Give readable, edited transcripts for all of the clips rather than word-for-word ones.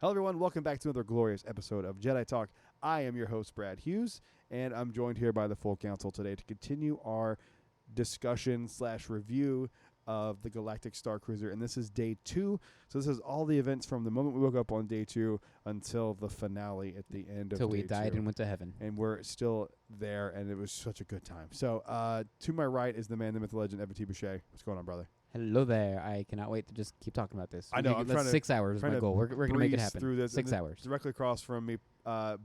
Hello, everyone. Welcome back to another glorious episode of Jedi Talk. I am your host, Brad Hughes, and I'm joined here by the full council today to continue our discussion/review of the Galactic Starcruiser, and this is day 2. So this is all the events from the moment we woke up on day 2 until the finale at the end of day 2. Until we died and went to heaven. And we're still there, and it was such a good time. So to my right is the man, the myth, the legend, Evan T. Boucher. What's going on, brother? Hello there. I cannot wait to just keep talking about this. I know. I'm trying to 6 hours is my goal. We're going to make it happen. Through this. 6 hours. Directly across from me,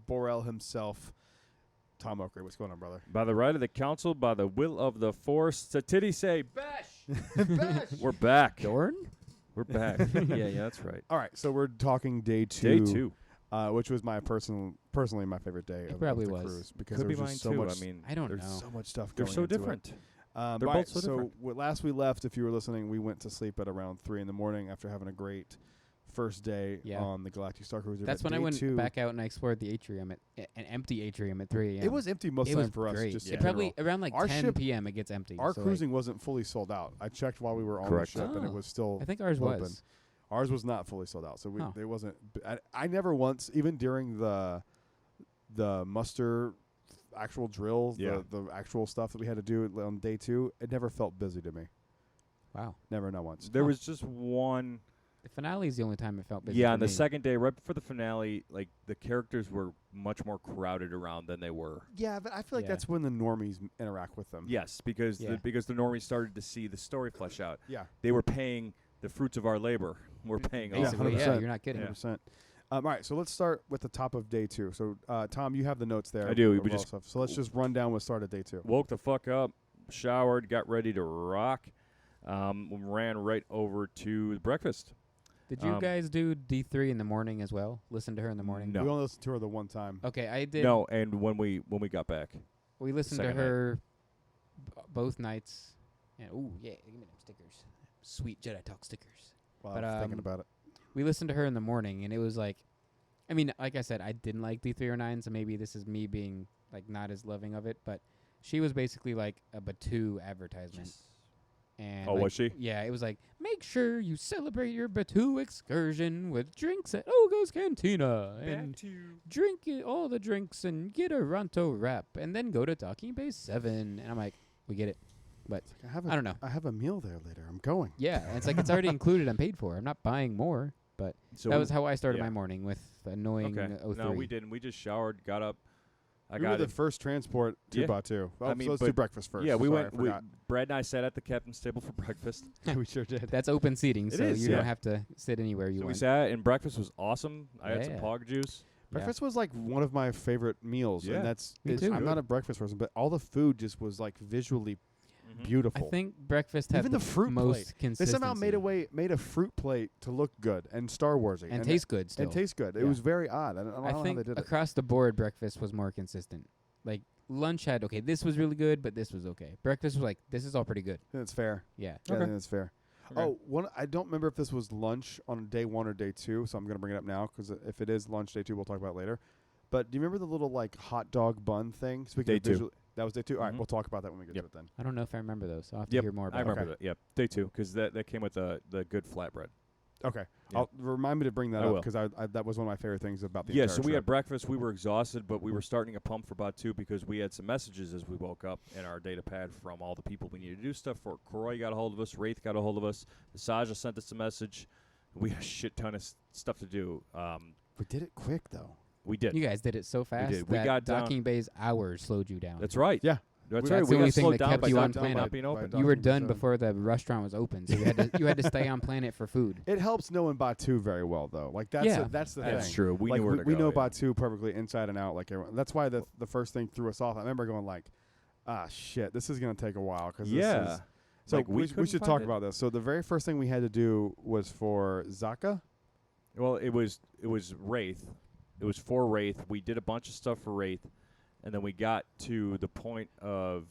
Borel himself, Tom Oakley. What's going on, brother? By the right of the council, by the will of the force, Satiti say, Bash! Bash! We're back. Dorn? We're back. yeah, that's right. All right, so we're talking day 2. Day 2. Which was my personally my favorite day of the cruise. Because Could there be was mine just so too. much. I mean, I don't know. There's so much stuff they're going so into different. It. They're But both so different. last we left, if you were listening, we went to sleep at around 3 in the morning after having a great first day on the Galactic Starcruiser. That's when I went back out and I explored the atrium, an empty atrium at 3 a.m. It was empty most of the time for us. Great. Just it probably around like 10 p.m. it gets empty. Our cruising wasn't fully sold out. I checked while we were on the ship, and it was still I think ours open. Was. Ours was not fully sold out, so it wasn't. I never once, even during the muster actual drills, the actual stuff that we had to do on day 2, it never felt busy to me. Wow. Never, not once. There was just one. The finale is the only time it felt busy. Yeah, on the second day, right before the finale, like the characters were much more crowded around than they were. Yeah, but I feel like that's when the normies interact with them. Yes, because the normies started to see the story flesh out. Yeah. They were paying the fruits of our labor. We're paying off. Basically, yeah, you're not kidding. 100%. All right, so let's start with the top of day 2. So, Tom, you have the notes there. I do. So let's just run down what started day 2. Woke the fuck up, showered, got ready to rock, ran right over to breakfast. Did you guys do D3 in the morning as well? Listen to her in the morning? No. We only listened to her the one time. Okay, I did. No, and when we got back. We listened to her both nights. And give me them stickers. Sweet Jedi Talk stickers. Well, I was thinking about it. We listened to her in the morning, and it was like, I mean, like I said, I didn't like D309, so maybe this is me being like not as loving of it, but she was basically like a Batuu advertisement. Yes. And was she? Yeah, it was like, make sure you celebrate your Batuu excursion with drinks at Ogo's Cantina. And drink all the drinks and get a Ronto wrap, and then go to Docking Bay 7. And I'm like, we get it. But I don't know. I have a meal there later. I'm going. Yeah, and it's like it's already included and paid for. I'm not buying more. But so that was how I started my morning, with annoying 03. No, we didn't. We just showered, got up. We were the first transport to Batuu. Oh, so let's do breakfast first. Yeah, we went. Brad and I sat at the captain's table for breakfast. We sure did. That's open seating, so you don't have to sit anywhere you want. We sat, and breakfast was awesome. I had some pog juice. Breakfast was like one of my favorite meals, and I'm not a breakfast person, but all the food just was like visually beautiful. I think breakfast had even the fruit most plate. Consistency. They somehow made a fruit plate to look good and Star Warsy and taste good. Still. And taste good. It was very odd. I don't know think how they did across the board, breakfast was more consistent. Like lunch had this was really good, but this was okay. Breakfast was like, this is all pretty good. That's fair. Yeah. I think that's fair. Okay. I don't remember if this was lunch on day 1 or day 2, so I'm going to bring it up now because if it is lunch day 2, we'll talk about it later. But do you remember the little like hot dog bun thing? Day 2. That was day 2? All right, we'll talk about that when we get to it then. I don't know if I remember those, so I'll have to hear more about it. I remember that. Yep, day 2, because that came with the good flatbread. Okay. Remind me to bring that up because that was one of my favorite things about the entire so we trip. had breakfast. We were exhausted, but we were starting a pump for Batuu because we had some messages as we woke up in our data pad from all the people we needed to do stuff for. Croy got a hold of us. Wraith got a hold of us. Saja sent us a message. We had a shit ton of stuff to do. We did it quick, though. We did. You guys did it so fast. We did. We got Docking Bay's hours slowed you down. That's right. Yeah. That's right. right. We got slowed down by not being open. You were done before the restaurant was open, so you had to stay on planet for food. It helps knowing Batuu very well, though. Like that's the thing. That's true. We knew where to go. We know Batuu perfectly inside and out. Like everyone. That's why the first thing threw us off. I remember going like, shit, this is going to take a while because So like we should talk about this. So the very first thing we had to do was for Zaka. Well, it was Wraith. It was for Wraith. We did a bunch of stuff for Wraith, and then we got to the point of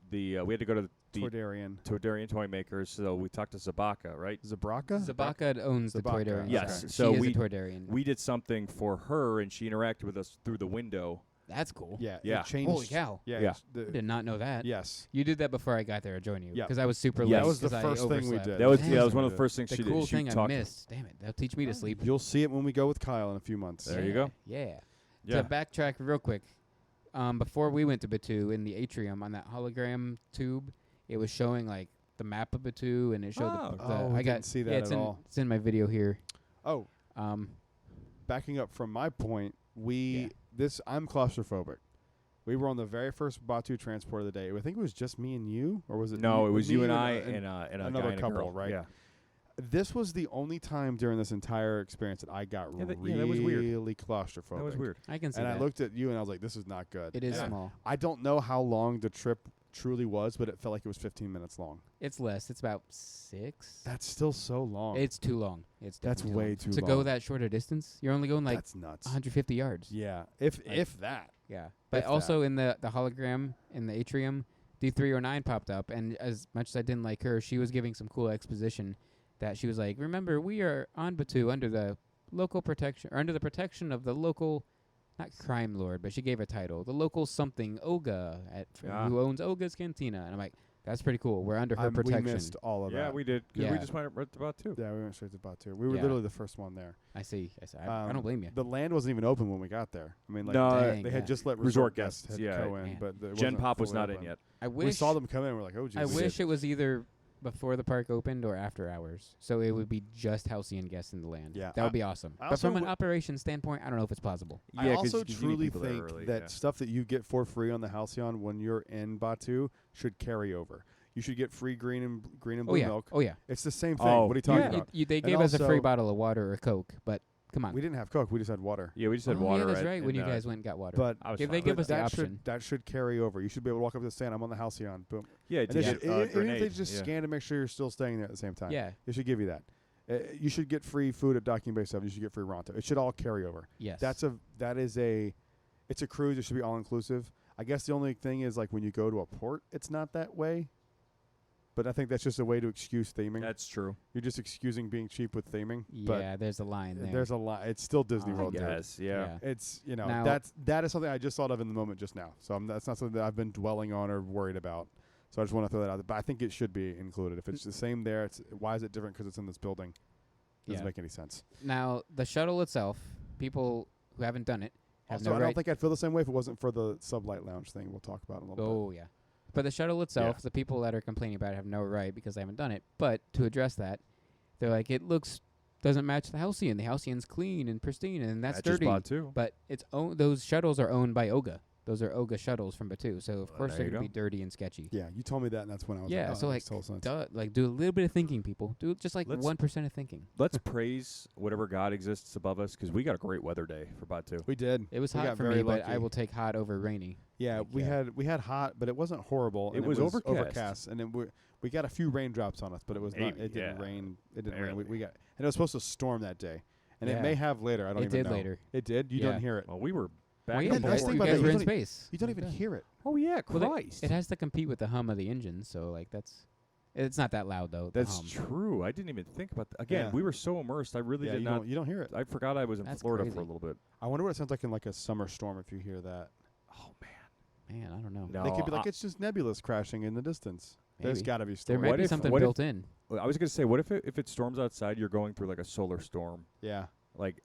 we had to go to the Toydarian toy makers. So we talked to Zabaka, right? Zabaka owns the Toydarian. Yes. Okay. So she is a Toydarian. We did something for her, and she interacted with us through the window That's cool. Yeah. Yeah. It changed. Holy cow. Yeah. I did not know that. Yes. You did that before I got there to join you. Yeah. Because I was super Yeah, late. That was the 'cause I first thing we overslept. did. That was Damn. one of the first things The she cool did. She thing I talked- missed. Damn it. That'll teach me to sleep. You'll see it when we go with Kyle in a few months. There you go. Yeah. Yeah. To backtrack real quick, before we went to Batu in the atrium on that hologram tube, it was showing like the map of Batu, and it showed I didn't see that it's at all. It's in my video here. Oh, backing up from my point, I'm claustrophobic. We were on the very first Batu transport of the day. I think it was just me and you, or was it? No, it was you and a- I and another guy and a couple, girl. right? Yeah. This was the only time during this entire experience that I got that was really weird. claustrophobic. That was weird. I can see And that. I looked at you and I was like, "This is not good." It is And small. I don't know how long the trip truly was, but it felt like it was 15 minutes long. It's less. It's about 6. That's still so long. It's too long. It's That's definitely way long. too to long. go that short a distance. You're only going like That's nuts. 150 yards. Yeah, if that. Yeah. But If also in the hologram in the atrium, D309 popped up, and as much as I didn't like her, she was giving some cool exposition that she was like, "Remember, we are on Batu under the local protection, or under the protection of the local, not crime lord, but she gave a title, the local something Oga who owns Oga's Cantina." And I'm like, "That's pretty cool. We're under her protection." We missed all of that. Yeah, we did. 'Cause Yeah. we just went right to Batu. Yeah, we went straight to Batu. We were Yeah. literally the first one there. I see. I don't blame you. The land wasn't even open when we got there. I mean, like No, Dang, they yeah. had just let Resort guests guests, had yeah. go in, Man. but it Gen wasn't Pop was fully not in open. yet. I wish We saw them come in. We're like, "Oh, geez." I wish it was either before the park opened or after hours, so it would be just Halcyon guests in the land. Yeah, that would be awesome. I But from also an operation standpoint, I don't know if it's plausible. I Yeah, 'cause also you need truly people there think early, that yeah. stuff that you get for free on the Halcyon when you're in Batu should carry over. You should get free green and blue milk. Oh yeah. It's the same thing. Oh, What are you talking yeah. about? They And gave us a free also- bottle of water or Coke, but come on. We didn't have Coke. We just had water. Yeah, we just had Oh, water. yeah, that's at- right. When in, you guys went and got water. But I was If they fine. give but us the that option. that should carry over. You should be able to walk up to the stand. I'm on the Halcyon. Boom. Yeah, And to they get should, a even if they grenade. just Yeah. scan to make sure you're still staying there at the same time. yeah. They should give you that. You should get free food at Docking Bay 7. You should get free Ronto. It should all carry over. Yes. It's a cruise. It should be all inclusive. I guess the only thing is like when you go to a port, it's not that way. But I think that's just a way to excuse theming. That's true. You're just excusing being cheap with theming. Yeah, there's a line there. There's a lot. It's still Disney I World. dude. Yes, yeah. It's Now- that is something I just thought of in the moment just now. So that's not something that I've been dwelling on or worried about. So I just want to throw that out there. But I think it should be included. If it's the same there, why is it different? Because it's in this building. Doesn't make any sense. Now the shuttle itself, people who haven't done it have Also, no I right. don't think I'd feel the same way if it wasn't for the sublight lounge thing. We'll talk about in a little bit. Oh yeah. But the shuttle itself, the people that are complaining about it have no right because they haven't done it. But to address that, they're like, it doesn't match the Halcyon. The Halcyon's clean and pristine, and that's Just dirty. bought too. But those shuttles are owned by Oga. Those are Oga shuttles from Batu. So of course there they're you gonna be go. dirty and sketchy. Yeah, you told me that, and that's when I was Yeah, like, so that like, makes total sense. do a little bit of thinking, people. Do just like Let's- 1% of thinking. Let's praise whatever God exists above us because we got a great weather day for Batu. We did. It was We hot got for very me, but I lucky. will take hot over rainy. Yeah, Like, we had hot, but it wasn't horrible. It and was overcast, and we got a few raindrops on us, but it was not. Maybe, It didn't yeah. rain. It didn't rain. Barely. We got, and it was supposed to storm that day, and Yeah. it may have later. I don't It even did know. later. It did. You Yeah. don't hear it. Well, we were back Well, and yeah, the forth. nice you thing about guys that, were you in don't space. You don't Like even that. hear it. Oh yeah, Well, Christ. It has to compete with the hum of the engine, so like it's not that loud though. the That's hum. true. I didn't even think about that. Again, Yeah. we were so immersed. I really Yeah, did you not. don't. You don't hear it. I forgot I was in That's Florida crazy. for a little bit. I wonder what it sounds like in like a summer storm if you hear that. Oh man. Man, I don't know. No, They could be like it's just nebulous crashing in the distance. There's Maybe. got to be There storm. might What be if- something what if- built in. Well, I was gonna say, what if it storms outside? You're going through like a solar storm, Yeah. like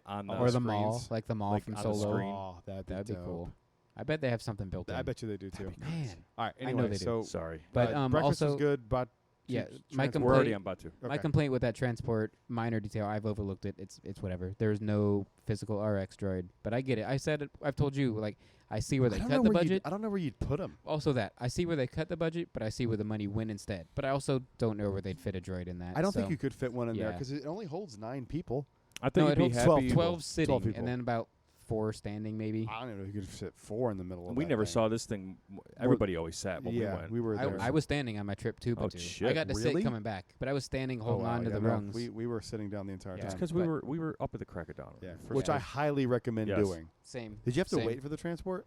on the Or the mall, screens. like the mall Like from on the Solo. screen. Oh, that'd That'd be dope. cool. I bet they have something built in. I bet you they do too. Man. All right. I know Anyway, they do. so Sorry, But breakfast also is good, but yeah, my transport- we're already complaint. on Batu. My Okay. complaint with that transport, minor detail, I've overlooked it. It's whatever. There's no physical RX droid, but I get it. I said it. I've told you. Like I see where they cut the budget. I don't know where you'd put them. Also that I see where they cut the budget, but I see where the money went instead. But I also don't know where they'd fit a droid in that. I don't think so- you could fit one in there Yeah. because it only holds 9 people. I No, think it you'd be holds happy. 12 12 sitting, 12 people. and then about 4 standing, maybe. I don't know if you could fit 4 in the middle of We that never thing. saw this thing. Everybody always sat when Yeah, we went. we were there. I was standing on my trip to Oh, Batu. I shit, got to really? sit coming back, but I was standing Oh, holding wow, on to yeah, the no, rungs. We were sitting down the entire Yeah. time. because but- we were up at the crack of dawn. Yeah, For which sure. I highly recommend Yes. doing. Same. Did you have to Same. wait for the transport?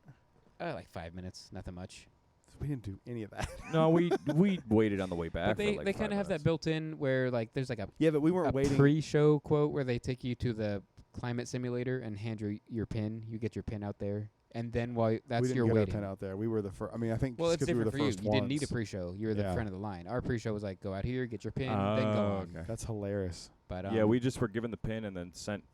Like 5 minutes, nothing much. We didn't do any of that. No, we waited on the way back. But they for like kind of 5 have that minutes. built in where like there's like a Yeah, but we weren't waiting. pre-show quote where they take you to the climate simulator and hand you your pin. You get your pin out there, And then while that's we your didn't get waiting. our tent out there. We were the first. I mean, I think Well, it's we were different the for you. first You didn't need a pre-show. You were the front of the line. Our pre-show was like, go out here, get your pin, then go on. Okay. That's hilarious. But Yeah, we just were given the pin and then sent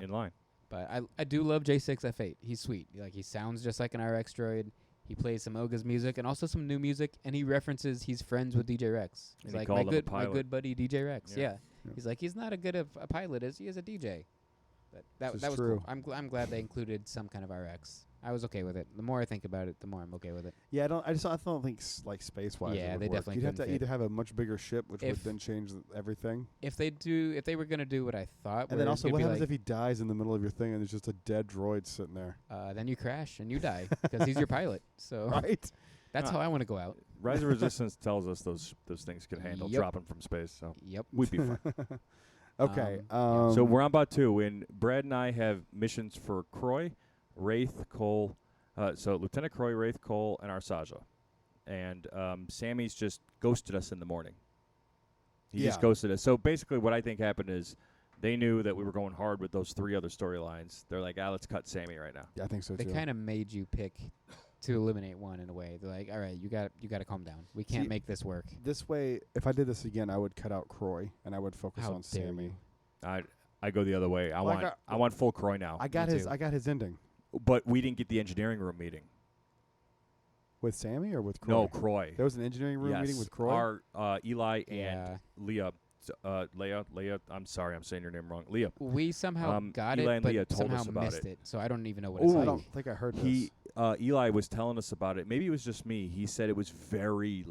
in line. But I do love J6F8. He's sweet. Like, he sounds just like an RX droid. He plays some Oga's music and also some new music, and he references he's friends with DJ Rex. He's like, my good buddy DJ Rex. Yeah. He's like, he's not a good a pilot as he is a DJ. But that was true. Cool. I'm glad they included some kind of RX. I was okay with it. The more I think about it, the more I'm okay with it. Yeah, I don't think like space-wise. Yeah, it would they work. definitely You'd have to couldn't either have a much bigger ship, which would then change everything. If they were gonna do what I thought, and then also, what happens if he dies in the middle of your thing and there's just a dead droid sitting there? Then you crash and you die because he's your pilot. So right. That's how I want to go out. Rise of Resistance tells us those things can handle dropping from space. So we'd be fine. Okay. So we're on Bot 2, and Brad and I have missions for Croy, Wraith, Cole. So Lieutenant Croy, Wraith, Cole, and Arsaja. And Sammy's just ghosted us in the morning. He just ghosted us. So basically what I think happened is they knew that we were going hard with those 3 other storylines. They're like, let's cut Sammy right now. Yeah, I think so, too. They kind of made you pick to eliminate one in a way. They're like, all right, you got to calm down. We can't make this work. This way, if I did this again, I would cut out Croy, and I would focus on Sammy. I go the other way. I want full Croy now. I got his ending. But we didn't get the engineering room meeting. With Sammy or with Croy? No, Croy. There was an engineering room meeting with Croy? Our Eli and Leah. Leah, I'm sorry, I'm saying your name wrong. Leah. We somehow got Eli it, and but Leah told somehow us about missed it. So I don't even know what it's like. I don't think I heard this. Eli was telling us about it. Maybe it was just me. He said it was very,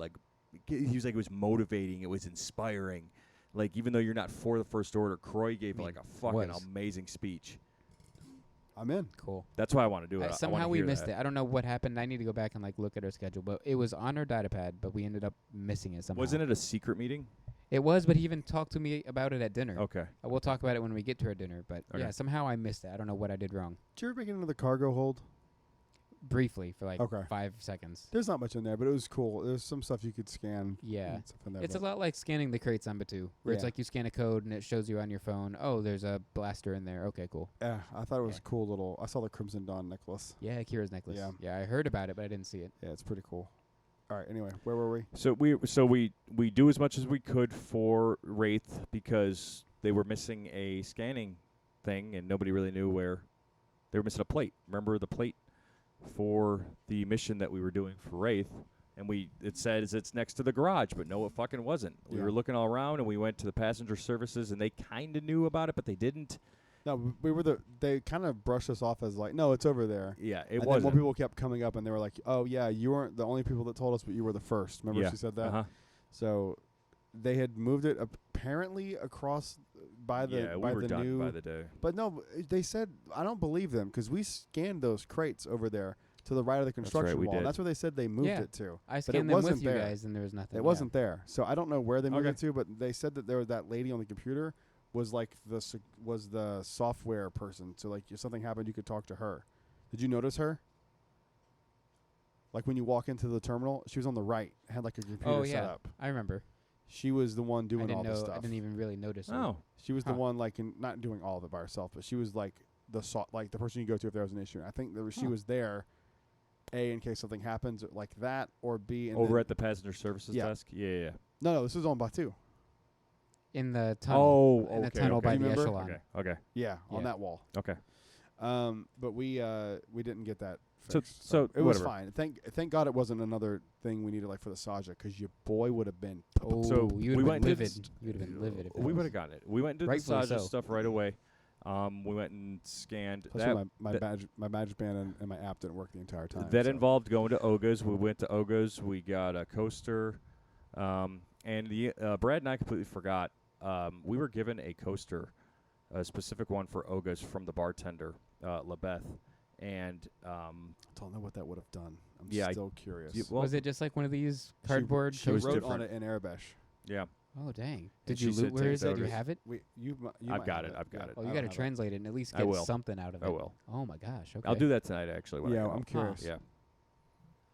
he was like, it was motivating. It was inspiring. Like, even though you're not for the First Order, Croy gave a fucking amazing speech. I'm in. Cool. That's why I want to do it. Somehow we missed it. I don't know what happened. I need to go back and look at our schedule. But it was on our datapad, but we ended up missing it somehow. Wasn't it a secret meeting? It was, but he even talked to me about it at dinner. Okay. We'll talk about it when we get to our dinner. But yeah, somehow I missed it. I don't know what I did wrong. Did you ever get into the cargo hold? Briefly, for 5 seconds. There's not much in there, but it was cool. There's some stuff you could scan. Yeah. It's a lot like scanning the crates on Batu, where it's like you scan a code and it shows you on your phone, oh, there's a blaster in there. Okay, cool. Yeah, I thought it was cool little. I saw the Crimson Dawn necklace. Yeah, Kira's necklace. Yeah, I heard about it, but I didn't see it. Yeah, it's pretty cool. All right, anyway, where were we? So we do as much as we could for Wraith because they were missing a scanning thing and nobody really knew where. They were missing a plate. Remember the plate for the mission that we were doing for Wraith, and it says it's next to the garage, but no, it fucking wasn't. We were looking all around, and we went to the passenger services, and they kind of knew about it, but they didn't. No, they kind of brushed us off as no, it's over there. Yeah, it wasn't. And more people kept coming up, and they were like, oh, yeah, you weren't the only people that told us, but you were the first. Remember she said that? Uh-huh. So they had moved it apparently across by the we were done by the day. But no, they said, I don't believe them, because we scanned those crates over there to the right of the construction wall. That's where they said they moved it to. I scanned them with you guys, and there was nothing. It wasn't there. So I don't know where they moved it to, but they said that there was that lady on the computer was the software person. So if something happened, you could talk to her. Did you notice her? Like when you walk into the terminal, she was on the right, had a computer set up. I remember. She was the one doing all the stuff. I didn't even really notice her. Oh. She was the one not doing all of it by herself, but she was the person you go to if there was an issue. I think she was there, A, in case something happens like that, or B, over at the passenger services desk. Yeah. No, this was on Batu. In the tunnel. Oh, in the tunnel by the echelon. Okay. Yeah, on that wall. Okay. But we didn't get that fixed. So it was fine. Thank God it wasn't another thing we needed for the Saja, because your boy would have been. So you would have been livid. You would have been livid. We would have gotten it. We went and did the Saja stuff right away. We went and scanned. Plus my badge band and my app didn't work the entire time. That involved going to Oga's. We went to Oga's. We got a coaster. And Brad and I completely forgot. We were given a coaster, a specific one for Oga's from the bartender, LaBeth. And I don't know what that would have done. I'm still curious. Was it just like one of these cardboard she wrote on it in Arabic. Yeah. Oh, dang. Did you loot? Where is it? Do you have it? I've got it. Oh, you got to translate it and at least get something out of it. I will. Oh, my gosh. Okay. I'll do that tonight, actually. I'm curious. Yeah.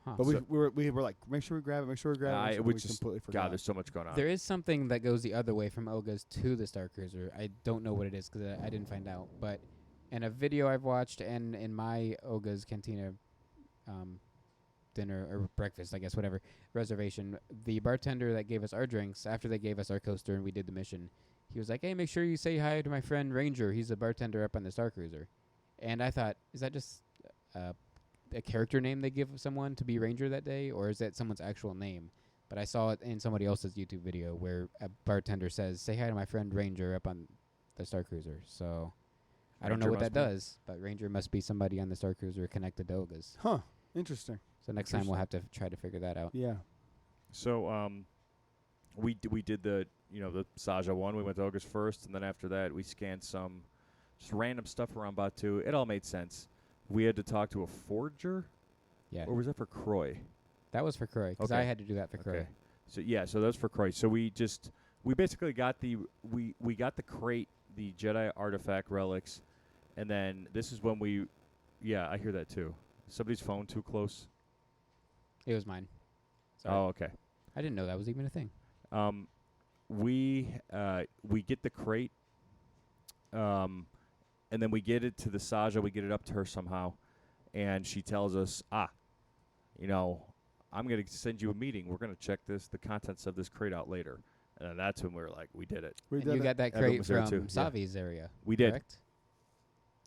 Huh. But we were like, make sure we grab it. We just completely forgot. God, there's so much going on. There is something that goes the other way from Oga's to the Starcruiser. I don't know what it is because I didn't find out. But And a video I've watched, and in my Oga's Cantina dinner or breakfast, I guess, whatever, reservation, the bartender that gave us our drinks, after they gave us our coaster and we did the mission, he was like, hey, make sure you say hi to my friend Ranger. He's a bartender up on the Starcruiser. And I thought, is that just a character name they give someone to be Ranger that day, or is that someone's actual name? But I saw it in somebody else's YouTube video where a bartender says, say hi to my friend Ranger up on the Starcruiser. So I don't know what that does, but Ranger must be somebody on the Starcruiser connected to Oga's. Huh. Interesting. So next time we'll have to try to figure that out. Yeah. So we did the Saja one. We went to Oga's first, and then after that we scanned some just random stuff around Batu. It all made sense. We had to talk to a forger. Yeah. Or was that for Croy? That was for Croy, because I had to do that for Croy. So so that's for Croy. So we basically got we got the crate, the Jedi artifact relics, and then this is when I hear that too. Somebody's phone too close. It was mine. Sorry. Oh, okay. I didn't know that was even a thing. We get the crate, and then we get it to the Saja. We get it up to her somehow, and she tells us, I'm going to send you a meeting. We're going to check the contents of this crate out later. And then that's when we were like, we did it. And you got that crate from Savi's area. We did. Correct?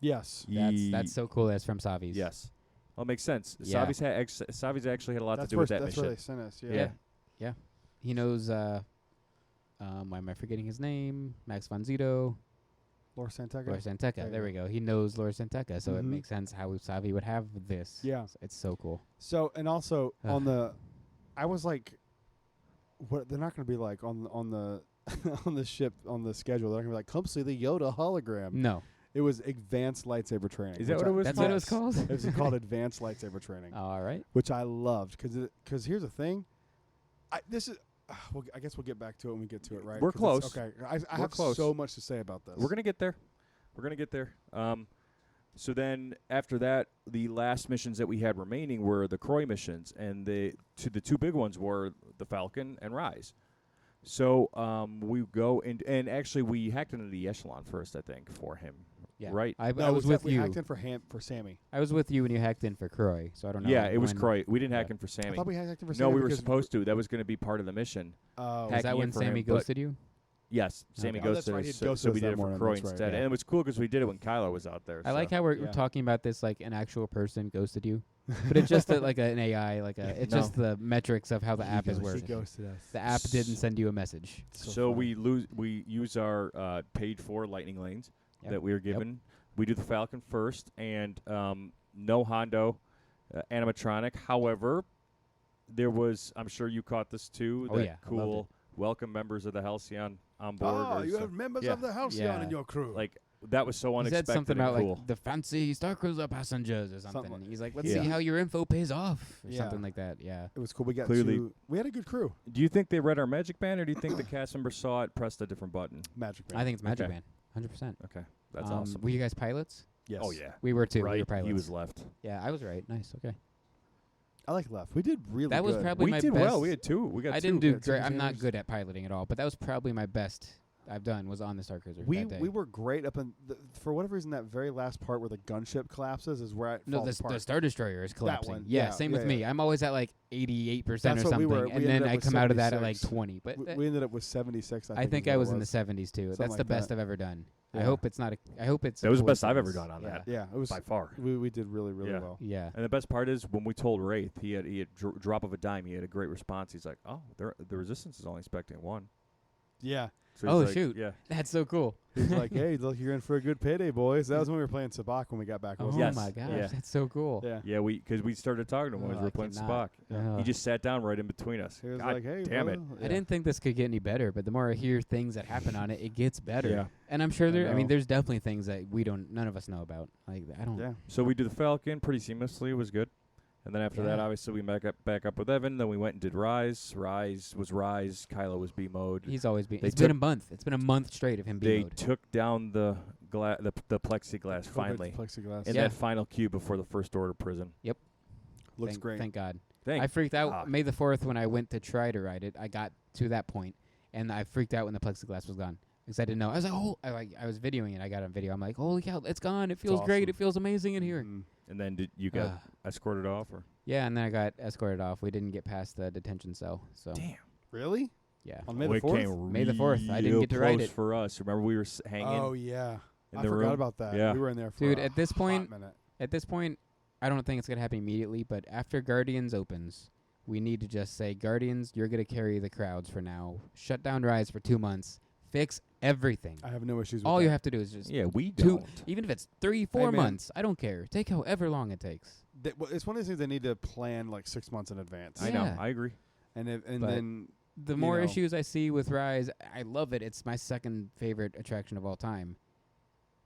Yes. That's so cool. That's from Savi's. Yes. Well, it makes sense. Yeah. Savi's actually had a lot to do with that mission. That's where they sent us. Yeah. He knows, why am I forgetting his name? Max von Zito. Lord Santeca. There we go. He knows Lord Santeca, so it makes sense how Savi would have this. Yeah. It's so cool. So, and also I was like, what? They're not going to be like on the on the ship on the schedule. They're not going to be like, come see the Yoda hologram. No. It was advanced lightsaber training. Is that what it was? That's what it was called? It was called advanced lightsaber training. All right. Which I loved because here's the thing. I guess we'll get back to it when we get to it, right? We're close. Okay. I have so much to say about this. We're going to get there. So then after that, the last missions that we had remaining were the Croy missions, and the two big ones were the Falcon and Rise. So we go and actually we hacked into the Echelon first, I think, for him. Yeah. Right? I was with you. We hacked in for Sammy. I was with you when you hacked in for Croy, so I don't know. Yeah, it was Croy. We didn't hack in for I Sammy. thought we hacked in for No, Sammy. we were supposed to. That was going to be part of the mission. Oh. Is that when Sammy ghosted you? Yes, Sammy ghosted us, so we did it for Croy instead. Right, yeah. And it was cool because we did it when Kylo was out there. I like how we're talking about this like an actual person ghosted you. But it's just like an AI, it's just the metrics of how the app is working. He ghosted us. The app didn't send you a message. So we use our paid for lightning lanes that we were given. Yep. We do the Falcon first, and no Hondo animatronic. However, there was, I'm sure you caught this too, cool welcome members of the Halcyon on board. Oh, you have members of the Halcyon in your crew. Like, that was so unexpected. He said something about cool. like the fancy Starcruiser passengers or something. He's like, let's see how your info pays off or something like that. Yeah, it was cool. We got we had a good crew. Do you think they read our Magic Band, or do you think the cast member saw it, pressed a different button? Magic Band. I think it's Magic Band, 100%. Okay, that's awesome. Were you guys pilots? Yes. Oh yeah, we were too. Right. We were pilots. He was left. Yeah, I was right. Nice. Okay. I like left. We did really. That was good. probably my best. We did well. We had two. We got. I didn't do great. I'm not good at piloting at all, but that was probably my best I've done was on the Starcruiser. We were great up in for whatever reason that very last part where the gunship collapses is where the Star Destroyer is collapsing. That one. Yeah, same with me. I'm always at like 88% or something, and then I come out of that at like 20. But we ended up with 76. I think I was in the 70s too. That's the best I've ever done. Yeah. I hope it's not. I hope it's. That was the best I've ever done on that. Yeah, it was by far. We did really well. Yeah. And the best part is when we told Wraith, he had drop of a dime. He had a great response. He's like, "Oh, the Resistance is only expecting one." Yeah. So shoot! Yeah, that's so cool. He's like, "Hey, look, you're in for a good payday, boys." That was when we were playing Sabak when we got back. Oh my gosh, that's so cool. Yeah, because we started talking to him when we were playing Sabak. He just sat down right in between us. He was like, "Hey, damn it!" I didn't think this could get any better, but the more I hear things that happen on it, it gets better. Yeah. And I'm sure there's definitely things that none of us know about. Like I don't. Yeah. So we did the Falcon pretty seamlessly. It was good. And then after that, obviously, we back up with Evan. Then we went and did Rise. Rise was Rise. Kylo was B mode. He's always been. It's been a month. It's been a month straight of him B mode. They took down the plexiglass finally. In that final cube before the First Order prison. Yep. Looks great. Thank God. I freaked out May the 4th when I went to try to ride it. I got to that point, and I freaked out when the plexiglass was gone. because I didn't know. I was like, oh, I was videoing it. I got it on video. I'm like, holy cow, it's gone. It feels awesome. great. It feels amazing in here. Mm-hmm. And then did you got escorted off, or? Yeah, and then I got escorted off. We didn't get past the detention cell. So Damn. Really? yeah. On May the 4th? May the 4th. I didn't get to ride it. For us. Remember we were hanging. Oh yeah. In I the forgot room? about that. Yeah. We were in there for Dude, a at this point, hot minute. I don't think it's gonna happen immediately. But after Guardians opens, we need to just say, Guardians, you're gonna carry the crowds for now. Shut down rides for 2 months. Fix everything. I have no issues with All that. you have to do is just we don't. even if it's 3-4 months. I don't care. Take however long it takes. It's one of these things they need to plan like 6 months in advance. I know. I agree. And But then the more issues I see with Rise, I love it. It's my second favorite attraction of all time.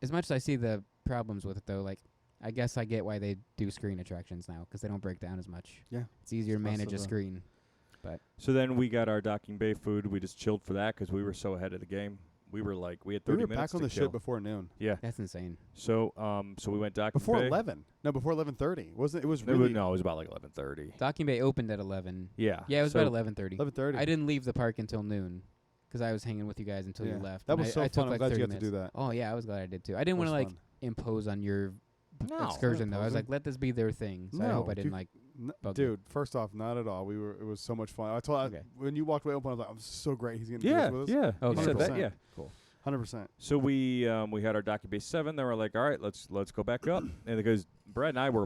As much as I see the problems with it, though, like, I guess I get why they do screen attractions now, because they don't break down as much. Yeah. It's easier to It's less manage a of a- screen. But So then we got our docking bay food. We just chilled for that because we were so ahead of the game. We were like, we had 30 we were minutes back on to the kill. ship before noon. Yeah. that's insane. So so we went docking Before bay. 11. No, before 11:30. Wasn't it? Was No, really no, it was about like 11:30. Docking Bay opened at 11. Yeah. Yeah, it was so about 11:30. 11:30. I didn't leave the park until noon, because I was hanging with you guys until you left. That and was I so took fun. I'm like glad 30 you got to do minutes. that. Oh, yeah, I was glad I did, too. I didn't want to, like, impose on your excursion, though. I was like, let this be their thing. So I hope I didn't, like, bug you. Dude, first off, not at all. It was so much fun. I told when you walked away open, I was like, I'm so great. He's gonna do this with us. Yeah. Oh, You said that. 100%. Yeah. Cool. 100%. So we had our docking bay 7. Then we're like, all right, let's go back up. And because Brad and I were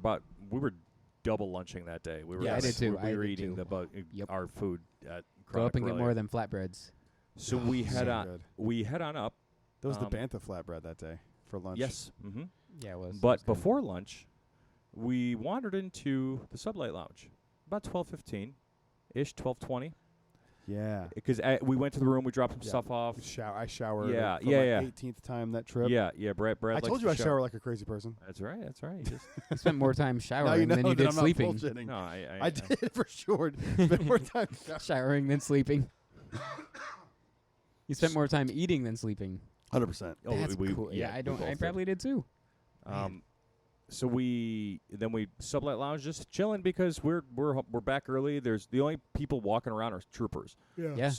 double lunching that day. We were Yeah, I did too. We I were did eating too. our food at Go up and get Chronic more Relay. than flatbreads. So we head So on. good. We head on up. That was the Bantha flatbread that day for lunch. Yes. Mm-hmm. Yeah, it was. But before lunch, we wandered into the Sublight Lounge about 12:15-ish, 12:20. Yeah. Because we went to the room, we dropped some stuff off. I showered. Yeah, for yeah, my 18th time that trip. Yeah. Brad. I told you I shower like a crazy person. That's right. You just You spent more time Now showering you know than you that did I'm sleeping. not bullshitting. no, I did for sure. Spent more time Showering than sleeping. You spent more time eating than sleeping. 100%. That's cool. Yeah, I both did. probably did too. So we Sublight Lounge just chilling because we're back early. There's the only people walking around are troopers. Yeah.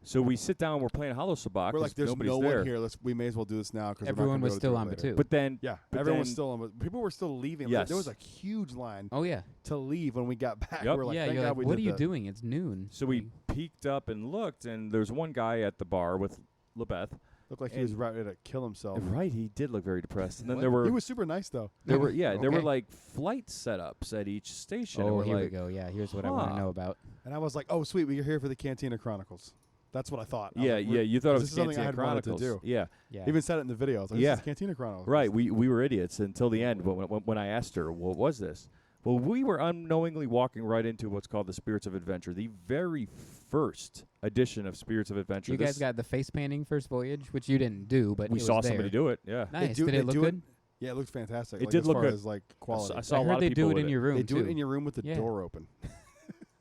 So we sit down. We're playing Hollow Sabak. We're like, there's nobody's no there. one here. We may as well do this now because Everyone was still on, but too. But then everyone was still on. But people were still leaving. Yes. There was a huge line Oh yeah. to leave when we got back. Yep. We're like, yeah. thank You're God like, we what did are you that. doing? It's noon. So we peeked up and looked, and there's one guy at the bar with LeBeth. Looked like he was ready to kill himself. Right, he did look very depressed. And then What? there were He was super nice though. there were Okay. like flight setups at each station. and Oh, we're here we like, go. Yeah, here's what I want to know about. And I was like, oh sweet, we're here for the Cantina Chronicles. That's what I thought. I was Yeah, like, yeah. You thought it this was is something I Cantina had wanted to Chronicles. do. Yeah, Yeah. Even said it in the video. I was like, Yeah. this is Cantina Chronicles. right. We were idiots until the end. When I asked her, what was this? Well, we were unknowingly walking right into what's called the Spirits of Adventure, the very first edition of Spirits of Adventure. You guys got the face painting first voyage, which you didn't do, but we it was saw there. somebody do it. Yeah, Nice. do- Did they it look do good? Yeah, it looked fantastic. It like, did as look far good. as like quality. I saw a heard lot of they people do it with in your room They do too. it in your room with the Yeah. door open.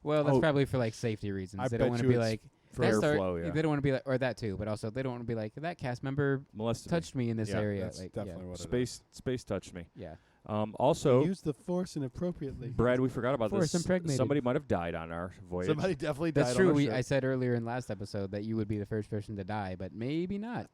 Well, that's Oh. probably for like safety reasons. I They don't bet want to you be it's like for that's our- airflow. Yeah, They don't want to be like, or that too, but also they don't want to be like that cast member molested me. touched me in this Yeah, area. That's like, definitely what it is. Space touched me. Yeah. Also, Use the force inappropriately. Brad, we forgot about Force this. impregnated. Somebody might have died on our voyage. Somebody definitely died. That's on true. our ship. I said earlier in last episode that you would be the first person to die, but maybe not.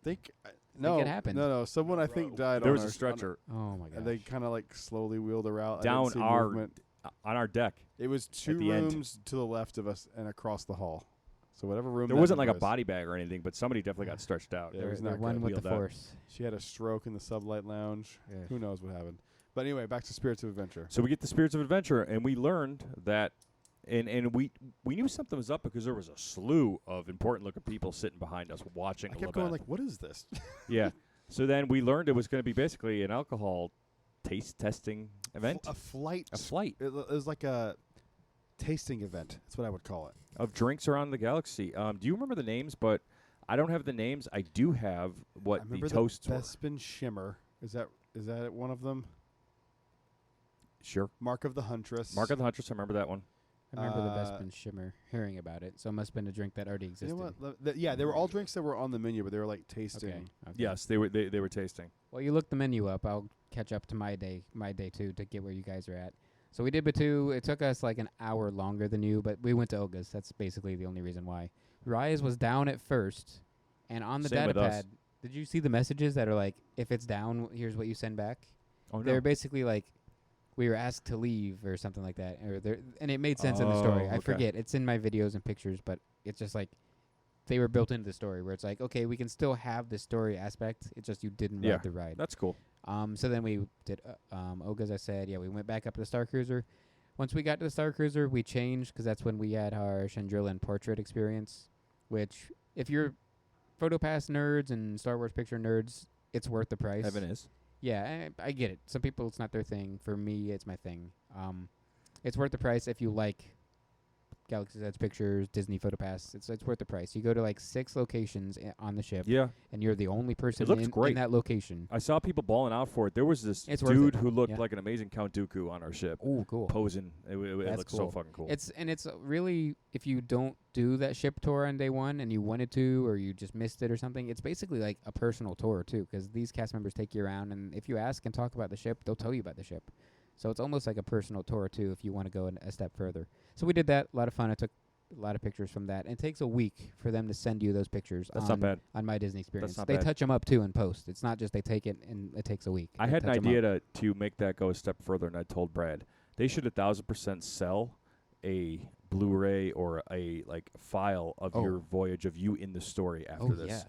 No, it happened. No. Someone I think died. There on was our a stretcher Oh my god. and they kind of like slowly wheeled her out. I Down didn't see our- movement. on our deck. It was two the end. rooms to the left of us and across the hall. So whatever room. There that wasn't like a was. body bag or anything, but somebody definitely got stretched out. Yeah, it they're was they're not one good. with the Wheeled out. force. She had a stroke in the sublight lounge. Yeah. Who knows what happened? But anyway, back to Spirits of Adventure. So we get the Spirits of Adventure, and we learned that, and we knew something was up because there was a slew of important-looking people sitting behind us watching. I kept going like, "What is this?" yeah. So then we learned it was going to be basically an alcohol taste testing event. A flight. A flight It was like a tasting event. That's what I would call it. of drinks around the galaxy. Do you remember the names? But I don't have the names. I do have I what remember the toasts were. Bespin Shimmer. Is that one of them? Sure. Mark of the Huntress. Mark of the Huntress. I remember that one. I remember the Bespin Shimmer hearing about it, so it must have been a drink that already You existed. know what? Yeah, they were all drinks that were on the menu, but they were like tasting. Okay. Yes, they were tasting. Well, you look the menu up. I'll catch up to my day too, to get where you guys are at. So we did Batu. It took us like an hour longer than you, but we went to Oga's. That's basically the only reason why. Rise was down at first, And on the Same data with us. pad, did you see the messages that are like, if it's down, here's what you send back? Oh, They're no. basically like, we were asked to leave or something like that. And it made sense in the story. I okay. forget. It's in my videos and pictures, but it's just like, they were built into the story where it's like, okay, we can still have the story aspect. It's just you didn't ride the ride. That's cool. So then we did Oga, as I said. Yeah, we went back up to the Starcruiser. Once we got to the Starcruiser, we changed because that's when we had our Chandrila and portrait experience, which if you're PhotoPass nerds and Star Wars picture nerds, it's worth the price. Evan is. Yeah, I get it. Some people, it's not their thing. For me, it's my thing. It's worth the price if you like Galaxy's Edge pictures, Disney PhotoPass. It's worth the price. You go to like 6 locations on the ship. Yeah. And you're the only person great. in that location. I saw people balling out for it. There was this It's dude worth it. who looked like an amazing Count Dooku on our ship. Oh, cool. Posing. It looked so fucking cool. It's really, if you don't do that ship tour on day one and you wanted to or you just missed it or something, it's basically like a personal tour too, because these cast members take you around, and if you ask and talk about the ship, they'll tell you about the ship. So it's almost like a personal tour too if you want to go a step further. So we did that. A lot of fun. I took a lot of pictures from that. And it takes a week for them to send you those pictures. That's not bad. On My Disney Experience. That's not they bad. touch them up too in post. It's not just they take it and it takes a week. I They had an touch 'em idea up. to make that go a step further, and I told Brad they should 1,000% sell a Blu-ray or a like file of your voyage of you in the story after this. Yeah.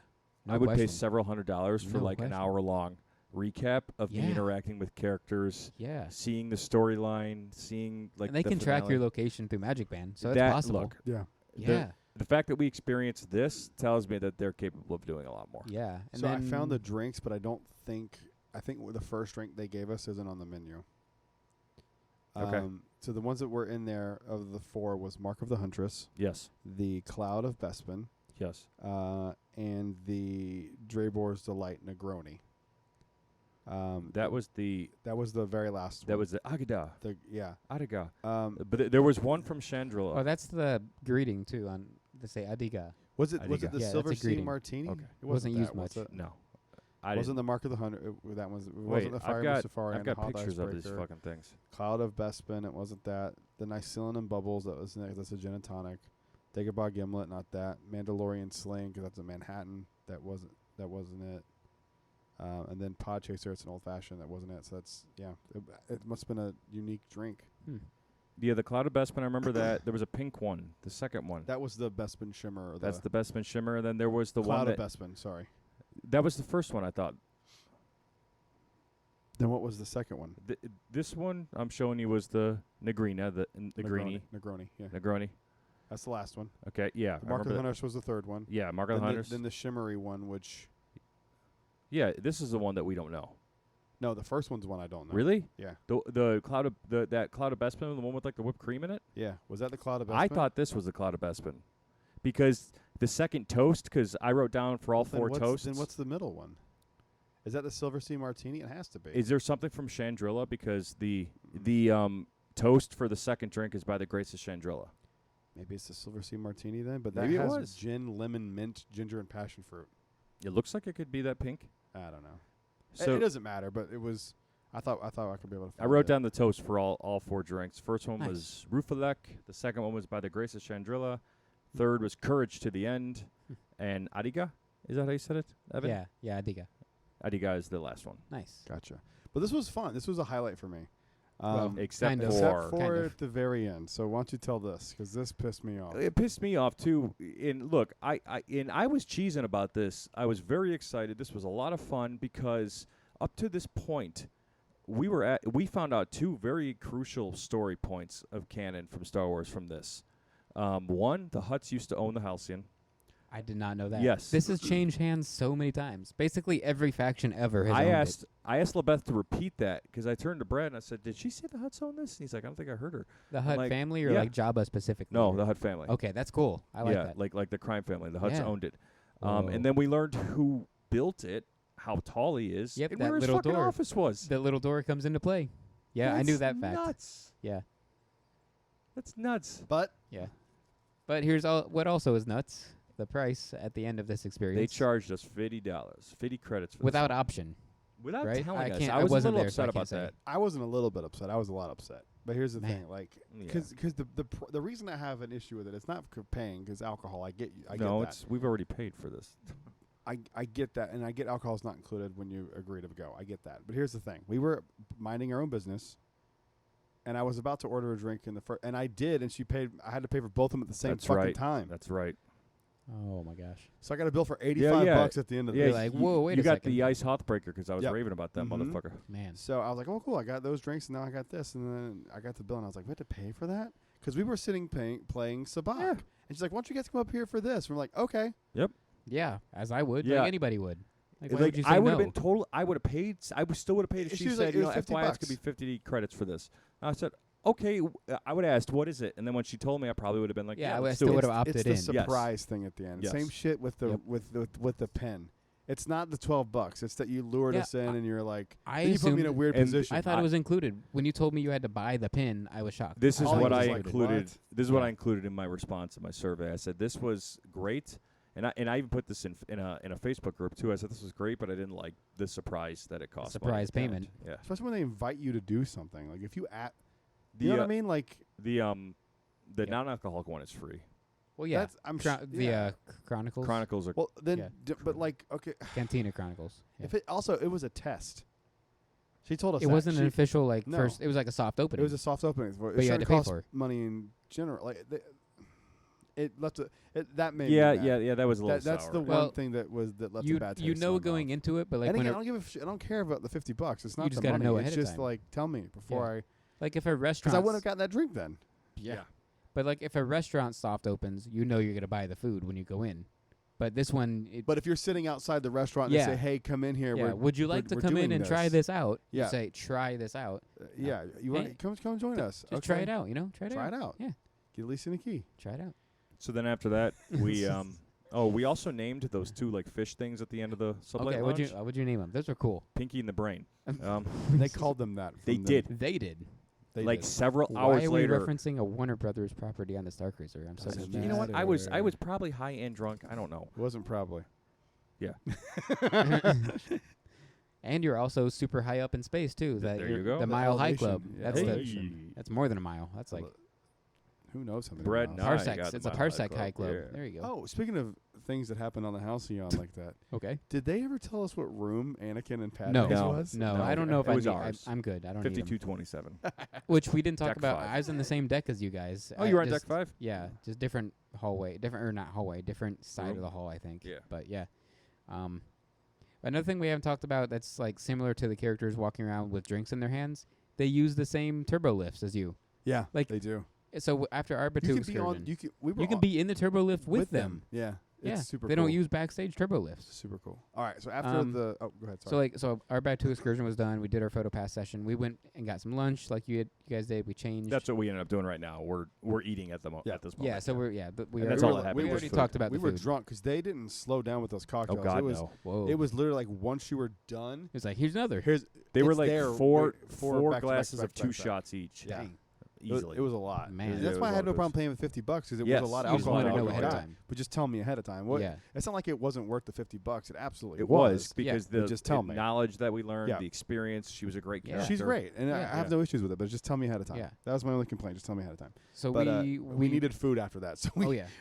No I would pay question. several $100s for No like question. an hour-long recap of me Yeah. interacting with characters, Yeah. seeing the storyline, seeing like And they the can track finale. your location through Magic Band, so That- it's possible. look, Yeah. Yeah. The fact that we experienced this tells me that they're capable of doing a lot more. Yeah. And So I then found the drinks, but I think the first drink they gave us isn't on the menu. Okay. So the ones that were in there of the 4 was Mark of the Huntress, Yes. the Cloud of Bespin, Yes. and the Drabor's Delight Negroni. That was the very last that one. was the Agada. Yeah. Adiga. Um, But there was one from Chandrila. Oh, that's the greeting too on they say Adiga. was it Adiga. the Yeah, that's Silver a Sea greeting. Martini? Okay. It Wasn't used that, was much. it? No. Wasn't the Mark of the Hunter? That was. It Wait, wasn't the I've Fire got Safari. I've and got the Hot pictures of these Icebreaker. fucking things. Cloud of Bespin. It wasn't that. The Nycilin and Bubbles. That was next. That's a gin and tonic. Dagobah Gimlet. Not that. Mandalorian Sling because that's a Manhattan. That wasn't it. And then Podchaser. It's an old fashioned. That wasn't it. So that's It must have been a unique drink. Yeah, the Cloud of Bespin, I remember that. There was a pink one, the second one. That was the Bespin Shimmer. Or That's the Bespin Shimmer, and then there was the Cloud one of that Bespin. Sorry. that was the first one, I thought. Then what was the second one? This one I'm showing you was the Negrina, the Negrini. Negroni. Yeah. Negroni. That's the last one. Okay, yeah. The Mark of the Hunters was the third one. Yeah, Mark of the Hunters. Then the shimmery one, which Yeah, this is the one that we don't know. no, the first one's one I don't know. Really? Yeah. The Cloud of that Cloud of Bespin, the one with like the whipped cream in it? Yeah. Was that the Cloud of Bespin? I thought this was the Cloud of Bespin. Because the second toast, because I wrote down for all four toasts. Then what's the middle one? Is that the Silver Sea Martini? It has to be. Is there something from Chandrila? Because the toast for the second drink is by the Grace of Chandrila. Maybe it's the Silver Sea Martini then, but Maybe that it has was. gin, lemon, mint, ginger, and passion fruit. It looks like it could be that pink. I don't know. So it doesn't matter, but it was. I thought I could be able to. I find wrote it. down the toast for all four drinks. First one Nice. was Rufalek. The second one was by the Grace of Chandrila. Third was Courage to the End. And Adiga? Is that how you said it, Evan? Yeah, Adiga. Adiga is the last one. Nice. Gotcha. But this was fun. This was a highlight for me. Except kind of. Except for Kind for of. at the very end. So why don't you tell this? Because this pissed me off. it pissed me off too. And look, I was cheesing about this. I was very excited. This was a lot of fun because up to this point, we found out two very crucial story points of canon from Star Wars from this. One, the Hutts used to own the Halcyon. I did not know that. Yes. This has changed hands so many times. Basically, every faction ever has owned it. I asked LaBeth to repeat that because I turned to Brad and I said, "Did she say the Hutts own this?" And he's like, "I don't think I heard her." The Hutt like, family or yeah. like Jabba specifically? No, the Hutt family. Okay, that's cool. I like yeah, that. like the crime family. The Hutts Yeah. owned it. Whoa. And then we learned who built it, how tall he is, Yep, and that where his little fucking door. office was. The little door comes into play. Yeah, I knew that fact. Nuts. Yeah, That's nuts. But yeah. But here's what also is nuts: the price at the end of this experience. They charged us $50, 50 credits for without this. option. Without right? telling I us. can't- I I was a wasn't little there, so I upset can't about say. that. I wasn't a little bit upset. I was a lot upset. But here's the Man. thing, like, Yeah. because the reason I have an issue with it, it's not for paying because alcohol. I get you. I No, get that. we've already paid for this. I get that, and I get alcohol's not included when you agree to go. I get that. But here's the thing. We were minding our own business, and I was about to order a drink in the first, and I did, and she paid. I had to pay for both of them at the same time. That's right. Oh my gosh! So I got a bill for $85 at the end of the day. Like, whoa, wait a second. You got the ice Hothbreaker because I was raving about that motherfucker. Man. So I was like, oh, cool. I got those drinks, and now I got this. And then I got the bill, and I was like, we had to pay for that? Because we were sitting playing Sabak. Yeah. And she's like, why don't you guys come up here for this? And we're like, okay. Yep. Yeah, as I would. Yeah. Like anybody would. Like, why would you say I would have no? been total. I would have paid. I still would have paid if she said, like, FYI, it's going to be 50 credits for this. And I said, okay. I would have asked, what is it? And then when she told me, I probably would have been like, yeah, I still would have opted in. It's the surprise thing at the end. Yes. Same shit with the with the pen. It's not the $12. It's that you lured us in, and you're like, you put me in a weird position. I thought it was included. When you told me you had to buy the pin, I was shocked. This is what I included. This is what I included in my response to my survey. I said this was great, and I even put this in a Facebook group too. I said this was great, but I didn't like the surprise that it cost. Surprise payment. Yeah, especially when they invite you to do something. Like if you you know what I mean? Like the non-alcoholic one is free. Well, yeah, Chronicles. Chronicles are but like okay, Cantina Chronicles. Yeah. If it was a test. She told us it wasn't an official first. It was like a soft opening. It was a soft opening, but you had to pay for money in general. Like it left that made yeah. That was a little. That's sour. the one thing that left a bad taste. You know, going into it, but like and again, I don't care about the $50. It's not you just the money. Know ahead it's just like tell me before I. Like if a restaurant. Because I wouldn't have gotten that drink then. Yeah. But like if a restaurant soft opens, you know you're gonna buy the food when you go in. But this one. But if you're sitting outside the restaurant and they say, "Hey, come in here," would you like to come in and try this out? Yeah. You say, "Try this out." You want to come join us? Just try it out. You know, try it out. Yeah. Get Lisa and a key. Try it out. So then after that, we we also named those two like fish things at the end of the subway. Okay, what'd you name them? Those are cool. Pinky and the Brain. They called them that. They did. They like did. several hours later. Why are we referencing a Warner Brothers property on the Starcruiser? I'm so confused. You know what? I was probably high and drunk. I don't know. It wasn't probably. Yeah. And you're also super high up in space too. There you go. The Mile High Club. Yeah, that's more than a mile. That's like who knows something. Parsecs. It's a Parsec High Club. Yeah. There you go. Oh, speaking of things that happened on the Halcyon like that. Okay. Did they ever tell us what room Anakin and Padme was? No. I don't know if it was ours. I'm good. I don't 5227. Which we didn't talk about. 5. I was in the same deck as you guys. Oh, you were on deck 5? Yeah, just different hallway, different side of the hall, I think. Yeah. But yeah. Another thing we haven't talked about that's like similar to the characters walking around with drinks in their hands. They use the same turbo lifts as you. Yeah, like they do. So after our Batu excursion, you can be in the turbo lift with them. Yeah. It's super they cool. don't use backstage turbo lifts. Super cool. All right, so after go ahead. Sorry. So our Batu excursion was done. We did our photo pass session. We went and got some lunch, like you guys did. We changed. That's what we ended up doing right now. We're eating at this moment. Yeah, so but we already talked about. We were drunk because they didn't slow down with those cocktails. Oh God, it was, no! Whoa. It was literally like once you were done, it was like here's another. They were like four back glasses back of 2 shots each. Yeah. Dang. Easily. It was a lot. Man. That's why I had no problem paying with $50 because it was a lot of you just alcohol. wanted to know ahead of time. But just tell me ahead of time. It's not like it wasn't worth the $50. It absolutely was because the just tell me. Knowledge that we learned, the experience. She was a great character. She's great, and I have no issues with it. But just tell me ahead of time. Yeah. That was my only complaint. Just tell me ahead of time. So we needed food after that. So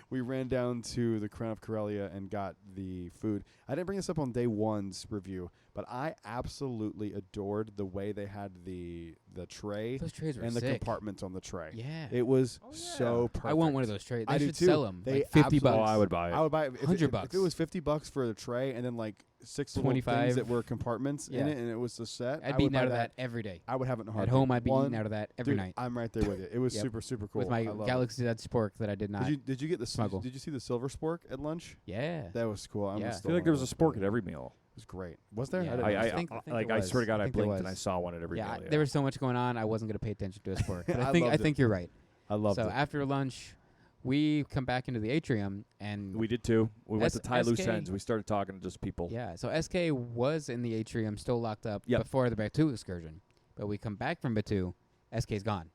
we ran down to the Crown of Corellia and got the food. I didn't bring this up on day 1's review, but I absolutely adored the way they had the tray and the compartments on the tray. Yeah. It was so perfect. I want one of those trays. They should too. sell them. They like $50. Oh, I would buy it. I would buy it. $100. If it was $50 for the tray and then like 6 little 25 things that were compartments in it and it was the set, I'd be eating out of that every day. I would have it in a heartbeat. At home, I'd be eating out of that every night. I'm right there with you. It was super, super cool. With my Galaxy Z Spork that I did not Did you get the smuggle. Did you see the silver spork at lunch? Yeah. That was cool. I feel like there was a spork at every meal. It was great. Was there? Yeah. I swear to God, I blinked and I saw one at every meal. Yeah, there was so much going on, I wasn't going to pay attention to a spork. But I think you're right. I loved it. So after lunch, we come back into the atrium, and we did too. We went to tie loose ends. We started talking to just people. Yeah. So SK was in the atrium, still locked up before the Batu excursion. But we come back from Batu, SK's gone.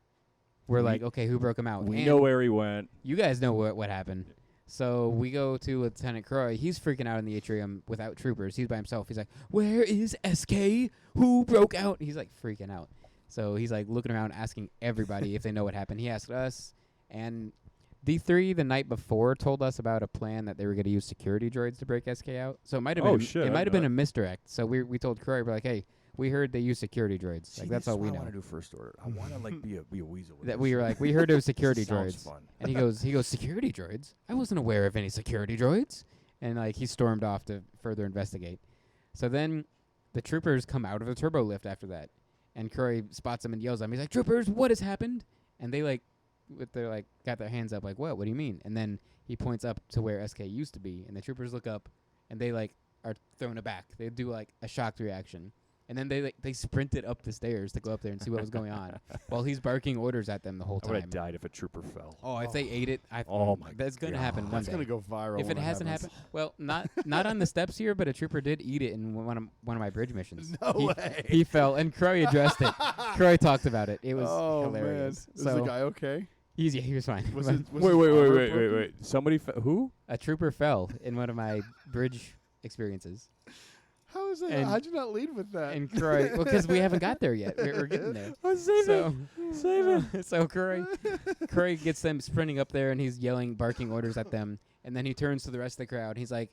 We're like, okay, who broke him out? We know where he went. You guys know what happened. So we go to Lieutenant Croy. He's freaking out in the atrium without troopers. He's by himself. He's like, where is SK? Who broke out? He's like freaking out. So he's like looking around asking everybody if they know what happened. He asked us, and D3 the night before told us about a plan that they were going to use security droids to break SK out. So it might have been it might have been a misdirect. So we told Croy, we're like, hey, we heard they use security droids. See, like that's all we know. I want to do first order. I want to like be a weasel. With that we were like, we heard it was security sounds droids. Fun. And he goes, security droids? I wasn't aware of any security droids. And like he stormed off to further investigate. So then the troopers come out of the turbo lift after that. And Croy spots them and yells at him. He's like, troopers, what has happened? And they like got their hands up like, what do you mean? And then he points up to where SK used to be, and the troopers look up and they like are thrown aback. They do like a shocked reaction, and then they sprinted up the stairs to go up there and see what was going on while he's barking orders at them the whole time. I would have died if a trooper fell. If they ate it, that's gonna happen one That's day. gonna go viral. If it hasn't happened, well, not on the steps here, but a trooper did eat it in one of my bridge missions. No way. He fell, and Croy addressed it. Croy talked about it. It was hilarious. Man. Is the guy okay? He was fine. Wait. Somebody who? A trooper fell in one of my bridge experiences. How is that? How'd you not lead with that? And Croy, because we haven't got there yet. We're getting there. Save it. So Croy gets them sprinting up there, and he's yelling, barking orders at them. And then he turns to the rest of the crowd. He's like,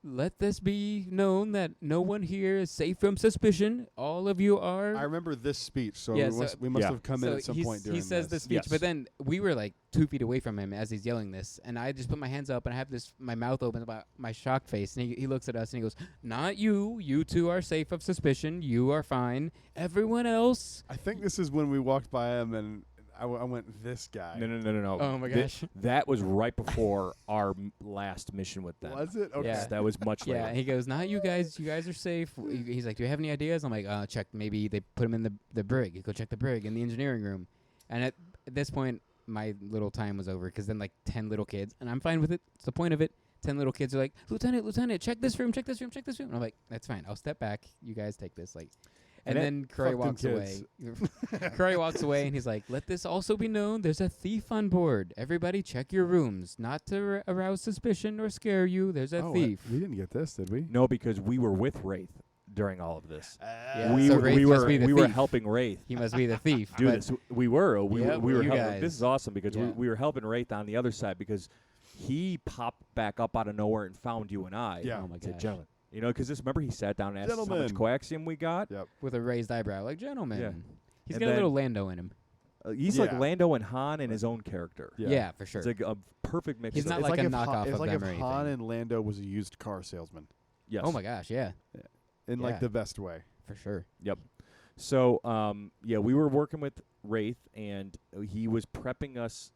let this be known that no one here is safe from suspicion. All of you are. I remember this speech, so Yeah, we must have come in at some point during he says this speech, but then we were like 2 feet away from him as he's yelling this, and I just put my hands up and I have my mouth open about my shocked face, and he looks at us and he goes, "Not you. You two are safe of suspicion. You are fine. Everyone else." I think this is when we walked by him and I went, this guy. No. Oh my gosh. That was right before our last mission with them. Was it? Okay. Yeah. That was much later. Yeah, he goes, "Not you guys. You guys are safe." He's like, "Do you have any ideas?" I'm like, "Check. Maybe they put him in the brig. You go check the brig in the engineering room." And at this point, my little time was over because then like 10 little kids, and I'm fine with it. It's the point of it. 10 little kids are like, Lieutenant, check this room. And I'm like, that's fine. I'll step back. You guys take this. Like. And then Croy walks away. Croy walks away, and he's like, let this also be known, there's a thief on board. Everybody check your rooms. Not to arouse suspicion or scare you. There's a thief. We didn't get this, did we? No, because we were with Wraith during all of this. We were helping Wraith. He must be the thief. Do this. We were. We were helping. This is awesome because we were helping Wraith on the other side because he popped back up out of nowhere and found you and I. Yeah. Oh, my gosh. Gentlemen. You know, because remember he sat down and asked us how much coaxium we got? Yep. With a raised eyebrow. Like, gentlemen. Yeah. He's got a little Lando in him. He's like Lando and Han in his own character. Yeah, for sure. It's like a perfect mix. He's not like a knockoff of them or anything. It's like if Han and Lando was a used car salesman. Yes. Oh, my gosh, yeah. In like the best way. For sure. Yep. So, we were working with Wraith, and he was prepping us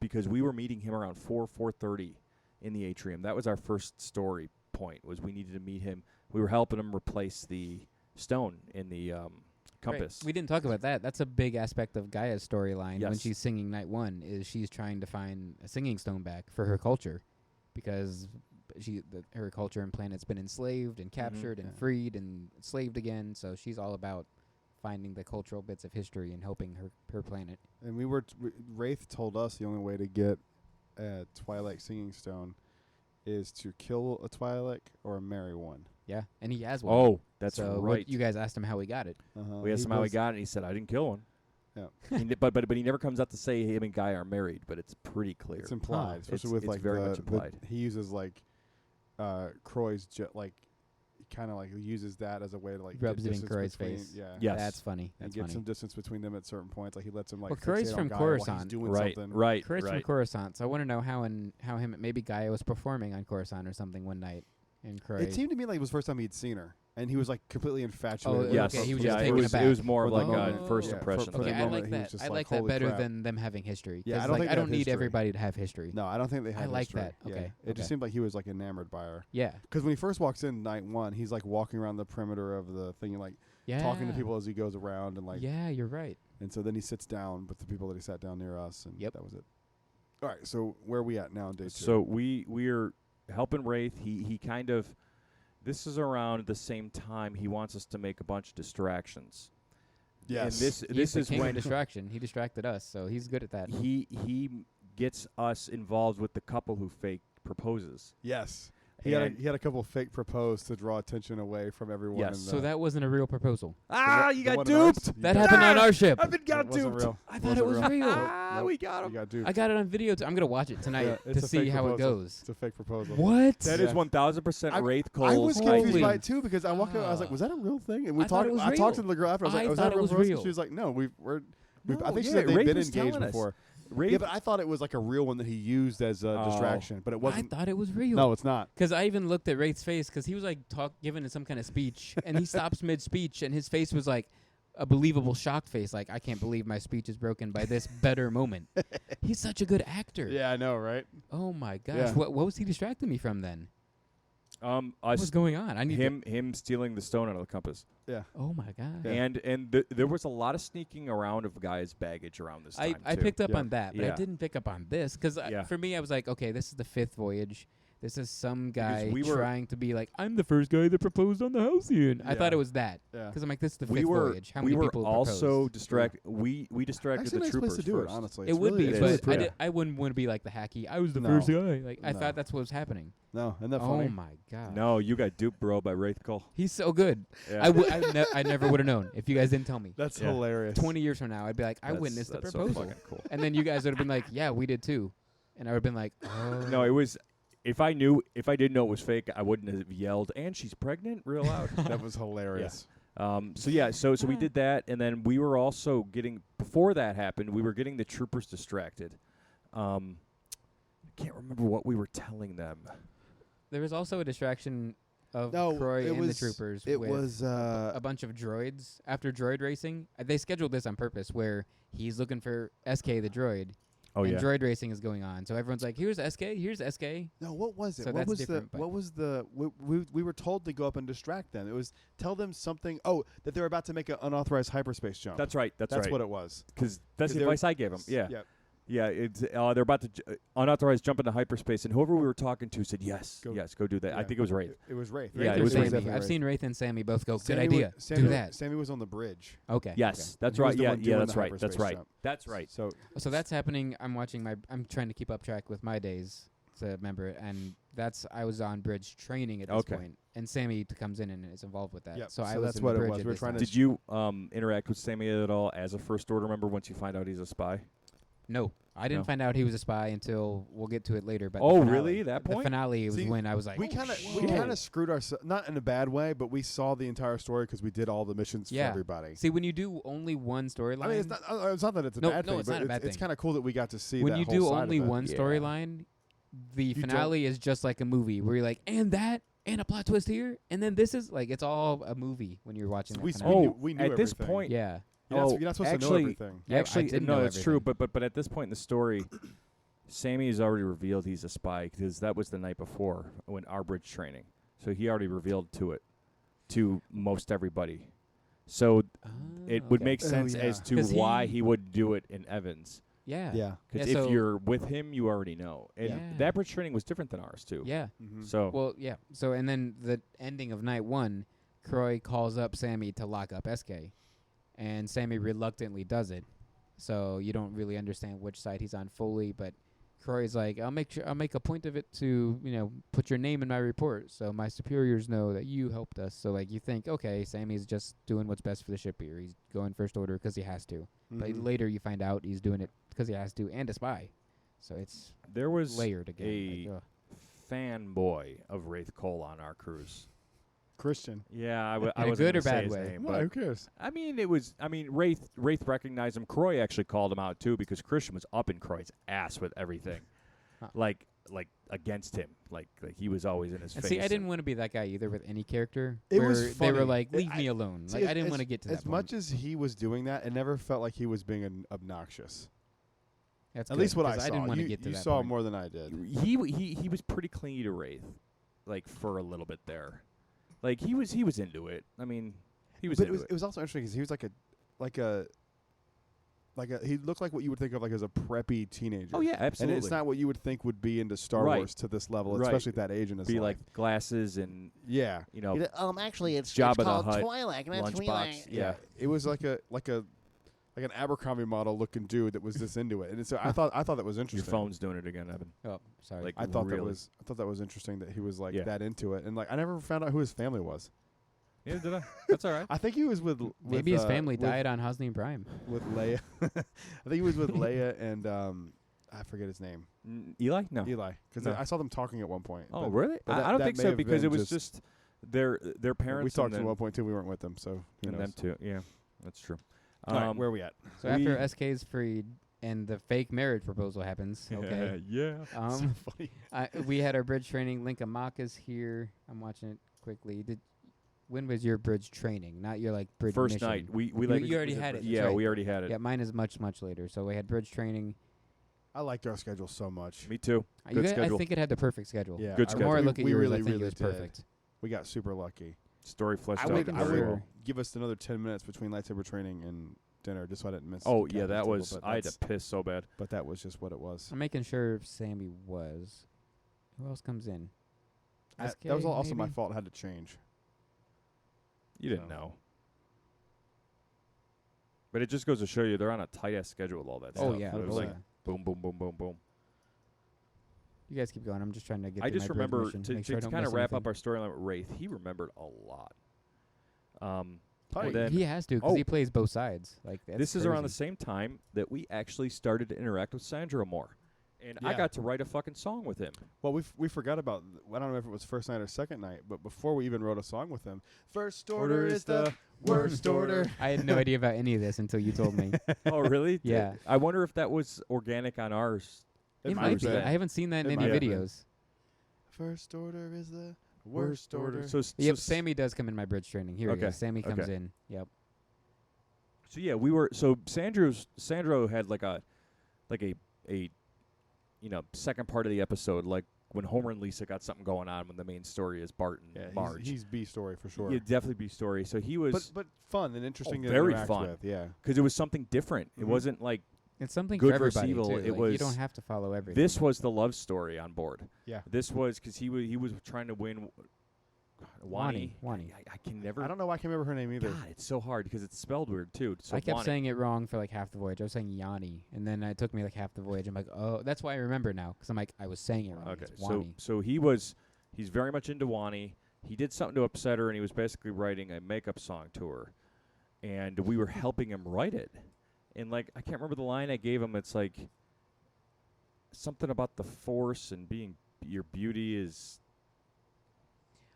because we were meeting him around 4:30 in the atrium. That was our first story point, was we needed to meet him. We were helping him replace the stone in the compass. Right. We didn't talk about that. That's a big aspect of Gaia's storyline when Yes. she's singing Night 1, is she's trying to find a singing stone back for her culture, because her culture and planet's been enslaved and captured and freed and enslaved again, so she's all about finding the cultural bits of history and helping her planet. And Wraith told us the only way to get a Twi'lek singing stone is to kill a Twi'lek or marry one. Yeah, and he has one. Oh, that's so right. You guys asked him how he got it. We asked him how he got it, and he said, I didn't kill one. Yeah. But he never comes out to say him and Guy are married, but it's pretty clear. It's implied, especially with like very much implied. He uses like Croy's kind of like uses that as a way to like rubs it in Croy's face. Yeah, yes. That's funny. And gets some distance between them at certain points. Like he lets him like. Well, Croy's from Coruscant, doing right? Something. Right. Croy's from Coruscant, so I want to know how maybe Gaia was performing on Coruscant or something one night, and Croy. It seemed to me like it was the first time he'd seen her, and he was like completely infatuated. Oh, yes. Okay, he was just taken aback. It was more of like a first impression. Okay, I like that. I like that better than them having history. Yeah, I don't need everybody to have history. No, I don't think they have. I like history. that. Okay, It just seemed like he was like enamored by her. Yeah, because when he first walks in Night 1, he's like walking around the perimeter of the thing, and like talking to people as he goes around, and like you're right. And so then he sits down with the people that he sat down near us, and that was it. All right, so where are we at now on day 2? So we're helping Wraith. He kind of. This is around the same time he wants us to make a bunch of distractions. Yes. And this is when distraction. He distracted us, so he's good at that. He gets us involved with the couple who fake proposes. Yes. He had a couple fake propose to draw attention away from everyone. Yes. So that wasn't a real proposal. You got duped. That happened on our ship. I've been got duped. I thought it was real. We got him. You got duped. I got it on video. I'm gonna watch it tonight to see how it goes. It's a fake proposal. What? That is 1,000% Wraith Cole's. I was confused Holy- by it too because I walked out. I was like, "Was that a real thing?" And we I thought talked. it was I talked to real. the girl after. I was like, I "Was thought that it a was real?" real. She was like, "No, I think she yeah, said they've Wraith been was engaged telling us. before." Wraith- Yeah, but I thought it was like a real one that he used as a distraction, but it I wasn't. thought it was real. No, it's not. Because I even looked at Wraith's face because he was like giving some kind of speech, and he stops mid-speech, and his face was like a believable shocked face, like, I can't believe my speech is broken by this better moment. He's such a good actor. Yeah, I know, right? Oh my gosh, Yeah. what was he distracting me from then? What was Us going on? I need him stealing the stone out of the compass. Yeah. Oh my god. Yeah. And there was a lot of sneaking around of guys' baggage around this time. I too. picked up Yeah. on that, but I Yeah. didn't pick up on this because Yeah. for me, I was like, okay, this is the 5th voyage. This is some guy we were- trying to be like, I'm the first guy that proposed on the Halcyon. I thought Yeah. it was that Yeah. because I'm like, this is the 5th we were voyage. How we many were people also proposed? distracted. We distracted Actually, the a nice troopers place to do first. it. Honestly, It It's would really, be, it's but really but pretty. I wouldn't want to be like the hacky. I was the No. first guy. Like I No. thought that's what was happening. No, isn't that Oh funny? my god. No, you got duped, bro, by Wraith Cole. He's so good. Yeah. I never would have known if you guys didn't tell me. That's Yeah. hilarious. 20 years from now, I'd be like, I That's- witnessed the that's so proposal. fucking cool. And then you guys would have been like, yeah, we did too. And I would have been like, oh. No, it was. If I didn't know it was fake, I wouldn't have yelled. And she's pregnant, real loud. That was hilarious. So we did that, and then we were also getting. Before that happened, we were getting the troopers distracted. I can't remember what we were telling them. There was also a distraction of No, Croy it and was- the troopers. It with was a bunch of droids after droid racing. They scheduled this on purpose where he's looking for SK the droid. Oh and yeah. droid racing is going on. So everyone's like, here's SK, here's SK. no. What was it? So what that's was different, the? but- What was the? We were told to go up and distract them. It was tell them something. Oh, that they were about to make an unauthorized hyperspace jump. That's right. That's right. what it was. Because that's 'Cause the they were- advice I gave them. Yeah. Yep. Yeah. It's they're about to unauthorized jump into hyperspace, and whoever we were talking to said yes, Go- go do that. I Yeah. think it was Wraith. It was Wraith. Yeah, Wraith it or was Sammy. definitely I've Wraith. seen Wraith and Sammy both go, Sammy good idea. Sammy Do that. Sammy was on the bridge. Okay. Yes, okay. that's He was right. the Yeah, one yeah, doing that's the right. That's hyperspace right. jump. That's right. So that's happening. I'm trying to keep up track with my days to remember it, and I was on bridge training at this Okay. point, and Sammy comes in and is involved with that. Yep. So I So was that's in what the it bridge was. at We're this trying time. to Did you interact with Sammy at all as a first order member once you find out he's a spy? No, I didn't No. find out he was a spy until we'll get to it later. But Oh, the finale, really? That The point? finale was See, when I was like, we kind whoa. of screwed ourselves, not in a bad way, but we saw the entire story because we did all the missions Yeah. for everybody. See, when you do only one storyline, I mean, it's not that it's a No, bad no, thing, it's but not a bad it's thing. kind of cool that we got to see when that you whole do side only of it. one Yeah. storyline, the You finale is just like a movie where you're like, and that, and a plot twist here, and then this is like it's all a movie when you're watching. So that we finale. we knew at this everything. point, yeah. You're not supposed to know actually- everything. Yeah, I Actually, didn't no, know that's true. everything. But at this point in the story, Sammy has already revealed he's a spy because that was the night before when our bridge training. So he already revealed to most everybody. So it would make Oh, sense yeah. as to 'Cause why he- he would do it in Evans. Yeah. Yeah. Because Yeah, if so- you're with him, you already know. And Yeah. that bridge training was different than ours too. Yeah. Mm-hmm. So Well, yeah. So and then the ending of night 1, Croy calls up Sammy to lock up SK, and Sammy reluctantly does it. So you don't really understand which side he's on fully, but Croy's like, I'll make a point of it to, put your name in my report so my superiors know that you helped us. So like you think, okay, Sammy's just doing what's best for the ship here. He's going first order 'cause he has to. But Mhm. later you find out he's doing it 'cause he has to and a spy. So it's there was layered again. a Like, ugh. fanboy of Wraith Cole on our cruise. Christian. Yeah, I In wasn't a good gonna or say bad his way? name, No, but who cares? Wraith recognized him. Croy actually called him out too because Christian was up in Croy's ass with everything, Huh. like against him, like he was always in his And face. see, I didn't want to be that guy either with any character. It where was they were funny. like, "Leave I- me alone." See, Like I as- didn't want to get to that as much as he was doing that, it never felt like he was being obnoxious. That's At good, least what I 'cause saw. I didn't want to you get to you that saw point. more than I did. He was pretty clingy to Wraith, like for a little bit there. Like he was into it. I mean, he was But into it was also interesting because he was like a he looked like what you would think of like as a preppy teenager. Oh yeah, absolutely. And it's not what you would think would be into Star Right. Wars to this level, Right. especially at that age in his be life. like glasses and Yeah. you know Actually, it's Jabba the called Hutt Twi'lek, and that's lunchbox. Twi'lek. Yeah. It was like like an Abercrombie model looking dude that was this into it. And so I thought that was interesting. Your phone's doing it again, Evan. Oh, sorry. Like I thought that was interesting that he was like that into it. And like I never found out who his family was. Yeah, did I? That's all right. I think he was with maybe his family died on Hosnian Prime. With Leia. I think he was with Leia and I forget his name. Eli? No. Eli. Because I saw them talking at one point. Oh, really? I don't think so because it was just their parents. We talked at one point too. We weren't with them, so and them too. Yeah, that's true. All right, where are we at? So after SK's freed and the fake marriage proposal happens, okay. Yeah. So funny. We had our bridge training. Link Amaka's here. I'm watching it quickly. When was your bridge training? Not your bridge first mission. night. We you already had it. Yeah, we already had it. Yeah, mine is much later. So we had bridge training. I liked our schedule so much. Me too. Good schedule. I think it had the perfect schedule. Yeah, good schedule. The more I look at yours, I think it was did. perfect. We got super lucky. Story fleshed out. I would give us another 10 minutes between lightsaber training and dinner just so I didn't miss. Oh yeah, that was. I had to piss so bad. But that was just what it was. I'm making sure Sammy was. Who else comes in? That was also my fault. I had to change. You didn't know. But it just goes to show you they're on a tight ass schedule with all that stuff. Oh yeah. It was like boom, boom, boom, boom, boom. You guys keep going. I'm just trying to get. I just remember to kind of wrap anything. up our storyline with Wraith. He remembered a lot. He has to because he plays both sides. This is around the same time that we actually started to interact with Sandro more, and I got to write a fucking song with him. Well, we forgot about. I don't know if it was first night or second night, but before we even wrote a song with him, first order is the worst order. I had no idea about any of this until you told me. Oh, really? Yeah. I wonder if that was organic on ours. It might be. I haven't seen that in any videos. First order is the worst order. So Sammy does come in my bridge training. Here he is. Sammy comes in. Yep. So yeah, we were. So Sandro had like a second part of the episode, like when Homer and Lisa got something going on when the main story is Bart and Marge. He's B story for sure. Yeah, definitely B story. So he was, but fun and interesting. Very interact fun. With, yeah, because it was something different. Mm-hmm. It wasn't like. It's something good for everybody, evil. Too. It was. You don't have to follow everything. This was the love story on board. Yeah. This was because he was trying to win. Wani. I can never. I don't know why I can't remember her name either. God, it's so hard because it's spelled weird too. So I kept saying it wrong for half the voyage. I was saying Yanni, and then it took me half the voyage. I'm like, oh, that's why I remember now because I'm like, I was saying it wrong. Okay, so he's very much into Wani. He did something to upset her, and he was basically writing a makeup song to her, and we were helping him write it. And I can't remember the line I gave him. It's like something about the Force and being your beauty is.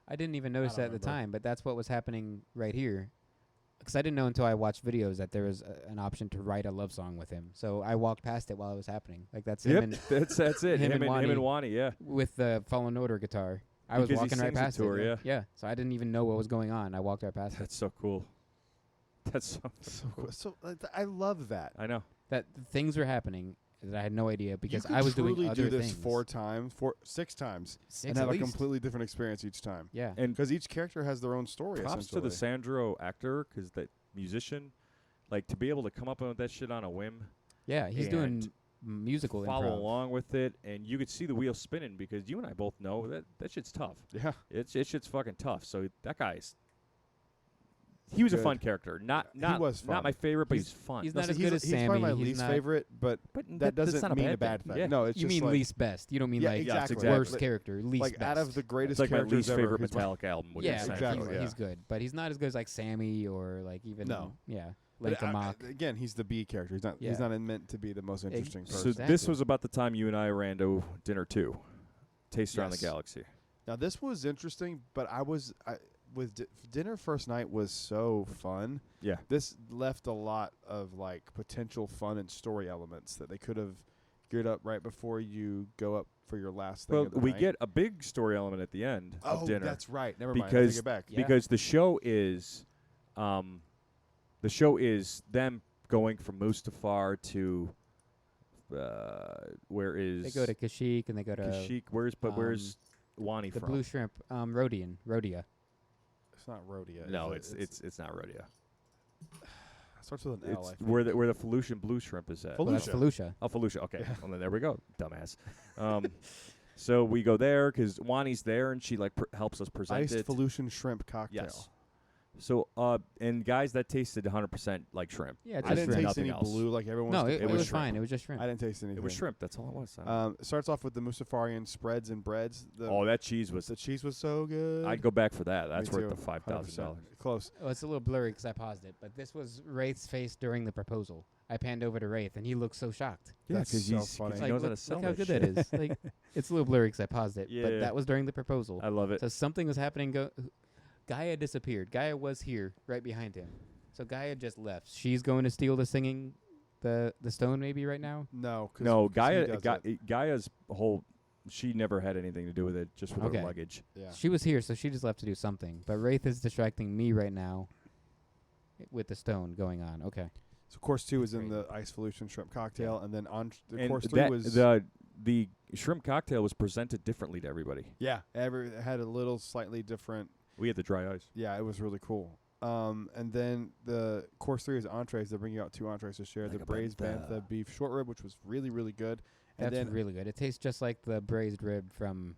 I didn't even notice that at the time, but that's what was happening right here. Because I didn't know until I watched videos that there was an option to write a love song with him. So I walked past it while it was happening. That's him. And that's it. him and Wani, yeah. With the Fallen Order guitar. I was walking right past it. Yeah. So I didn't even know what was going on. I walked right past it. That's so cool. That's so cool. So I love that. I know. That things were happening that I had no idea because I was doing other things. You could truly do this 6 times, and have a completely different experience each time. Yeah. And because each character has their own story. Props to the Sandro actor, because that musician, to be able to come up with that shit on a whim. Yeah, he's doing musical follow improv. Along with it, and you could see the wheel spinning because you and I both know that shit's tough. Yeah. It shit's fucking tough. So that guy's. He was a fun character. He was fun. Not my favorite, but he's fun. He's not as good as Sammy. He's probably my least favorite, but that doesn't mean a bad thing. Yeah. No, it's you just mean least best. You don't mean exactly. Worst character. Least best. Out of the greatest it's characters my least ever, favorite Metallic album. Yeah, exactly. He's good, but he's not as good as Sammy or even Link Amok. Again, he's the B character. He's not. He's not meant to be the most interesting person. So this was about the time you and I ran to dinner too. Taste Around the Galaxy. Now this was interesting, but dinner first night was so fun. Yeah. This left a lot of potential fun and story elements that they could have geared up right before you go up for your last thing. Well, we get a big story element at the end of dinner. Oh, that's right. Never mind. I take it back. Because the show is them going from Mustafar to where is they go to Kashyyyk and they go to Kashyyyk. Where's Wani the from? blue shrimp, Rodia. It's not Rodia. No, it's not Rodia. It starts with an L. It's where the Felucian blue shrimp is at. Well, that's Felucia. Oh, Felucia. Okay. Yeah. Well, then there we go, dumbass. So we go there because Wani's there and she helps us present Iced it. Felucian shrimp cocktail. Yes. So, and guys, that tasted 100% like shrimp. Yeah, I didn't taste any else. blue like everyone No, was. it was fine. It was just shrimp. I didn't taste anything. It was shrimp. That's all it was. It starts off with the Musafarian spreads and breads. That cheese was. The cheese was so good. I'd go back for that. That's Me worth too, the $5,000. Close. Oh, it's a little blurry because I paused it, but this was Wraith's face during the proposal. I panned over to Wraith, and he looked so shocked. Yeah, That's because so he's funny. he Like, knows how to look sell how that good shit. that is. Like, it's a little blurry because I paused it, Yeah. but that was during the proposal. I love it. So something was happening. Gaia disappeared. Gaia was here, right behind him. So Gaia just left. She's going to steal the stone maybe right now? No. No, Gaia's whole. She never had anything to do with it, just with Okay. her luggage. Yeah. She was here, so she just left to do something. But Wraith is distracting me right now with the stone going on. Okay. So course 2 is in Great. the Ice Evolution shrimp cocktail, and then on And course 3 that- was the shrimp cocktail was presented differently to everybody. it had a little slightly different. We had the dry ice. Yeah, it was really cool. And then the course 3 is entrees. They're bringing out 2 entrees to share. Like The a braised bantha. bantha beef short rib, which was really, really good. And That's then really good. It tastes just like the braised rib from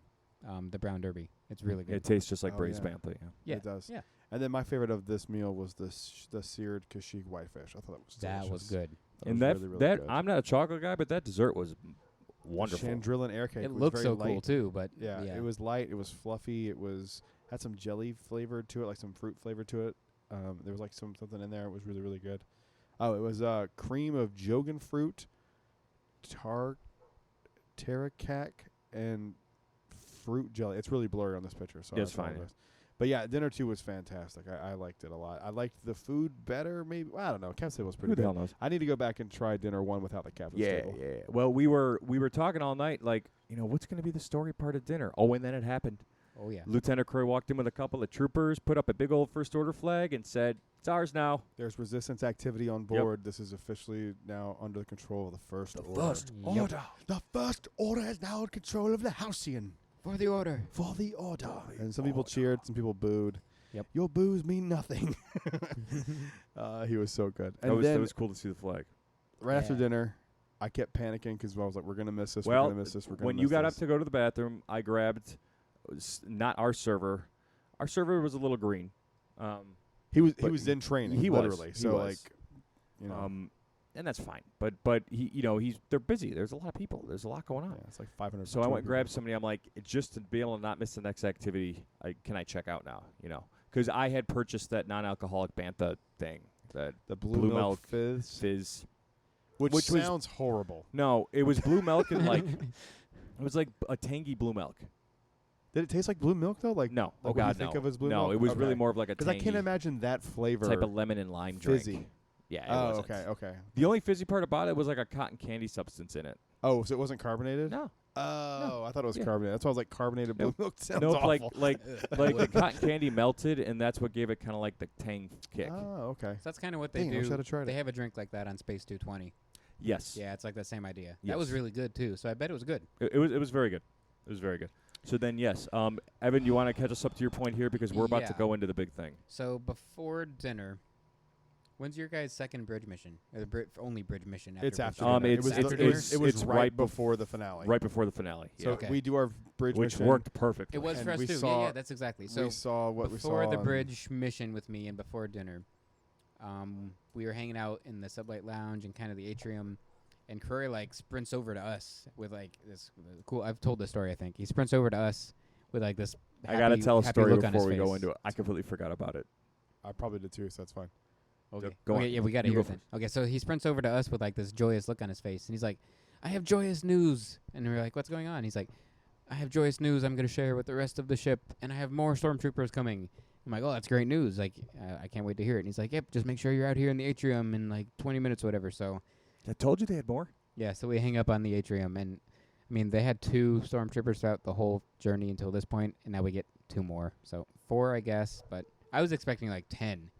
the Brown Derby. It's really good. It tastes just like Oh, braised yeah. bantha. Yeah. Yeah. it does. Yeah. And then my favorite of this meal was the seared kashyyyk whitefish. I thought that was delicious. That was good. And was that really, really that good. I'm not a chocolate guy, but that dessert was wonderful. Chandrillan air cake. It was looks very so light. cool too, but Yeah, it was light. It was fluffy. It was had some jelly flavor to it, like some fruit flavor to it. There was like something in there. It was really, really good. Oh, it was cream of jogan fruit, tarakac, and fruit jelly. It's really blurry on this picture, so Yeah, I it's fine, apologize. But yeah, dinner 2 was fantastic. I liked it a lot. I liked the food better, maybe. Well, I don't know. Captain's table was pretty Who the good. hell knows? I need to go back and try dinner 1 without the captain's table. Yeah. Well, we were talking all night, like, what's going to be the story part of dinner? Oh, and then it happened. Oh yeah. Lieutenant Croy walked in with a couple of troopers, put up a big old first order flag, and said, "It's ours now." There's resistance activity on board. This is officially now under the control of the First Order. Order. The First Order is now in control of the Halcyon. For the order. For the Order. And some people cheered, some people booed. Yep. Your boos mean nothing. He was so good. And That then was cool to see the flag. right after Yeah. dinner, I kept panicking because I was like, we're going to miss this, Well, we're going to miss this, we're going to when miss you got this. up to go to the bathroom, I grabbed not our server. Our server was a little green. He was but in training, he was. literally. He So, was. And that's fine. But they're busy. There's a lot of people. There's a lot going on. yeah, it's like 500. So I went and grabbed somebody. I'm like, just to be able to not miss the next activity, can I check out now? Because I had purchased that non-alcoholic Bantha thing, that the blue milk fizz. which was- sounds horrible. No, it was blue milk and like it was like a tangy blue milk. Did it taste like blue milk though? Like No, like oh what God, you think no. of as blue no, milk? it was Okay. really more of like a Because I tangy can't imagine that flavor. type of lemon and lime fizzy. drink. Yeah, it Oh, wasn't. okay. The only fizzy part about it was like a cotton candy substance in it. Oh, so it wasn't carbonated? No, Oh, I thought it was Yeah. carbonated. That's why I was like, carbonated blue Nope. milk sounds nope. awful. Like the cotton candy melted, and that's what gave it kind of like the tang kick. Oh, okay. So that's kind of what they Dang, I wish do. I'd have tried They it. have a drink like that on Space 220. Yes. Yeah, it's like the same idea. That was Yes. really good too. So I bet it was good. It was very good. It was very good. So then, yes, Evan, you want to catch us up to your point here because we're about to Yeah. go into the big thing. So before dinner, when's your guys' second bridge mission? Or the only bridge mission? It's bridge after mission? dinner. it's it was, after it was, dinner. it was It's right right before the finale. Right before the finale. So Okay. we do our bridge Which mission. worked perfectly. It was And for us we too. saw- Yeah, that's exactly. So we saw what we saw before the on- bridge mission with me and before dinner, we were hanging out in the sublight lounge and kind of the atrium, and Curry like sprints over to us with like this cool. I've told this story. I think he sprints over to us with like this. I got to tell a happy story look on his before we go face. into it. I completely forgot about it. I probably did too, so that's fine. Okay. Go Okay, on. yeah, we got to You hear go it then. Okay, so he sprints over to us with like this joyous look on his face, and he's like, "I have joyous news." And we're like, "What's going on?" He's like, "I have joyous news. I'm going to share with the rest of the ship, and I have more stormtroopers coming." I'm like, "Oh, that's great news! Like, I can't wait to hear it." And he's like, "Yep, just make sure you're out here in the atrium in like 20 minutes, or whatever." So I told you they had more. yeah, so we hang up on the atrium, and I mean they had 2 stormtroopers throughout the whole journey until this point, and now we get 2 more, so 4, I guess. But I was expecting like 10.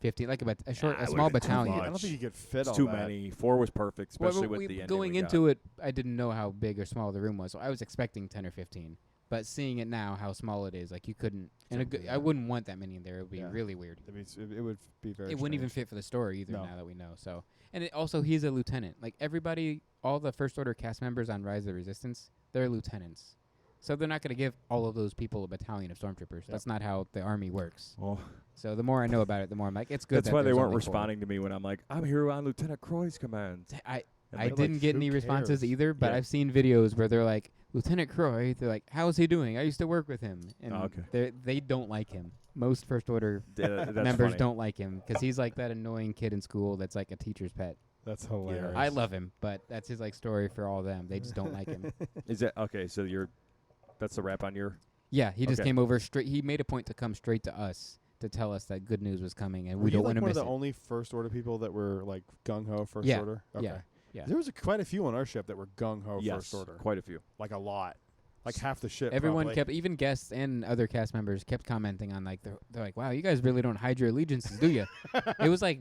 50, like a it small would've been too battalion. I don't think you could fit It's all too that. many. 4 was perfect, especially with the ending going we into it, I didn't know how big or small the room was, so I was expecting 10 or 15. But seeing it now, how small it is, like you couldn't. And I wouldn't want that many in there. It would be Yeah. really weird. I mean, it would be very. It wouldn't even strange. fit for the story either. No. Now that we know, so and also he's a lieutenant. Like everybody, all the First Order cast members on Rise of the Resistance, they're lieutenants. So they're not going to give all of those people a battalion of stormtroopers. Yep. That's not how the army works. Well, so the more I know about it, the more I'm like, it's good. That's why they weren't responding to me when I'm like, I'm here on Lieutenant Croy's command. I didn't get any responses either, but I've seen videos where they're like, Lieutenant Croy, they're like, how's he doing? I used to work with him. And they don't like him. Most First Order members don't like him because he's like that annoying kid in school that's like a teacher's pet. That's hilarious. I love him, but that's his like story for all of them. They just don't like him. Is that okay? So that's the wrap on your. Yeah, he just came over straight. He made a point to come straight to us to tell us that good news was coming, and we don't want to miss it. One of the only First Order people that were like gung ho First Order. Okay. Yeah. There was quite a few on our ship that were gung ho First Order. Quite a few. Like a lot. Like half the ship. Everyone kept, even guests and other cast members kept commenting on like they're like, wow, you guys really don't hide your allegiances, do you? It was like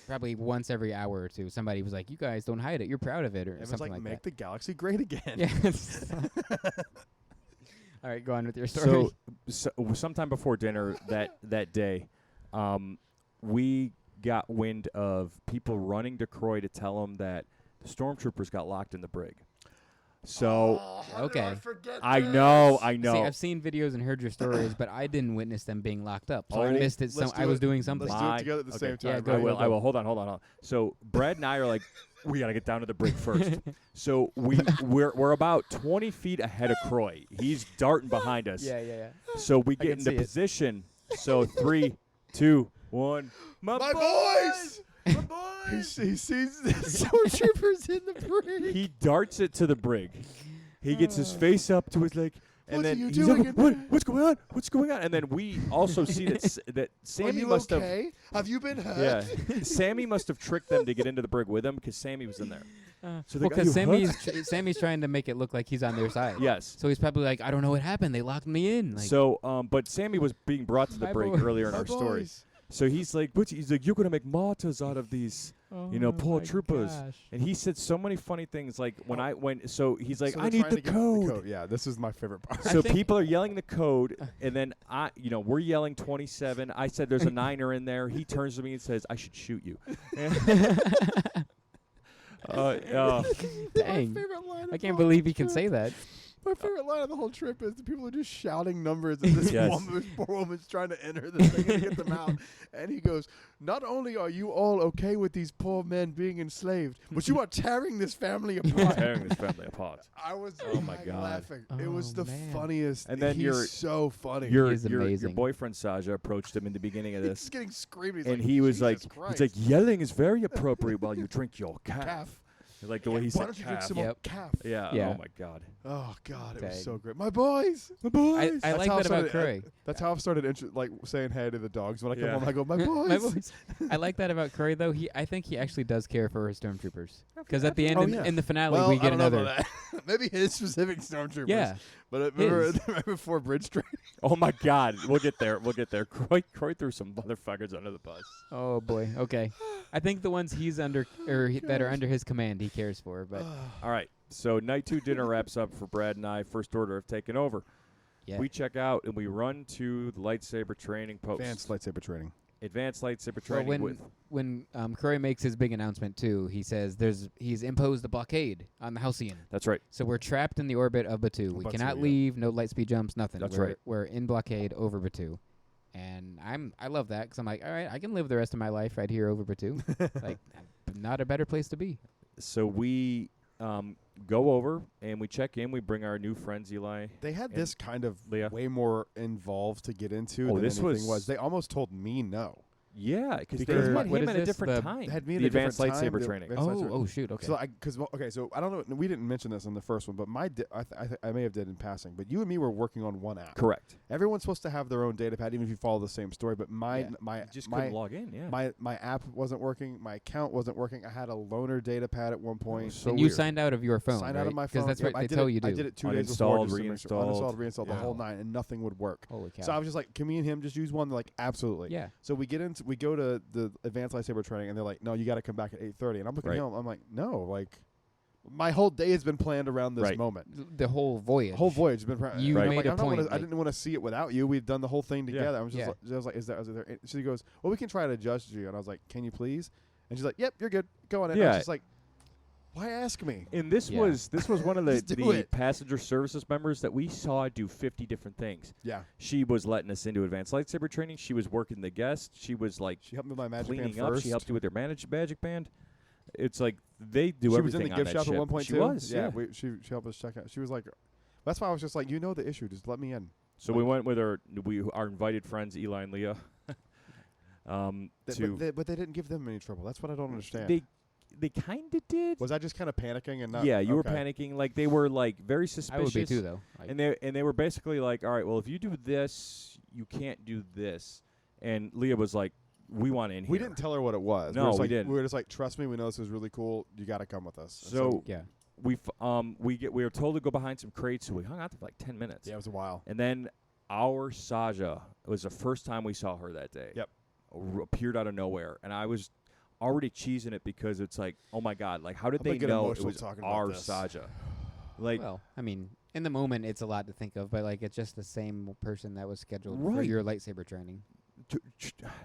probably once every hour or two. Somebody was like, you guys don't hide it. You're proud of it, or something like that. Make the galaxy great again. Yeah. All right, go on with your story. So sometime before dinner that day, we got wind of people running to Croy to tell him that the stormtroopers got locked in the brig. So okay, I know. See, I've seen videos and heard your stories, but I didn't witness them being locked up. So I missed it. I was doing something. Let's do it together at the same time. Yeah, I will. Hold on. So Brad and I are like, we got to get down to the brig first. So we're about 20 feet ahead of Croy. He's darting behind us. Yeah. So we get into position. So 3, 2, 1. My boys! My boys! He sees the stormtroopers in the brig. He darts it to the brig. He gets his face up to his leg. And What then are you he's doing like, what's going on? What's going on? And then we also see that Sammy must have. Have you been hurt? Yeah, Sammy must have tricked them to get into the brig with him because Sammy was in there. So because Sammy's trying to make it look like he's on their side. Yes. So he's probably like, I don't know what happened. They locked me in. Like, so, but Sammy was being brought to the brig earlier in our story. So he's like, you're gonna make martyrs out of these, poor troopers. Gosh. And he said so many funny things. Like so he's like, I need the code. Yeah, this is my favorite part. So people are yelling the code, and then we're yelling 27. I said there's a 9er in there. He turns to me and says, I should shoot you. Dang! I can't believe he can say that. My favorite line of the whole trip is the people are just shouting numbers, and this poor woman's trying to enter the thing and get them out. And he goes, not only are you all okay with these poor men being enslaved, but you are tearing this family apart. I was laughing. It was the funniest. And then he's so funny. He's your amazing. boyfriend Saja approached him in the beginning of this. He's getting screamed. And he was like, yelling is very appropriate while you drink your calf. Like the way he said, why don't you drink some more calf? Yeah. Oh my God. Oh God, it was so great. My boys. I like that about Curry. That's how I've started saying hey to the dogs when I come home. I go, my boys. My boys. I like that about Curry though. I think he actually does care for his stormtroopers because at the end in the finale we get another. Maybe his specific stormtroopers. Yeah. But remember before bridge training. Oh my God, we'll get there. Croy threw some motherfuckers under the bus. Oh boy. Okay. I think the ones he's under that are under his command he cares for. But all right. So night 2 dinner wraps up for Brad and I. First Order have taken over. Yeah. We check out and we run to the lightsaber training post. Advanced lightsaber training. When Curry makes his big announcement too, he says he's imposed a blockade on the Halcyon. That's right. So we're trapped in the orbit of Batuu. We cannot leave. No light speed jumps. Nothing. That's right. We're in blockade over Batuu, and I love that because I'm like, all right, I can live the rest of my life right here over Batuu. Like, not a better place to be. So we go over and we check in. We bring our new friends Eli. They had this kind of Leah. way more involved to get into than this anything was. They almost told me no. Yeah, because they What met him is at a this, different time. Had me the at a advanced different lightsaber time, training. Oh shoot. Okay. So I don't know. We didn't mention this in the first one, but I may have did in passing. But you and me were working on one app. Correct. Everyone's supposed to have their own data pad, even if you follow the same story. But my just couldn't log in. Yeah. My app wasn't working. My account wasn't working. I had a loaner data pad at one point. So and you signed out of your phone. Signed out of my phone because that's what they tell you to do. I did it 2 days before. Uninstalled, reinstalled the whole 9, and nothing would work. Holy cow. So I was just like, can me and him just use one? They're like, absolutely. Yeah. So we go to the advanced lightsaber training, and they're like, no, you got to come back at 8:30. And I'm looking at him. I'm like, no, like my whole day has been planned around this moment. The whole voyage. Has been planned. You made a point. I didn't want to see it without you. We've done the whole thing together. I was like, is there? She goes, well, we can try to adjust you. And I was like, can you please? And she's like, yep, you're good. Go on in. I was just like, Why ask me? And this was one of the passenger services members that we saw do 50 different things. Yeah. She was letting us into advanced lightsaber training. She was working the guest. She was like she helped me with my magic cleaning band up. first. She helped you with your magic band. It's like they do she everything. Was in the on gift that shop ship. at one point She too. was. Yeah. She helped us check out. She was like, that's why I was just like, the issue. Just let me in. So we went with our invited friends Eli and Leah. But they didn't give them any trouble. That's what I don't understand. They kind of did. Was I just kind of panicking and not? Yeah, you were panicking. Like they were like very suspicious. I would be too, though. Like And they were basically like, all right, well, if you do this, you can't do this. And Leah was like, we want in here. We didn't tell her what it was. No, we didn't. We were just like, trust me, we know this is really cool. You got to come with us. So yeah, we were told to go behind some crates, so we hung out there for like 10 minutes. Yeah, it was a while. And then our Saja, it was the first time we saw her that day. Yep. Appeared out of nowhere, and I was already cheesing it because it's like, oh my god, like how did they know it was our Saja? Like, well, I mean, in the moment, it's a lot to think of, but like it's just the same person that was scheduled for Right. your lightsaber training.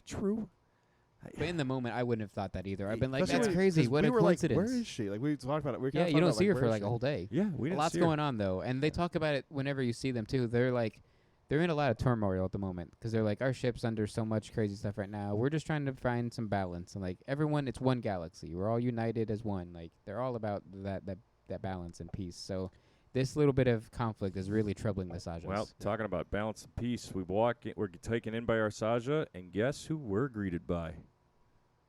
True. But in the moment, I wouldn't have thought that either. I've been like, Especially that's crazy. What a we were coincidence. like, where is she? Like we talked about it. We Yeah, kinda you don't thought see her about, for where like is a whole day. Yeah, we A didn't lot's see her. going on though, and they talk about it whenever you see them too. They're like, they're in a lot of turmoil at the moment because they're like, our ship's under so much crazy stuff right now. We're just trying to find some balance, and like everyone, it's one galaxy. We're all united as one. Like they're all about that balance and peace. So this little bit of conflict is really troubling the Sajas. Well, talking about balance and peace, we're taken in by our Saja, and guess who we're greeted by?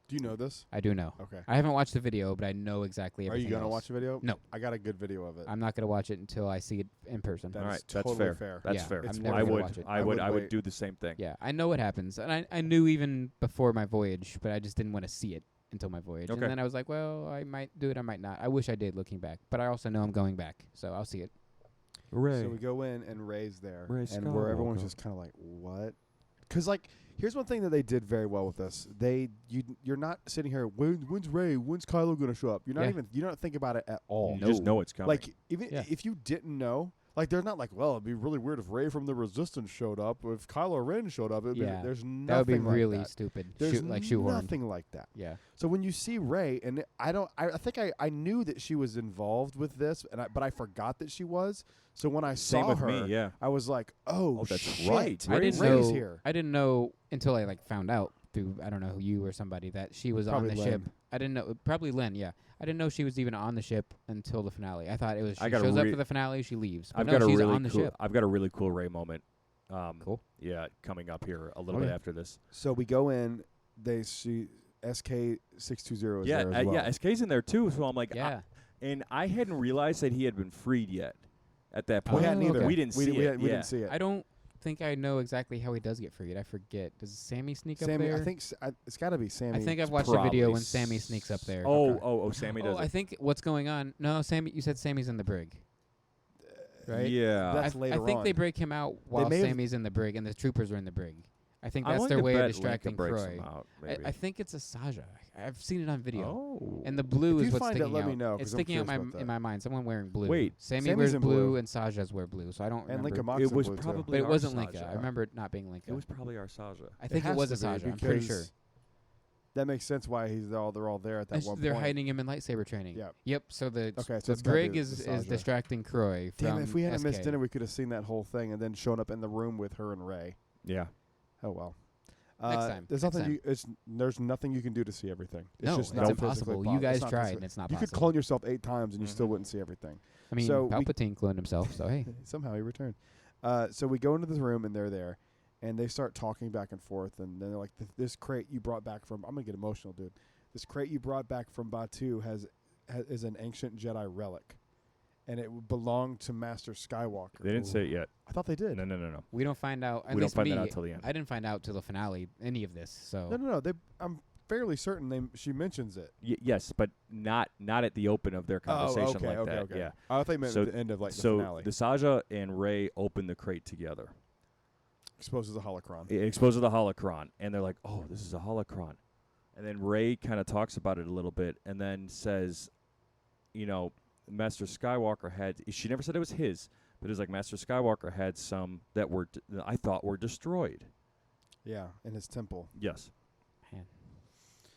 Do you know this? I do know. Okay. I haven't watched the video, but I know exactly Are everything you gonna else. watch the video? No. I got a good video of it. I'm not gonna watch it until I see it in person. That All is right, that's totally fair. That's Yeah, fair. I'm never gonna watch it. I would wait. do the same thing. Yeah, I know what happens, and I knew even before my voyage, but I just didn't want to see it until my voyage. Okay. And then I was like, well, I might do it, I might not. I wish I did, looking back, but I also know I'm going back, so I'll see it. Hooray. So we go in and Ray's there, Ray and where everyone's Skywalker. just kind of like, what? Because like, here's one thing that they did very well with this. You're not sitting here. When's Ray? When's Kylo gonna show up? You're not Yeah. You don't think about it at all. You just know it's coming. Like even Yeah. if you didn't know, like they're not like, well, it'd be really weird if Ray from the Resistance showed up. If Kylo Ren showed up, Yeah. there's nothing. That would be like really that. stupid. There's shoehorned. nothing like that. Yeah. So when you see Ray, and I think I knew that she was involved with this, but I forgot that she was. So when I Same saw with her, me, yeah. I was like, oh that's shit, right. I didn't Ray's know. here. I didn't know until I like found out through I don't know you or somebody that she was Probably on the Len. ship. I didn't know. Probably Len. Yeah. I didn't know she was even on the ship until the finale. I thought it was she I got a shows up re- for the finale, she leaves. But I've no, got a she's really on the cool. ship. I've got a really cool Ray moment. Cool. Yeah, coming up here a little Okay. bit after this. So we go in. They see SK620 is Yeah, there as well. yeah. SK's in there too. So I'm like, Yeah. and I hadn't realized that he had been freed yet. At that We point, hadn't either. We didn't see it. We didn't see it. I don't think I know exactly how he does get freed. I forget. Does Sammy sneak Sammy, up there? I think it's got to be Sammy. I think I've It's watched a video probably when Sammy sneaks up there. Oh, Sammy does I it. think what's going on. No, Sammy. You said Sammy's in the brig, right? Yeah. That's I later think they on. break him out while may have- Sammy's in the brig and the troopers are in the brig. I think I'm that's willing their to way bet of Lincoln distracting breaks Croy. him out, maybe. I think it's a Saja. I've seen it on video. Oh. And the blue If is you what's find it, sticking let out. me know, It's 'cause I'm sticking out curious about in that. my mind. Someone wearing blue. Wait, Sammy Sammy's wears in blue blue. and Saja's wear blue. So I don't And remember. Lincoln Mock's It in was blue, too. probably But it our wasn't Saja. Linka. I remember it not being Linka. It was probably our Saja. I think it has was a to be Saja. I'm pretty sure. because That makes sense why they're all there at that one They're point. hiding him in lightsaber training. Yep. Yep. So the Okay, so the it's gotta be brig the is Saja. distracting Croy Damn, from if we hadn't missed SK. dinner, we could have seen that whole thing and then shown up in the room with her and Ray. Yeah. Oh well. Next time. There's Next nothing. time. There's nothing you can do to see everything. It's No, just it's not impossible. physically You guys it's not tried, physically- and it's not You could possible. clone yourself 8 times and you still Mhm. wouldn't see everything. I mean, So we- Palpatine cloned himself, so hey. Somehow he returned. So we go into this room and they're there, and they start talking back and forth, and then they're like, "This crate you brought back from—I'm gonna get emotional, dude. This crate you brought back from Batuu is an ancient Jedi relic, and it belonged to Master Skywalker." They didn't say it yet. I thought they did. No. We don't find out. At We don't least find me, that out till the end. I didn't find out till the finale any of this. So No. I'm fairly certain she mentions it. Yes, but not at the open of their conversation okay, like okay, that. okay. Yeah. I thought they meant So- at the end of the So finale. the Saja and Ray open the crate together. Exposes a holocron. It exposes the holocron, and they're like, "Oh, this is a holocron." And then Ray kind of talks about it a little bit, and then says, Master Skywalker had. She never said it was his, but it was like Master Skywalker had some that I thought were destroyed. Yeah, in his temple. Yes. Man.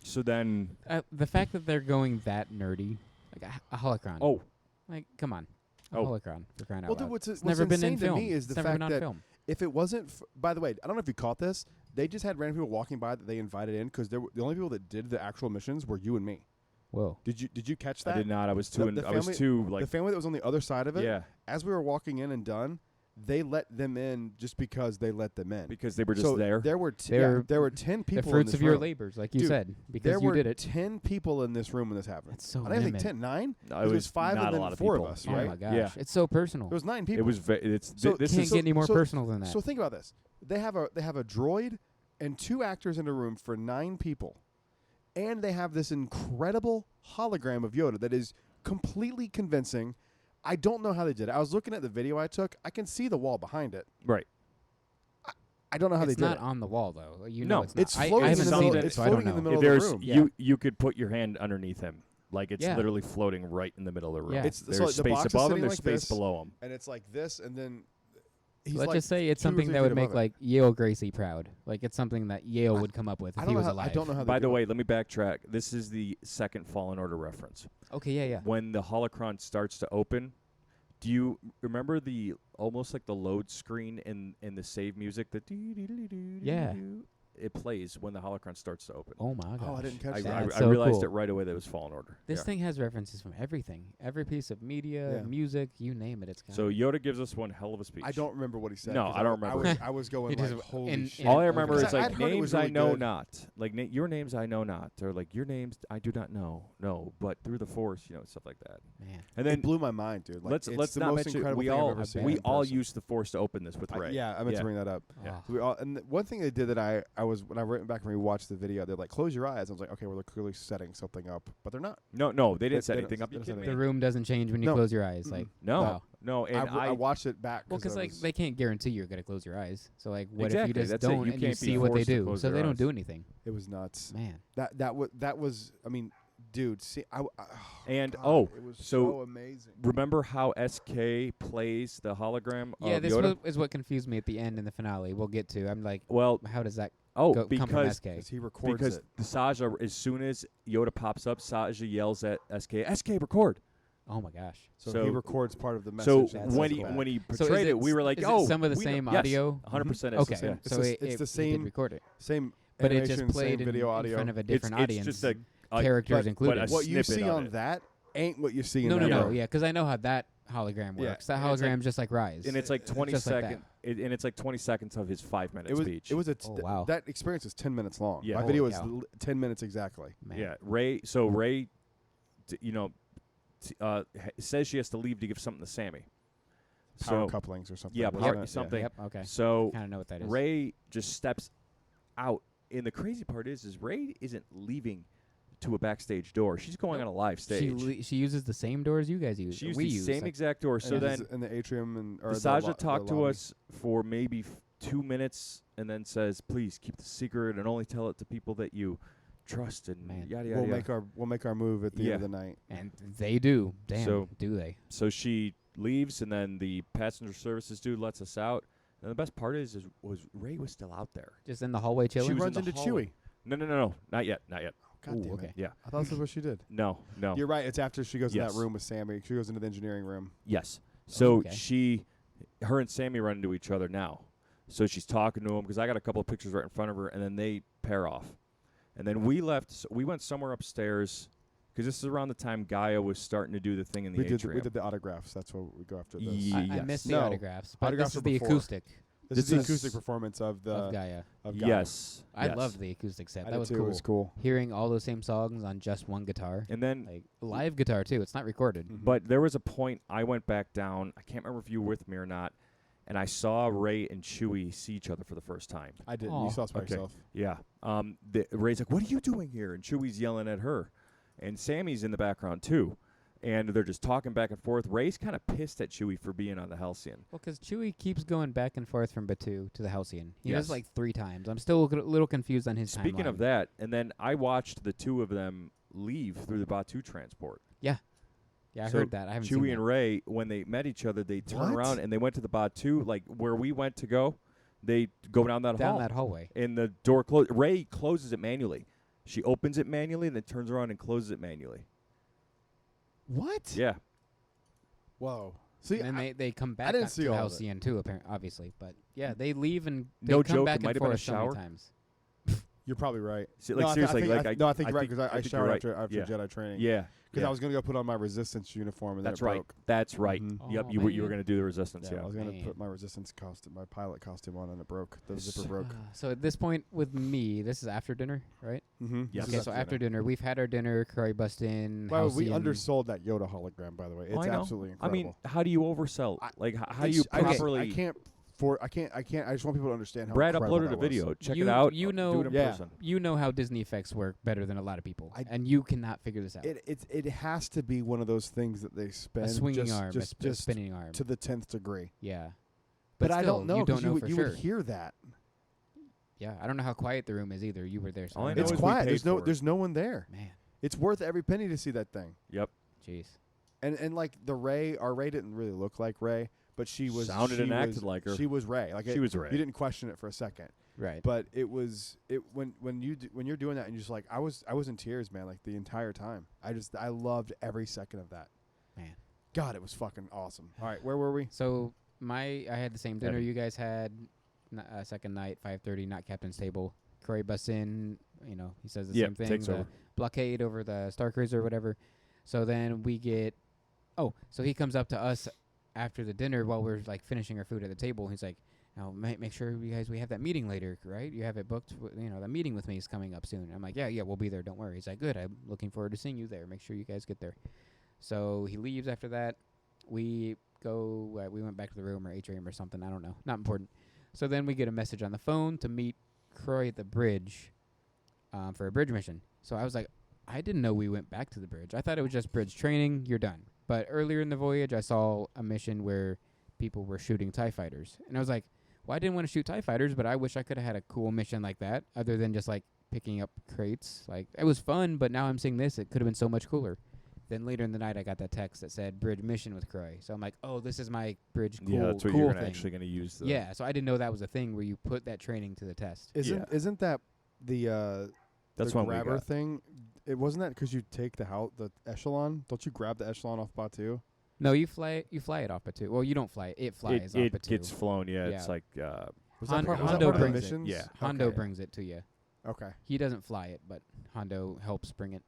So then, the fact that they're going that nerdy Like a holocron. Oh. Like, come on. A Oh. holocron, for crying out Well, loud. dude, what's never been in insane to film. me is the It's never fact been on that film. if it wasn't, by the way, I don't know if you caught this. They just had random people walking by that they invited in because the only people that did the actual missions were you and me. Whoa. Did you catch that? I did not. I was too. The I was too like the family that was on the other side of it. Yeah. As we were walking in and done, they let them in just because they let them in. Because they were just so there. There were They're 10 people. The fruits in this of your room. labors, like you Dude, said, because there you were did it. 10 people in this room when this happened. That's so I don't think nimit. 10, 9. No, It was 5 not and a then lot of 4 people. of us, Oh right? my gosh. Yeah. It's so personal. There was 9 people. It was. It's. So this Can't is get any more so- personal than that. So think about this. They have a droid and 2 actors in a room for 9 people. And they have this incredible hologram of Yoda that is completely convincing. I don't know how they did it. I was looking at the video I took. I can see the wall behind it. right. I don't know how it's they did not it. on the wall, though. You No, know it's not. It's I floating haven't in the seen middle. it, It's so I don't floating in the know. middle of the There's room. Yeah. you could put your hand underneath him. Like it's Yeah. literally floating right in the middle of the room. Yeah. It's- There's so the space box is above him. sitting There's like space this. below him. And it's like this, and then he's Let's like just say it's 2 or something 3 that feet would make above it. like Yale Gracie proud. Like it's something that Yale would come up with I if don't he know was how, alive. I don't know how. They By the do way, it. let me backtrack. This is the second Fallen Order reference. Okay, yeah. When the holocron starts to open, do you remember the almost like the load screen in the save music? The Yeah. It plays when the holocron starts to open. Oh my gosh. Oh, I didn't catch I, that. I, That's I so realized cool. it right away that it was Fallen Order. This Yeah. thing has references from everything. Every piece of media, Yeah. music, you name it, it's got So it. Yoda gives us one hell of a speech. I don't remember what he said. No, 'cause I don't remember. I was going It like, is holy in- shit. All I in- remember okay. is I'd like heard it names was I really know good. not. Like your names I know not, or like your names I do not know. No, but through the Force, stuff like that. Man. And It then blew my mind, dude. Like, let's it's the not most mention incredible we thing all I've ever seen we in all person. used the Force to open this with Rey. Yeah, I meant to bring that up. Yeah. Oh. So we all, and one thing they did that I was when I went back and rewatched the video, they're like, close your eyes. I was like, okay, well they're clearly setting something up, but they're not. No, they didn't set they anything don't- up. they You don't kidding set The me? room doesn't change when you No. close your eyes. Like No, wow. no, and I watched it back. Well, because like was- they can't guarantee you're gonna close your eyes. So like, what Exactly, if you just that's it. don't You and you can't be see what they forced to do? close So your they don't eyes. do anything. it was nuts. Man, That was. I mean, dude. See, And, God, it was so so amazing. remember how SK plays the hologram yeah. of This Yoda? is what confused me at the end in the finale. We'll get to. I'm like, Well, how does that oh, come from because SK? Because he records because it. the Saja, as soon as Yoda pops up, Saja yells at SK, record. Oh my gosh. So he records part of the So message. That's when so he cool. when he So is portrayed it, we s- were like, is it oh, some of the we same know. Yes, audio? 100% Okay, is the same. It's so the- it, it's it, the he same did record it, Same, but it animation, just played same video in audio. front of a different it's audience. just a characters but included. a What you snippet see of on it. that ain't what you see in No, that. no, room. yeah, because I know how that hologram Yeah, works. That and it's like- hologram's just like Rise. and it's like 20 just like seconds, and it's like 20 seconds of his 5-minute It was. speech. It was a. Oh, wow. That experience was 10 minutes long. Yeah. My Holy video was cow. 10 minutes exactly. Man. Yeah, Rey. So Rey, says she has to leave to give something to Sammy. Power So couplings or something. yeah, wasn't power- it? Yeah. something. Yep. Okay. so Kind of know what that is. Rey just steps out, and the crazy part is Rey isn't leaving to a backstage door. She's going on a live stage. She uses the same doors you guys use. She used we the use. same like, exact door. So And then in the atrium and or Saja talked to lobby. us for maybe 2 minutes, and then says, "Please keep the secret and only tell it to people that you trust." And Man. yada yada. We'll make our move at the end of the night. and they do. Damn. So- do they? So she leaves, and then the passenger services dude lets us out. And the best part is Rey was still out there. Just in the hallway She chilling. was runs in the into hallway. Chewie. No, not yet. God Ooh, damn okay. it. Yeah, I thought that's what she did. no. You're right. It's after she goes to Yes. that room with Sammy. She goes into the engineering room. Yes. So okay. her and Sammy run into each other now. So she's talking to him because I got a couple of pictures right in front of her, and then they pair off. And then we left. So we went somewhere upstairs because this is around the time Gaia was starting to do the thing in the We atrium. did the autographs. That's what we go after this. Yeah. I Yes. missed the No. autographs, but Autographs this is were the before. acoustic This is This the is- acoustic performance of Gaia. Gaia. Yes. I yes. loved the acoustic set. I That did was too. cool. It was cool. Hearing all those same songs on just one guitar, And then, like live guitar too. It's not recorded. Mhm. but there was a point I went back down. I can't remember if you were with me or not, and I saw Rey and Chewie see each other for the first time. I did. Aw. You saw it by Okay. yourself. Yeah. Rey's like, "What are you doing here?" And Chewie's yelling at her, and Sammy's in the background too, and they're just talking back and forth. Rey's kind of pissed at Chewie for being on the Halcyon. Well, because Chewie keeps going back and forth from Batuu to the Halcyon. He Yes. does like 3 times. I'm still a little confused on his Speaking timeline. of that, and then I watched the two of them leave through the Batuu transport. Yeah, I So heard that. I haven't seen Chewie that. and Rey, when they met each other, they turn What? around and they went to the Batuu, like where we went to go. They go down that down hall, that hallway. and the door closes. Rey closes it manually. She opens it manually and then turns around and closes it manually. What? Yeah. Whoa. See, and then they come back I didn't see to all Halcyon too, obviously. But yeah, they leave and they No come joke, back it might and have been a forth so many shower. times. You're probably right. See, like, seriously, I think you're right because I think showered you're after yeah. Jedi training. Yeah. Because I was going to go put on my resistance uniform and That's then it right. broke. That's right. Mm-hmm. Yep, Oh, you were man. going to do the resistance. Yeah, Yeah. I was going to Man. put my resistance costume, my pilot costume on, and it broke. The zipper broke. So at this point with me, this is after dinner, right? Mm-hmm. Yes. Okay, so after dinner, we've had our dinner. Curry bust in. Well, we Halcyon. undersold that Yoda hologram, by the way. It's I know. absolutely I incredible. mean, how do you oversell? Like, how do you I properly? can't. I just want people to understand how Brad incredible uploaded that a video. was. Check it out. You Do know, it in Yeah. person. you know how Disney effects work better than a lot of people, and you cannot figure this out. It has to be one of those things that they spend A swinging just, arm, just, a just spinning arm. to the 10th degree. Yeah, But I still, don't know. You don't 'cause know for you sure. would hear that. Yeah, I don't know how quiet the room is either. You were there, so All I I know It's is we quiet. paid for it. There's no one there. man, It's worth every penny to see that thing. Yep. jeez. And like our Ray didn't really look like Ray, but she was Sounded she and was, acted like her. She was Ray. Like She was Ray. You didn't question it for a second. Right. But when you're doing that and you're just like I was in tears, man, like the entire time. I loved every second of that. Man. God, it was fucking awesome. All right, where were we? So I had the same dinner Heavy. you guys had. Second night, 5:30, not Captain's table. Curry busts in. You know, he says the Yep, same thing. takes the over. blockade over the Starcruiser or whatever. So then we get. Oh, so he comes up to us after the dinner while we're like finishing our food at the table. He's like, "Now make sure you guys we have that meeting later, right? You have it booked. The meeting with me is coming up soon." I'm like, "Yeah, we'll be there. Don't worry." He's like, "Good. I'm looking forward to seeing you there. Make sure you guys get there." So he leaves after that. We go. We went back to the room or atrium or something. I don't know. Not important. So then we get a message on the phone to meet Croy at the bridge for a bridge mission. So I was like, I didn't know we went back to the bridge. I thought it was just bridge training. You're done. But earlier in the voyage, I saw a mission where people were shooting TIE fighters. And I was like, well, I didn't want to shoot TIE fighters, but I wish I could have had a cool mission like that other than just, like, picking up crates. Like, it was fun, but now I'm seeing this. It could have been so much cooler. Then later in the night, I got that text that said bridge mission with Croy. So I'm like, oh, this is my bridge cool, Yeah, that's what cool you're thing. actually going to use. Yeah, so I didn't know that was a thing where you put that training to the test. Isn't that the That's the one we grabber got. thing? It wasn't that because you take the echelon. Don't you grab the echelon off Batu? No, you fly it off Batu. Well, you don't fly it. It flies off It Batu. gets flown. Yeah, it's Yeah. like Was Hon- that part, was that Hondo part of the brings it. missions? Yeah. Hondo Okay. brings it to you. Okay. He doesn't fly it, but Hondo helps bring it.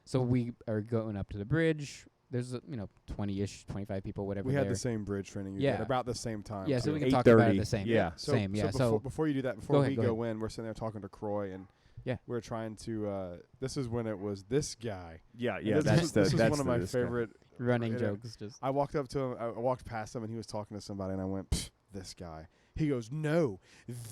So we are going up to the bridge. There's 20-ish, 25 people, whatever. We had there. the same bridge training you Yeah. did about the same time. Yeah, so too. we can talk about it 8:30. the same. Yeah. Same. Yeah. So before you do that, before Go ahead, we go go in, we're sitting there talking to Croy, and Yeah. we're trying to. This is when it was this guy. yeah. And That's this is that's one of my this guy. favorite running and jokes. Just I walked up to him. I walked past him, and he was talking to somebody, and I went, "Pfft, "This guy." He goes, "No,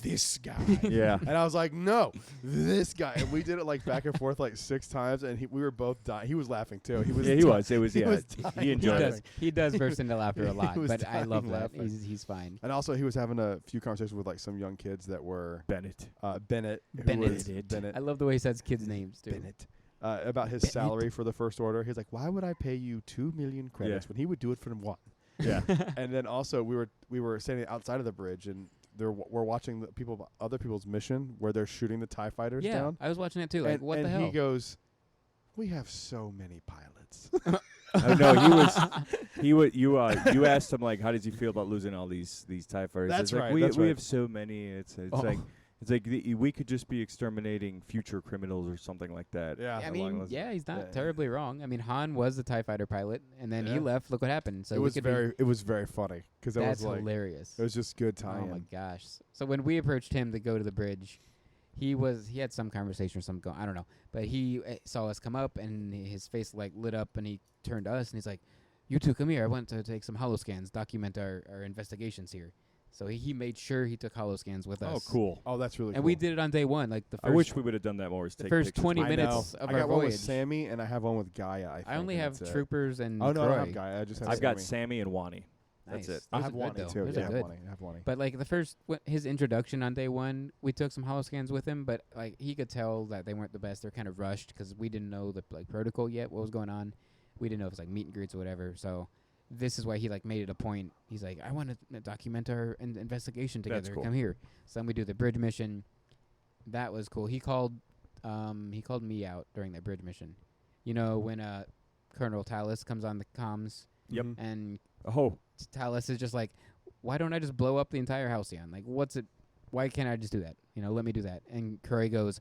this guy." Yeah. And I was like, "No, this guy." And we did it like back and forth like 6 times, and we were both dying. He was laughing too. He was. Yeah, he was. It was. he Yeah. was dying He enjoyed laughing. it. he does burst into laughter a He lot, was but I love dying that. laughing. He's fine. And also, he was having a few conversations with like some young kids that were Bennett. Bennett. who Bennett. was Bennett. I love the way he says kids' names too. Bennett. About his Bennett. salary for the First Order. He's like, "Why would I pay you 2 million credits Yeah. when he would do it for 1?" Yeah. And then also we were standing outside of the bridge, and we're watching other people's mission where they're shooting the TIE fighters Yeah, down. I was watching it too. Like, and, what and the hell? he goes, "We have so many pilots." Oh, no, he was. You asked him like, how does he feel about losing all these TIE fighters? That's It's like, right, We that's we right. have so many. It's Oh. like we could just be exterminating future criminals or something like that. Yeah. I along mean, those- yeah, he's not Yeah. terribly wrong. I mean, Han was the TIE fighter pilot, and then he Yeah. left. Look what happened. So it we was could very funny because it that's was like hilarious. it was just good Oh time. my gosh! So when we approached him to go to the bridge, he had some conversation or something going. I don't know, but he saw us come up, and his face like lit up, and he turned to us, and he's like, "You two come here. I want to take some holoscans, document our investigations here." So he made sure he took holoscans with Oh, us. cool. Oh, that's really And cool. we did it on day one, like the first. I wish we would have done that more. Is the take first pictures. 20 I minutes know. of I our got one with voyage. Sammy, and I have one with Gaia. I I only think, have and that's it. troopers and Oh no, I don't Croy. have Gaia. I just have I've got Sammy. Sammy and Wani. Nice. That's it. I Those have are Wani good, though. too. Those Yeah, are I have good. Wani. I have Wani. But like the first his introduction on day one, we took some holoscans with him, but like he could tell that they weren't the best. They're kind of rushed because we didn't know the like protocol yet. What was going on? We didn't know if it was like meet and greets or whatever. So this is why he like made it a point. He's like, I want to document our investigation That's together. cool. Come here. So then we do the bridge mission. That was cool. He called me out during that bridge mission. You know when Colonel Talus comes on the comms. Yep. And Talus is just like, why don't I just blow up the entire Halcyon? Like, what's it? Why can't I just do that? Let me do that. And Curry goes,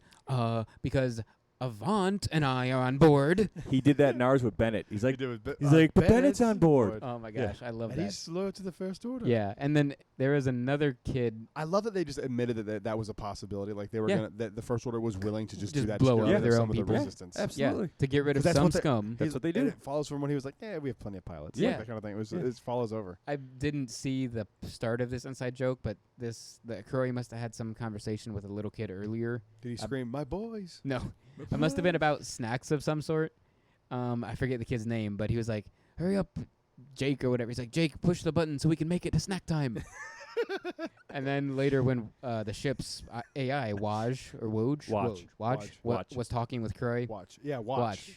because Avant and I are on board. He did that in ours with Bennett. He's like, but Bennett's on board. Oh my gosh, I love and that. He's slow to the first order. Yeah, and then there is another kid. I love that they just admitted that was a possibility. Like they were gonna, that the first order was willing to just do that, blow up their own people. Yeah, resistance. Absolutely, to get rid of some scum. That's what they do. It follows from when he was like, "Yeah, we have plenty of pilots." Yeah, like that kind of thing. It follows over. I didn't see the start of this inside joke, but the Curry must have had some conversation with a little kid earlier. Did he scream, "My boys"? No. It must have been about snacks of some sort. I forget the kid's name, but he was like, hurry up, Jake or whatever. He's like, Jake, push the button so we can make it to snack time. And then later when the ship's AI, Waj was talking with Curry. Watch.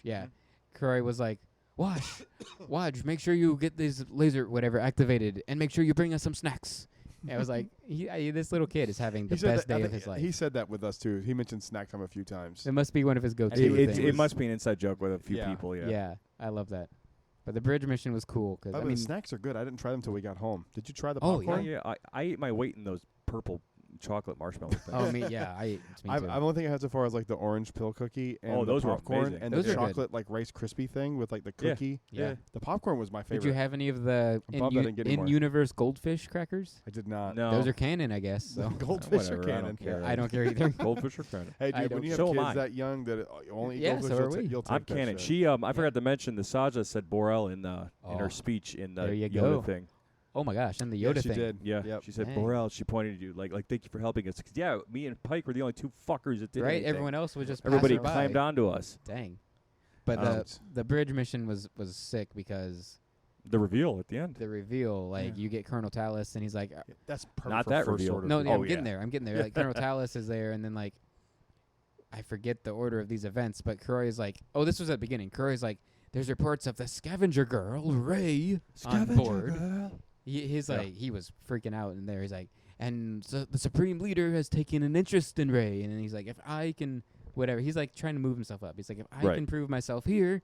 Yeah. Curry was like, Waj, make sure you get these laser whatever activated and make sure you bring us some snacks. I was like, this little kid is having the best day of his life. He said that with us, too. He mentioned snack time a few times. It must be one of his go-to things. It must be an inside joke with a few people, Yeah, I love that. But the bridge mission was cool. Cause, the snacks are good. I didn't try them until we got home. Did you try the popcorn? Yeah. I ate my weight in those purple chocolate marshmallow things. Oh, me, yeah. I only think I had so far as like the orange pill cookie and the popcorn and those the chocolate like Rice Krispie thing with like the cookie. Yeah. The popcorn was my favorite. Did you have any of the in-universe goldfish crackers? I did not. No. Those are canon, I guess. So. Goldfish are canon. I don't care either. Goldfish are canon. Hey, dude, when you have kids that young that only eat goldfish, you'll take I'm canon. She, I forgot to mention the Saja said Borel in her speech in the Yoda thing. Oh my gosh, and the Yoda thing. She did. Yeah, she said, Borel, she pointed to you, like, thank you for helping us. 'Cause, me and Pike were the only two fuckers that did anything. Everyone else was just Everybody climbed onto us. Dang. But the bridge mission was sick because... The reveal at the end. You get Colonel Talus, and he's like... that's perfect not for that first reveal. order. No, I'm getting there. Like, Colonel Talus is there, and then, like... I forget the order of these events, but Curry's like... Oh, this was at the beginning. Curry's like, there's reports of the scavenger girl, Ray, on board. He was freaking out in there. He's like, and so the Supreme Leader has taken an interest in Ray. And then he's like, if I can, whatever. He's like trying to move himself up. He's like, if I can prove myself here.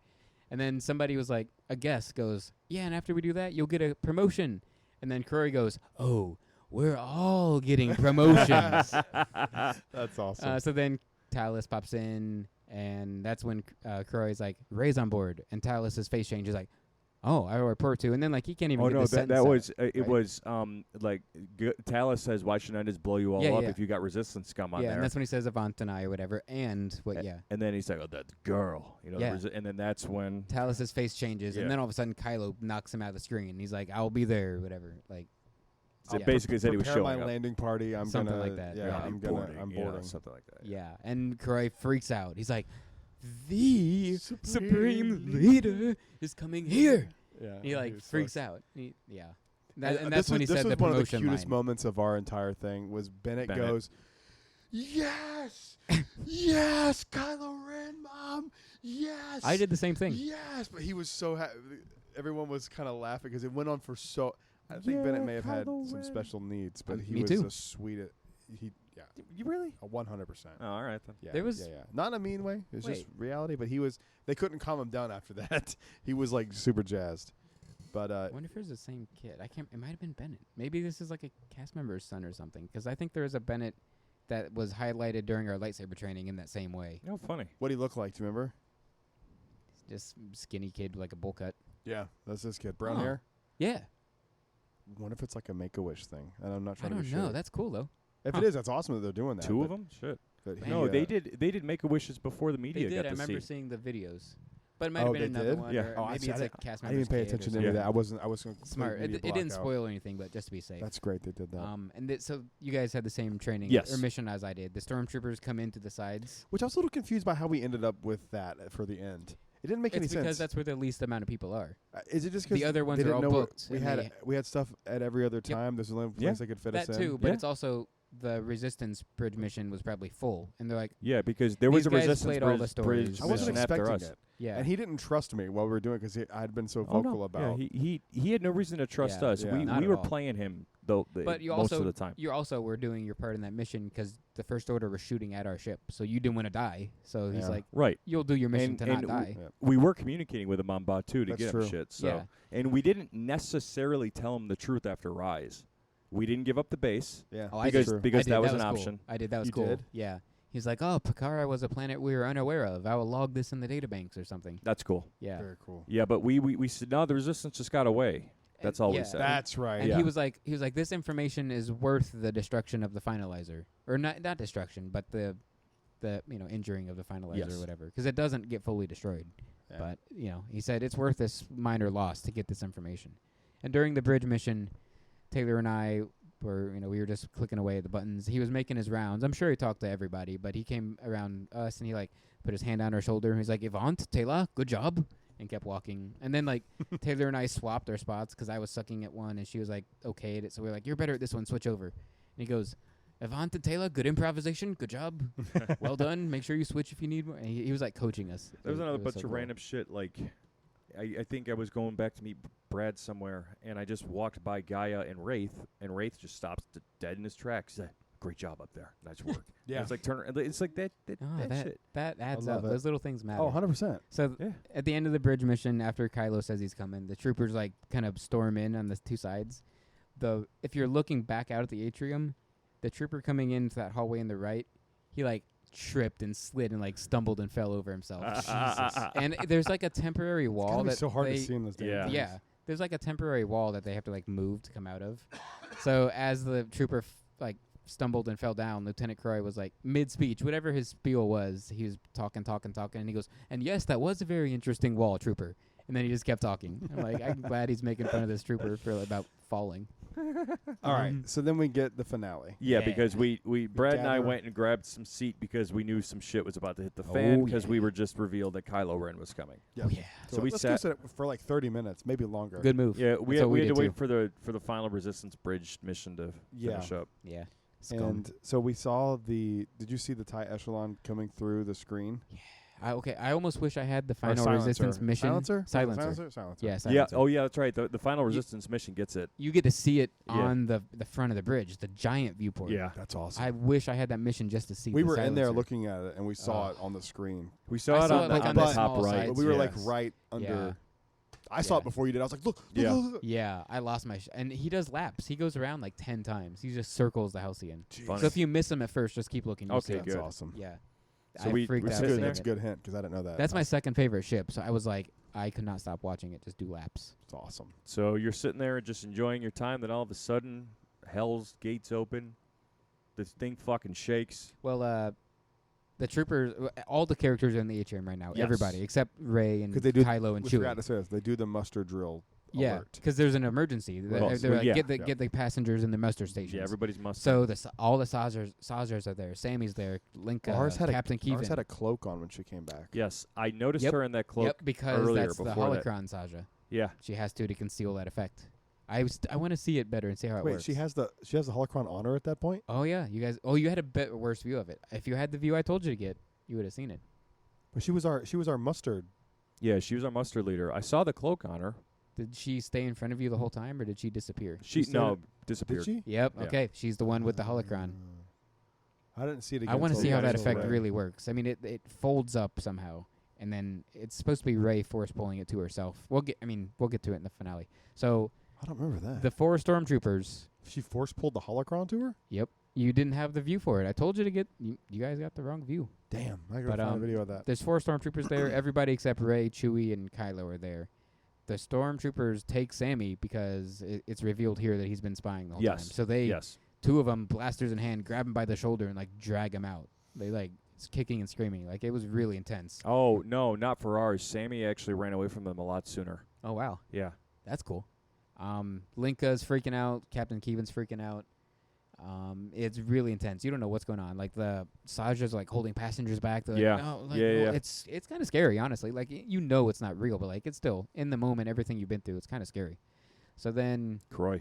And then somebody was like, a guest goes, yeah, and after we do that, you'll get a promotion. And then Curry goes, oh, we're all getting promotions. That's awesome. So then Talus pops in, and that's when Curry's like, Ray's on board. And Talus's face changes like, oh, I report to, and then like he can't even. It was Talus says, "Why shouldn't I just blow you all up if you got resistance scum on there?" Yeah, and that's when he says Avant and I or whatever, and and then he's like, "Oh, that girl," and then that's when Talus's face changes, and then all of a sudden Kylo knocks him out of the screen. And he's like, "I'll be there," whatever. Like, so basically said he was showing my landing party. I'm something gonna like that. Yeah, I'm boarding. Something like that. Yeah, and Curry freaks out. He's like, "The Supreme Leader is coming here." Yeah, he like freaks out. And that's when he said the promotion line. This was one of the cutest moments of our entire thing. Was Bennett goes, "Yes, yes, Kylo Ren, Mom, yes." I did the same thing. Yes, but he was so happy. Everyone was kind of laughing because it went on for so. I think Bennett may have had some special needs, but he was a sweet. You really? 100%. Oh, all right then. Yeah, there was not in a mean way. It was just reality. But he was. They couldn't calm him down after that. He was like super jazzed. But I wonder if it was the same kid. I can't. It might have been Bennett. Maybe this is like a cast member's son or something. Because I think there is a Bennett that was highlighted during our lightsaber training in that same way. Oh, funny. What he looked like? Do you remember? Just skinny kid with like a bowl cut. Yeah, that's this kid. Brown hair. Yeah. Wonder if it's like a Make-A-Wish thing. And I'm not trying to be sure. No, that's cool though. If it is, that's awesome that they're doing that. Two of them? Shit. No, they did Make-A-Wishes before the media got to see. I remember seeing the videos. But it might have been another one. Yeah. Or maybe it's a cast member's I didn't pay attention to any of that. I was smart. It didn't spoil anything, but just to be safe. That's great they did that. And so you guys had the same training or mission as I did. The stormtroopers come into the sides. Which I was a little confused by how we ended up with that for the end. It didn't make any sense. It's because that's where the least amount of people are. Is it just because the other ones are all booked? We had stuff at every other time. There's the only place they could fit us in. That too, but it's also the Resistance bridge mission was probably full, and they're like, because there was a Resistance bridge. I wasn't expecting it. Yeah, and he didn't trust me while we were doing it because I had been so vocal about. Yeah, he had no reason to trust us. We were playing him But you most also, of the time. You also were doing your part in that mission because the First Order was shooting at our ship, so you didn't want to die. So he's like, right, you'll do your mission to not die. We were communicating with him on Batu to get true. him shit. So and we didn't necessarily tell him the truth after Rise. We didn't give up the base. Yeah, because that was an option. I did. That was You cool. did? Yeah. He's like, oh, Pakara was a planet we were unaware of. I will log this in the databanks or something. That's cool. Yeah. Very cool. Yeah, but we said no. The resistance just got away. That's all we said. That's right. And he was like, this information is worth the destruction of the finalizer, or not destruction, but the injuring of the finalizer or whatever, because it doesn't get fully destroyed. Yeah. But he said it's worth this minor loss to get this information. And during the bridge mission, Taylor and I we were just clicking away at the buttons. He was making his rounds. I'm sure he talked to everybody, but he came around us and he put his hand on our shoulder. And he's like, Avant, Taylor, good job. And kept walking. And then Taylor and I swapped our spots because I was sucking at one and she was okay at it. So we were like, you're better at this one, switch over. And he goes, Avant and Taylor, good improvisation, good job. Well done. Make sure you switch if you need more. And he was coaching us. There was another bunch of random shit. I think I was going back to meet Brad somewhere, and I just walked by Gaia and Wraith just stops dead in his tracks. He's like, great job up there. Nice work. Yeah. And it's like that shit. That adds up. Those little things matter. Oh, 100%. So at the end of the bridge mission, after Kylo says he's coming, the troopers kind of storm in on the two sides. If you're looking back out at the atrium, the trooper coming into that hallway in the right, he tripped and slid and stumbled and fell over himself. Jesus. And there's a temporary wall that's so hard to see in this damn things. There's a temporary wall that they have to move to come out of. So as the trooper stumbled and fell down, Lieutenant Croy was mid-speech, whatever his spiel was, he was talking, and he goes, and yes, that was a very interesting wall, trooper. And then he just kept talking. I'm glad he's making fun of this trooper for about falling. All right, so then we get the finale. Yeah, because Brad and I went and grabbed some seat because we knew some shit was about to hit the fan because we were just revealed that Kylo Ren was coming. Yep. Oh yeah. So we sat for 30 minutes, maybe longer. Good move. Yeah, we had to wait for the final Resistance bridge mission to finish up. Yeah. And so we saw did you see the TIE Echelon coming through the screen? Yeah. I almost wish I had the final Resistance mission. Silencer. Yeah, silencer. Yeah. Oh, yeah. That's right. The final Resistance mission gets it. You get to see it on the front of the bridge, the giant viewport. Yeah, that's awesome. I wish I had that mission just to see. We were in there looking at it, and we saw it on the screen. We saw it on the top right. But we were right under. Yeah. I saw it before you did. I was like, look. Yeah, I lost my and he does laps. He goes around 10 times. He just circles the Halcyon. Jeez. So if you miss him at first, just keep looking. Okay, good. That's awesome. Yeah. So we freaked out. That's a good hint because I didn't know that. That's my second favorite ship. So I was I could not stop watching it. Just do laps. It's awesome. So you're sitting there just enjoying your time. Then all of a sudden, Hell's gates open. This thing fucking shakes. Well, the troopers, all the characters are in the atrium right now. Yes. Everybody except Rey and Kylo and Chewie. Forgot to say this. They do the muster drill. Yeah, because there's an emergency. Get the passengers in the muster stations. Yeah, everybody's muster. So all the Sazers are there. Sammy's there. Linka, Captain Keevan. Ours had a cloak on when she came back. Yes, I noticed her in that cloak. Yep, because earlier that's the holocron Saja. Yeah, she has to conceal that effect. I want to see it better and see how it works. Wait, she has the holocron on her at that point? Oh yeah, you guys. Oh, you had a bit worse view of it. If you had the view I told you to get, you would have seen it. But she was our mustard. Yeah, she was our muster leader. I saw the cloak on her. Did she stay in front of you the whole time, or did she disappear? She disappeared. Did she? Yep. Yeah. Okay. She's the one with the holocron. I didn't see it again. I want to see how that effect really works. I mean, it folds up somehow, and then it's supposed to be Rey force pulling it to herself. We'll get to it in the finale. So I don't remember that. The 4 stormtroopers. She force pulled the holocron to her? Yep. You didn't have the view for it. I told you to get. You guys got the wrong view. Damn. I gotta find a video of that. There's 4 stormtroopers there. Everybody except Rey, Chewie, and Kylo are there. The stormtroopers take Sammy because it's revealed here that he's been spying the whole time. So they, 2 of them, blasters in hand, grab him by the shoulder and drag him out. They kicking and screaming. It was really intense. Oh no, not for ours. Sammy actually ran away from them a lot sooner. Oh wow. Yeah. That's cool. Linka's freaking out. Captain Keevan's freaking out. It's really intense. You don't know what's going on. The Saja's holding passengers back. They're no, it's kind of scary, honestly. It's not real, but it's still in the moment. Everything you've been through, it's kind of scary. So then Croy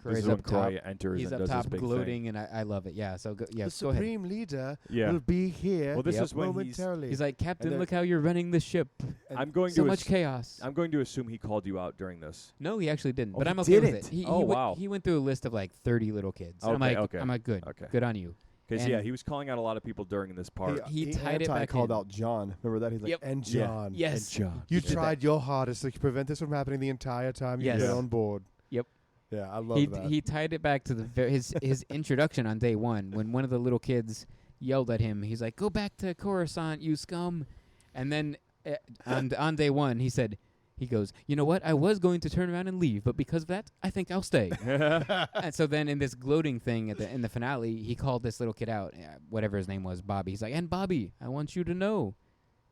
Kroy's when up top. Kroy enters He's and up does top his big gloating, thing. and I love it. Yeah, so the go ahead. supreme leader will be here. Well, this is when momentarily. He's like, Captain, look how you're running the ship. I'm going so to much chaos. I'm going to assume he called you out during this. No, he actually didn't. But he I'm okay with didn't? it. Wow. He went through a list of like 30 little kids. Okay, I'm like, okay. good. Okay. Good on you. Because And he was calling out a lot of people during this part. He tied it back called in. out John. Remember that? He's like, Yep. and John. Yes. And John. You Did tried your hardest to prevent this from happening the entire time you've Yes. been on board. Yep. Yeah, I love that. He tied it back to his introduction on day one when one of the little kids yelled at him. He's like, "Go back to Coruscant, you scum!" And then on day one, he goes, "You know what? I was going to turn around and leave, but because of that, I think I'll stay." And so then in this gloating thing in the finale, he called this little kid out, whatever his name was, Bobby. He's like, "And Bobby, I want you to know,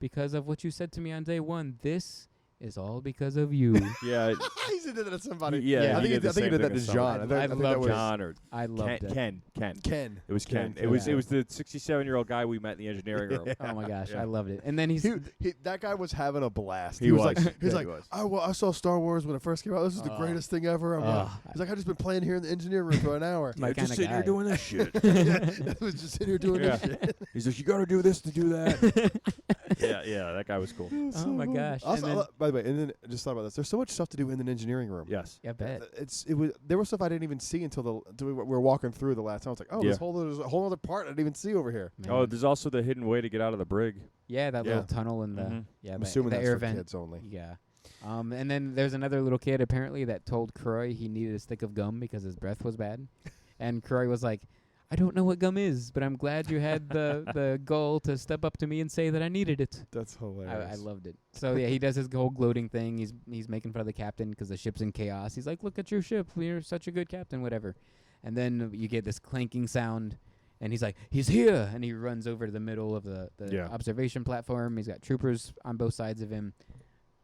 because of what you said to me on day one, this is all because of you." Yeah. He said that to somebody. Yeah, I think he did that to John. I love John or I loved it. Ken. Ken. It was Ken. Ken. It was Yeah. the 67-year-old guy we met in the engineering room. Oh my gosh, Yeah. I loved it. And then he's That guy was having a blast. He was. like, Yeah, he's he like, was. I saw Star Wars when it first came out. This is the greatest thing ever. He's like, I've just been playing here in the engineering room for an hour. my kind just of sitting here guy. doing this shit. I was just sitting here doing this shit. He's like, you got to do this to do that. yeah, that guy was cool. Oh my gosh. Also, And then- by the way, and then just thought about this. There's so much stuff to do in an engineering room. Yes. Yeah, bet. There was stuff I didn't even see until we were walking through the last time. I was like, oh, Yeah. there's a whole other part I didn't even see over here. Man. Oh, there's also the hidden way to get out of the brig. Yeah, that Yeah. little tunnel in the Mhm. I'm the assuming the that's air for vent. kids only. Yeah. And then there's another little kid apparently that told Kroy he needed a stick of gum because his breath was bad. And Kroy was like, "I don't know what gum is, but I'm glad you had the goal to step up to me and say that I needed it." That's hilarious. I loved it. So yeah, he does his whole gloating thing. He's making fun of the captain because the ship's in chaos. He's like, "Look at your ship. You're such a good captain, whatever." And then you get this clanking sound, and he's like, "He's here!" And he runs over to the middle of the observation platform. He's got troopers on both sides of him.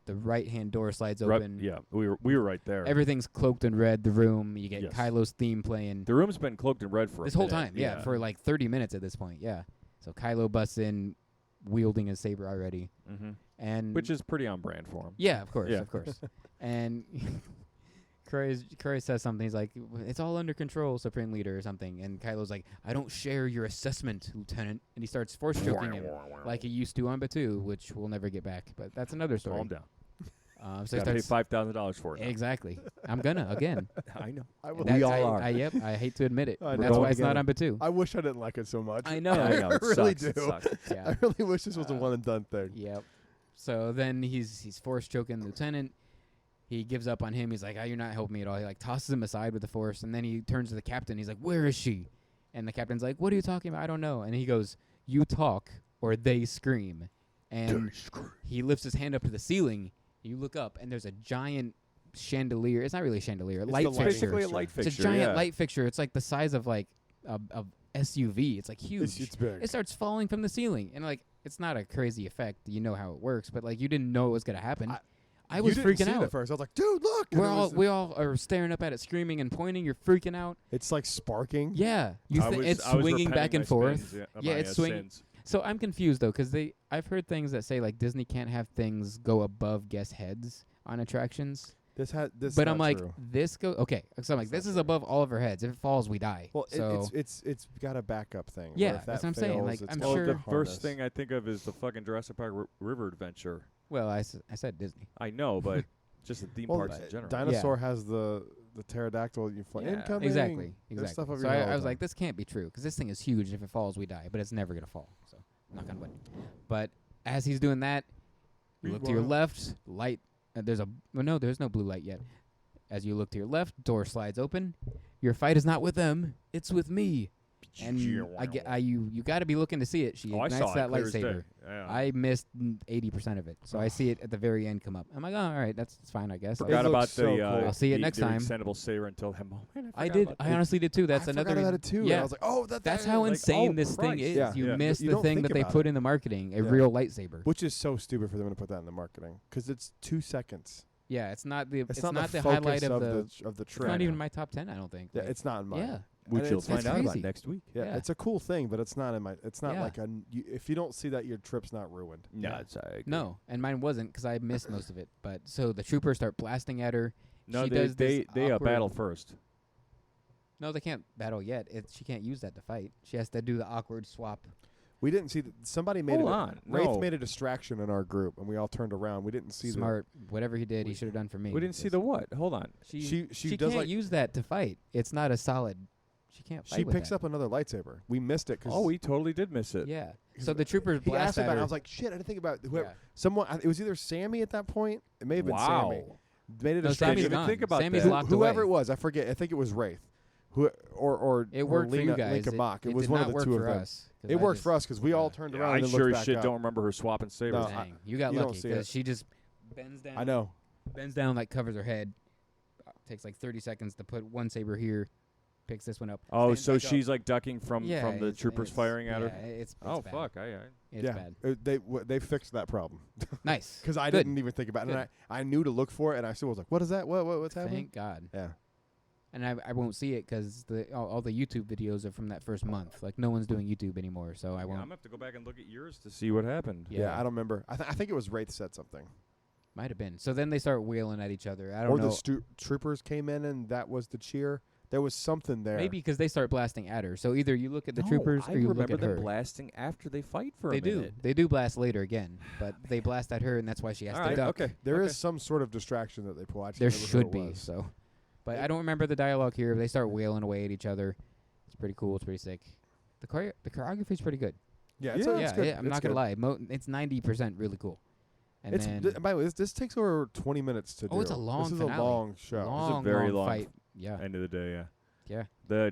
The right-hand door slides open. Yeah, we were right there. Everything's cloaked in red. The room. You get Yes. Kylo's theme playing. The room's been cloaked in red for This a whole minute. time, yeah, for like 30 minutes at this point, yeah. So Kylo busts in, wielding a saber already, and which is pretty on brand for him. yeah, of course, Yeah. of course. And Kroy says something. He's like, "It's all under control, Supreme Leader," or something. And Kylo's like, "I don't share your assessment, Lieutenant." And he starts force choking him like he used to on Batuu, which we'll never get back. But that's another story. Calm down. So he Gotta pay starts $5,000 for it. now. exactly. I'm gonna again. I know. And We that's- all are. I hate to admit it. I That's know. why it's not on Batuu. I wish I didn't like it so much. I know. I know. I It really sucks. It do. sucks. Yeah. I really wish this was a one and done thing. Yep. So then he's force choking the lieutenant. He gives up on him. He's like, "Oh, you're not helping me at all." He like tosses him aside with the force, and then he turns to the captain. He's like, "Where is she?" And the captain's like, "What are you talking about? I don't know." And he goes, "You talk or they scream." And he lifts his hand up to the ceiling. You look up, and there's a giant chandelier. It's not really a chandelier. A light the light fixture. Basically a light fixture. It's a giant yeah. light fixture. It's like the size of like a SUV. It's like huge. It's big. It starts falling from the ceiling, and like it's not a crazy effect. You know how it works, but like you didn't know it was gonna happen. I was you didn't freaking see it out at first. I was like, dude, look. And we all are staring up at it, screaming and pointing. You're freaking out. It's like sparking. Yeah, it's I was swinging back repenting and my forth. spins, Yeah, my, it's swinging. sins. So I'm confused though, because I've heard things that say like Disney can't have things go above guest heads on attractions. This But I'm like, true. this go okay. So I'm like, this is above all of our heads. If it falls, we die. Well, so it's got a backup thing. where Yeah, if that's that what I'm saying, fails, like, it's I'm got Well, sure- the harness. first thing I think of is the fucking Jurassic Park River Adventure. well, I said Disney. I know, but just the theme parks in general. Dinosaur has the pterodactyl. You fly Yeah. incoming. Exactly. There's stuff over So here all I the was time. like, this can't be true because this thing is huge. If it falls, we die. But it's never gonna fall. So knock on wood. But as he's doing that, you look to your Meanwhile- left. Light. There's no blue light yet. As you look to your left, door slides open. Your fight is not with them; it's with me. And you got to be looking to see it. She Oh, I ignites saw it that clear as day. lightsaber. Yeah. I missed 80% of it, so I see it at the very end come up. I'm like, oh, all right, that's fine, I guess. Forgot It about looks so the. cool. I'll see it the- next the time. extendable saber until that moment. I did. I honestly did too. That's I another. forgot about reason- it too. and Yeah, I was like, oh, that's how like, insane oh, this thing Christ. is. Yeah. You Yeah. miss You the don't thing think that they about put it. in the marketing, a Yeah. real lightsaber. Which is so stupid for them to put that in the marketing because it's 2 seconds. Yeah, it's not the It's the not the highlight focus of the. of the It's trip. not even my top 10. I don't think. Yeah, Like, it's not in mine. yeah. Which And you'll it's find out about crazy. next week. Yeah, Yeah. it's a cool thing, but it's not in my. It's not Yeah. like if you don't see that, your trip's not ruined. No, Yeah. it's I agree. No, and mine wasn't because I missed most of it. But so the troopers start blasting at her. No, she they does this they awkward- battle first. No, they can't battle yet. She can't use that to fight. She has to do the awkward swap. We didn't see somebody made Hold on. Wraith made a distraction in our group, and we all turned around. We didn't see Smart. Whatever he did, he should have done for me. We didn't see the what? Hold on. She does can't use that to fight. It's not a solid. She can't fight. She with picks that. up another lightsaber. We missed it. Oh, we totally did miss it. Yeah. So the troopers He blast asked at about it. her. I was like, shit. I didn't think about whoever. Yeah. Someone. It was either Sammy at that point. It may have been Sammy. Made a No, distraction. Sammy's gone. Think about Sammy's that. locked Whoever away. it was, I forget. I think it was Wraith. Or It worked Lena, for you guys. Linka Mock. It was did one not of the work two of for them. us. It worked for us because we all turned around I and then sure looked as back shit up. don't remember her swapping sabers. No, Dang, you got you don't lucky see because it. she just bends down. I know. Bends down, like covers her head. Takes like 30 seconds to put one saber here. Picks this one up. Oh, stands so back she's like ducking from the it's- troopers it's- firing at her? yeah, It's Oh, bad. fuck. It's bad. They fixed that problem Nice. because I Good. didn't even think about it. And I knew to look for it, and I still was like, "What is that? What's happening?" Thank God. Yeah. And I won't see it because all the YouTube videos are from that first month. Like no one's doing YouTube anymore, so I I'm won't. going to have to go back and look at yours to see what happened. Yeah, I don't remember. I think it was Wraith said something. Might have been. So then they start wailing at each other. I don't Or know. the troopers came in, and that was the cheer. There was something there. Maybe because they start blasting at her. So either you look at the troopers I or you look remember at them her. blasting after they fight for They a minute. do. They do blast later again, but they blast at her, and that's why she has All to right, duck. okay. There is some sort of distraction that they pull. I just There never should who it be. was. So, but I don't remember the dialogue here. They start wailing away at each other. It's pretty cool. It's pretty sick. The choreography is pretty good. Yeah, Yeah, it's good. I'm not gonna lie. It's 90% really cool. And It's then by the way, this takes over 20 minutes to do. it's a long This is finale. a long show. long, very long long fight. Yeah, End of the day, yeah. yeah.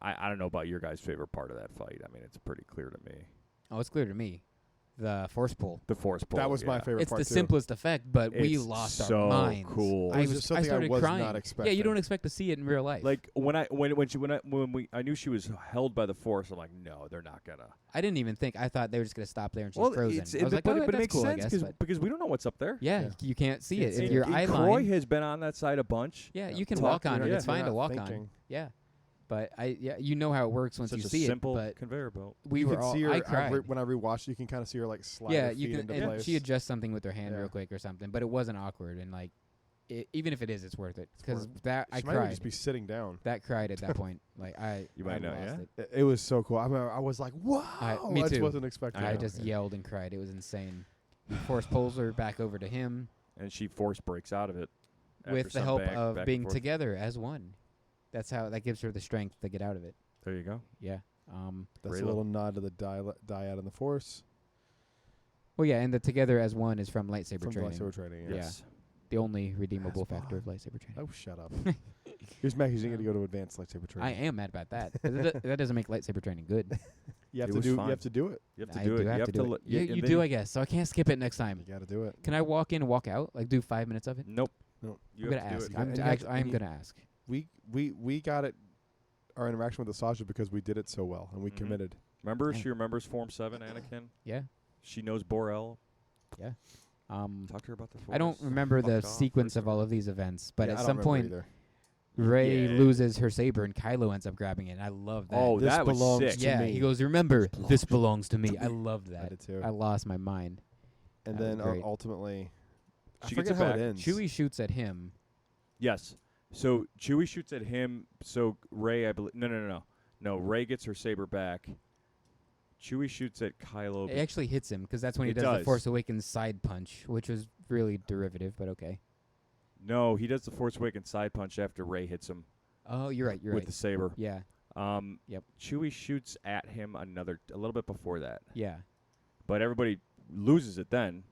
I don't know about your guys' favorite part of that fight. I mean, it's pretty clear to me. Oh, it's clear to me. The force pull. The force pull. That was my yeah. favorite It's part the too. simplest effect, but we It's lost so our minds. cool. It was just something I started was crying. not Yeah, expecting. you don't expect to see it in real life. Like I knew she was held by the force. I'm like, no, they're not gonna. I didn't even think. I thought they were just gonna stop there and she's frozen. I was like, but oh, it that's makes cool, I sense guess. But because we don't know what's up there. yeah, Yeah. you can't see it. And- If your and eye Croy line, has been on that side a bunch. yeah, you can talk walk to on her. it. Yeah, It's fine you're to not walk thinking. on. Yeah, but you know how it works once Such you a see simple it. But conveyor belt. we You were could all. see her I cried. when I rewatched. You can kind of see her like slide Yeah, her you feet can. into And place. she adjusts something with her hand Yeah. real quick or something, but it wasn't awkward and like, even if it is, it's worth it because worth that she I might even cried. just be sitting down. That cried at that point. Like You might I know, lost yeah? it. It was so cool. I was like, wow. Me I just too. wasn't expecting. I that. just Yeah. yelled and cried. It was insane. He force pulls her back over to him And she force breaks out of it. after with the some help back of and being forth. together as one. That gives her the strength to get out of it. There you go. Yeah. That's Raylo. a little nod to the dyad in the Force Well, yeah, and the together as one is from lightsaber from training. lightsaber training. Yeah. Yes. The only redeemable That's factor of lightsaber training. Oh, shut up. Here's Mac. He's going to go to advanced lightsaber training. I am mad about that. 'Cause that doesn't make lightsaber training good. You have It to was do. You fine. have to do it. You have to I do it. have You to do lo- it. You and do, then- I guess. So I can't skip it next time. You got to do it. Can I walk in and walk out? Like do 5 minutes of it? Nope. No. You I'm have gonna to ask. do it. I'm And you have to- I'm and you- gonna ask. We got it. Our interaction with Asajj because we did it so well and we Mhm. committed. Remember, Yeah. she remembers Form 7, Anakin. Yeah. She knows Bor-El. Yeah. Talk to her about the Force. I don't remember the Fuck off, sequence of Lucifer. all of these events, but Yeah, at I don't some remember point, either. Rey Yeah. loses her saber and Kylo ends up grabbing it. And I love that. Oh, This that was belongs sick. to yeah. me. He goes, "Remember, this belongs to me." to I me. loved I that. did too. I lost my mind. And that was then great. ultimately, I She gets forget it how back. it ends. Chewie shoots at him. Yes. So Chewie shoots at him. So Rey, I believe. No. Rey gets her saber back. Chewie shoots at Kylo. It actually hits him because that's when he It does the does. Force Awakens side punch, which was really derivative, but okay. No, he does the Force Awakens side punch after Rey hits him Oh, you're right. You're with right. the saber. Yeah. Yep. Chewie shoots at him a little bit before that, Yeah. but everybody loses it then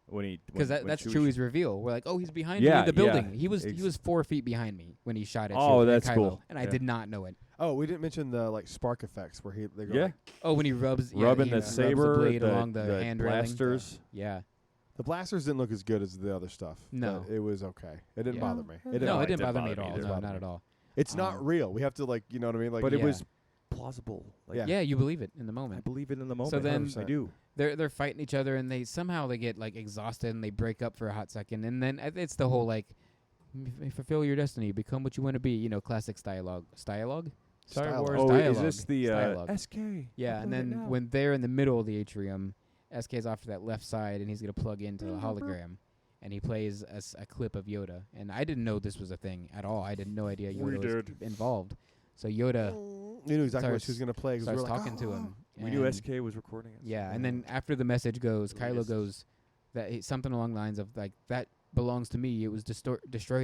when he Because when that's Chewie Chewie's reveal. We're like, oh, he's behind me Yeah, in the building. yeah. He was 4 feet behind me when he shot at Oh, Chewie and that's Kylo, cool. and I Yeah. did not know it. Oh, we didn't mention the spark effects where they go Yeah. like, Oh, when he rubs rubbing he the rubs saber, the blade along the hand railing. blasters. Yeah. the blasters didn't look as good as the other stuff. No. but it was okay. It didn't Yeah. bother me. No, It it didn't didn't bother me at bother me all. either. No, not at all. It's not real. We have to you know what I mean? Like, But it Yeah. was plausible. Like, Yeah. Yeah, you believe it in the I moment. believe it in the moment. So then- 100%. I do. They're fighting each other, and they somehow get like exhausted, and they break up for a hot second, and then it's the whole like, fulfill your destiny, become what you want to be. You know, classic dialogue. Star Wars Dialogue. dialogue. is this the Dialogue. SK? Yeah, and then when they're in the middle of the atrium, SK's off to that left side, and he's gonna plug into the hologram, and he plays a clip of Yoda. And I didn't know this was a thing at all. I had no idea Yoda was involved. So Yoda, you knew exactly what she was going to play. Starts talking to him. We knew SK was recording it. Yeah, and then after the message goes, Kylo goes something along the lines of like, that belongs to me. It was destroyed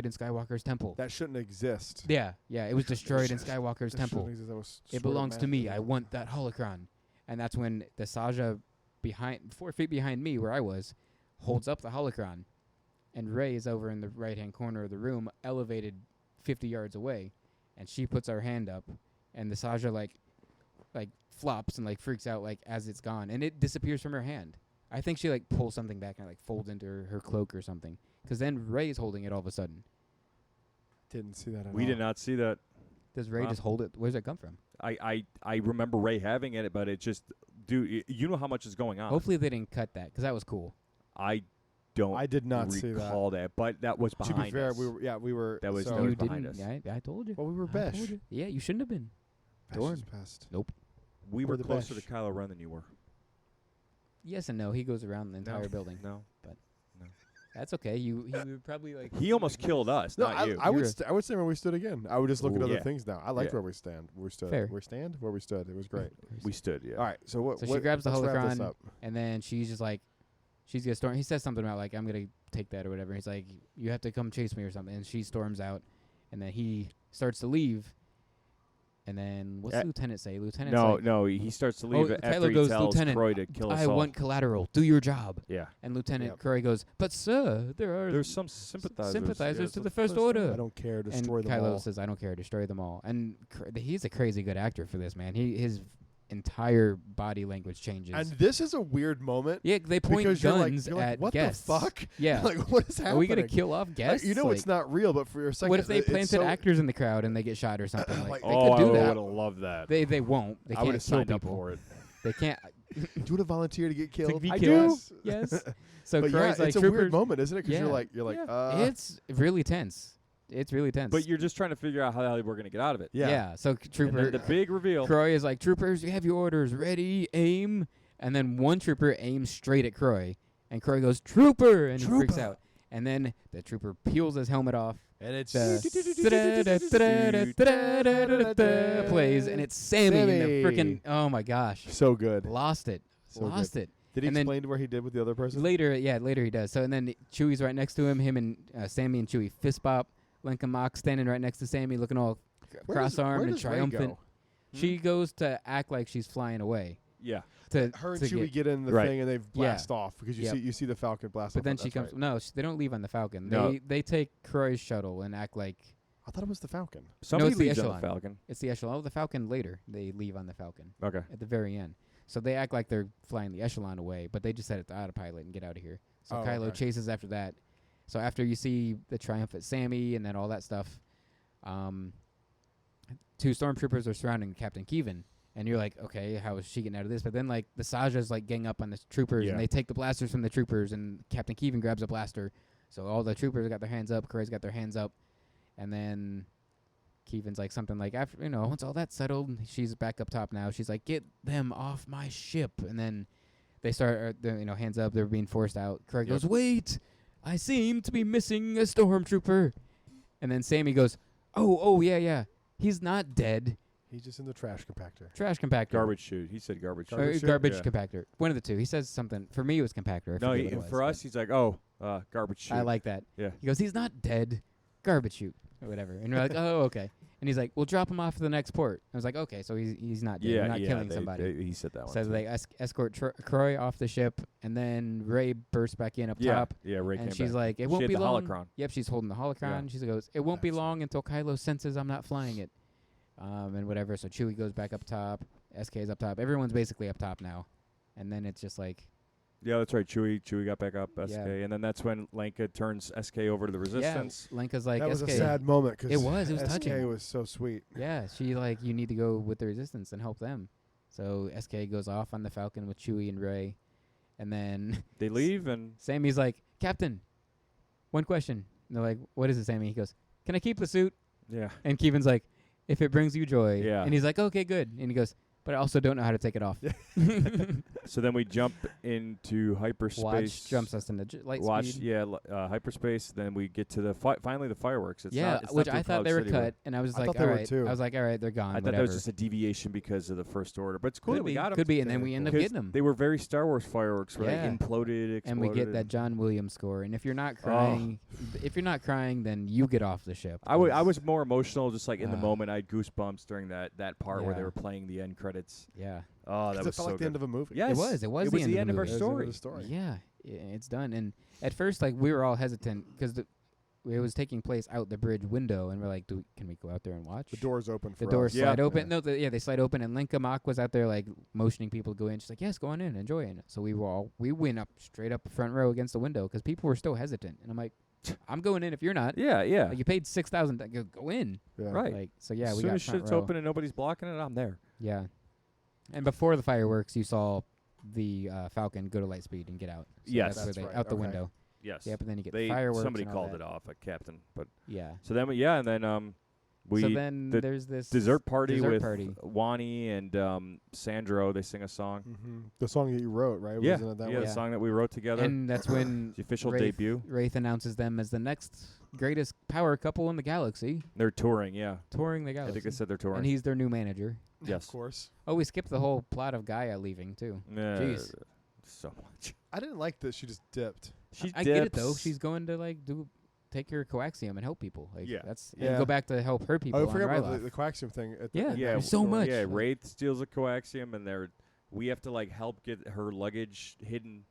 in Skywalker's temple. That shouldn't exist. Yeah, it was destroyed in Skywalker's temple. It belongs to me. I want that holocron. And that's when the Saja 4 feet behind me where I was holds up the holocron, and Rey is over in the right-hand corner of the room, elevated 50 yards away, and she puts her hand up, and the Saja like flops and like freaks out like as it's gone, and it disappears from her hand. I think she like pulls something back and like folds into her cloak or something, because then Rey's holding it all of a sudden. Didn't see that at all. We did not see that. Does Rey just hold it? Where does that come from? I remember Rey having it, but it just, dude, you know how much is going on. Hopefully they didn't cut that, because that was cool. I did not recall that, but that was behind us. To be fair, we were. That was behind us. Yeah, I told you. Well, we were Besh. Yeah, you shouldn't have been. Dorn passed. Nope. We were closer to Kylo Ren than you were. Yes and no. He goes around the entire building. No. That's okay. He would probably like. He almost killed us, not you. I would stay where we stood again. I would just look at other yeah. things now. I liked where we stand. Where we stood. Fair. Where we stood. It was great. We stood, yeah. All right. So what? So she grabs the let's wrap this holocron, up. and then she's just like, she's gonna storm. He says something about like, I'm gonna take that or whatever. He's like, you have to come chase me or something. And she storms out, and then he starts to leave. And then what's the lieutenant say? No, he starts to leave after he goes, tells Lieutenant, Croy to kill us I all. want collateral. Do your job. Yeah. And Lieutenant Croy goes, but sir, there's some sympathizers. to the First Order. I don't care. Destroy them Kylo all. says, I don't care. Destroy them all. And he's a crazy good actor for this, man. His entire body language changes. And this is a weird moment. Yeah, they point guns you're like, at what guests. the fuck? Yeah. Like, what is happening? Are we going to kill off guests? You know it's not real, but for a second. What if they planted actors in the crowd and they get shot or something? They could do I that. would have loved that. They won't. They I would can't have kill signed up people. for it. They can't. Do you want to volunteer to get killed? To be I killed? do. Yes. So but Croy's like, it's a weird moment, isn't it? Because you're like, it's really tense. It's really tense. But you're just trying to figure out how the hell we're going to get out of it. Yeah. So Trooper, and then the big reveal. Croy is like, troopers, you have your orders. Ready, aim. And then one trooper aims straight at Croy. And Croy goes, trooper! And he freaks out. And then the trooper peels his helmet off. And it's plays. And it's Sammy. And the freaking, oh my gosh. So good. Lost it. Did he explain where he did with the other person? Later he does. So and then Chewie's right next to him. Him and Sammy and Chewie fist bop. Lincoln Mock standing right next to Sammy, looking all cross-armed and triumphant. She goes to act like she's flying away. Yeah. Her and Chewie get in the thing and they blast off because you see the Falcon blast off. But then she comes. Right. No, they don't leave on the Falcon. No. They take Croy's shuttle and act like. I thought it was the Falcon. Somebody it's leaves the on the Falcon. It's the Echelon. Oh, the Falcon later. They leave on the Falcon. Okay. At the very end. So they act like they're flying the Echelon away, but they just set it to autopilot and get out of here. So Kylo chases after that. So after you see the triumphant Sammy and then all that stuff, 2 stormtroopers are surrounding Captain Keevan. And you're like, okay, how is she getting out of this? But then, like, the Saja's, like, gang up on the troopers, and they take the blasters from the troopers, and Captain Keevan grabs a blaster. So all the troopers got their hands up, Croy's got their hands up, and then Keevan's like something like, after once all that's settled, she's back up top now. She's like, get them off my ship. And then they start, hands up, they're being forced out. Croy goes, wait, I seem to be missing a stormtrooper. And then Sammy goes, oh, yeah, he's not dead. He's just in the trash compactor. Trash compactor. Garbage chute. He said garbage chute. Garbage compactor. One of the two. He says something. For me, it was compactor. No, for us, he's like, garbage chute. I like that. Yeah. He goes, he's not dead. Garbage chute. Or whatever. And we're like, oh, okay. And he's like, we'll drop him off to the next port. I was like, okay, so he's not dead. You're not killing somebody. He said that one. So they escort Croy off the ship, and then Rey bursts back in up top. Yeah, Rey came back. And she's like, it won't be long. Holocron. Yep, she's holding the holocron. Yeah. She goes, it won't be long until Kylo senses I'm not flying it. And whatever. So Chewie goes back up top. SK's up top. Everyone's basically up top now. And then it's just like. Yeah, that's right. Chewie got back up, SK. Yeah. And then that's when Lenka turns SK over to the Resistance. Yeah, Lenka's like, that was SK. a sad moment. Cause it was touching. SK was so sweet. Yeah, she like, you need to go with the Resistance and help them. So SK goes off on the Falcon with Chewie and Rey. And then. They leave and. Sammy's like, Captain, one question. And they're like, what is it, Sammy? He goes, can I keep the suit? Yeah. And Keevan's like, if it brings you joy. Yeah. And he's like, okay, good. And he goes, But I also don't know how to take it off. So then we jump into hyperspace. Watch jumps us into light speed. Yeah, hyperspace. Then we get to the finally the fireworks. It's which not I thought they were cut, and I was like, all right. I was like, all right, they're gone. I thought that was just a deviation because of the First Order, but it's cool that we got them. Could be, and then we end up getting them. They were very Star Wars fireworks, right? Imploded, exploded, and we get that John Williams score. And if you're not crying, then you get off the ship. I was more emotional, just like in the moment. I had goosebumps during that part where they were playing the end credits. Yeah. Oh, that was so like the end of a movie. Yes. It was. It was the end of our story. Yeah, it's done. And at first, like, we were all hesitant because it was taking place out the bridge window, and we're like, can we go out there and watch? The door's open for us. The doors slide open. Yeah. No, they slide open, and Linka Mock was out there, like, motioning people to go in. She's like, yes, go on in, enjoy it. So we went up straight up the front row against the window because people were still hesitant. And I'm like, I'm going in if you're not. Yeah. Like, you paid $6,000. Go in. Yeah. Right. Like, so, yeah, as we soon got as shit's row. open and nobody's blocking it, I'm there. Yeah. And before the fireworks, you saw the Falcon go to light speed and get out. So yes. That's where right. out the window. Yes. Yeah, but then you get fireworks. Somebody and all called that. it off, a captain. But yeah. So then and then there's this dessert party with Wani and Sandro. They sing a song. Mm-hmm. The song that you wrote, right? Yeah. Wasn't it that The song that we wrote together. And that's when the official debut. Wraith announces them as the next greatest power couple in the galaxy. They're touring, touring the galaxy. I think they said they're touring. And he's their new manager. Yes, of course. Oh, we skipped the whole plot of Gaia leaving too. Jeez, so much. I didn't like that she just dipped. I get it though. She's going to like take her coaxium and help people. Like, and go back to help her people. Oh, I forgot about the coaxium thing. There's so much. Yeah, Wraith steals a coaxium, and we have to like help get her luggage hidden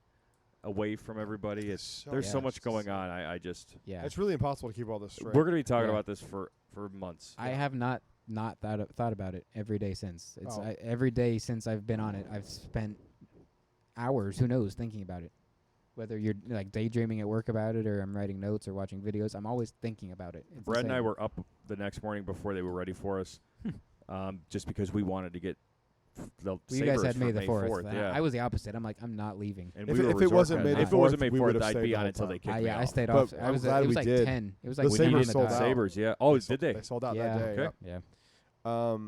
away from everybody. There's so much going on. I just it's really impossible to keep all this straight. We're gonna be talking about this for months. I have not thought about it every day since. Every day since I've been on it, I've spent hours, who knows, thinking about it. Whether you're like daydreaming at work about it, or I'm writing notes or watching videos, I'm always thinking about it. Brad and I were up the next morning before they were ready for us, just because we wanted to get the you guys had May the 4th. Yeah. I was the opposite. I'm like, I'm not leaving. And if it wasn't May the 4th, I'd be on until they kicked me I off. stayed off. I'm glad it was we like did. 10. It was like the Sabres sold out. Sabres, yeah. Oh, did they? They sold out that day. Okay. Yeah.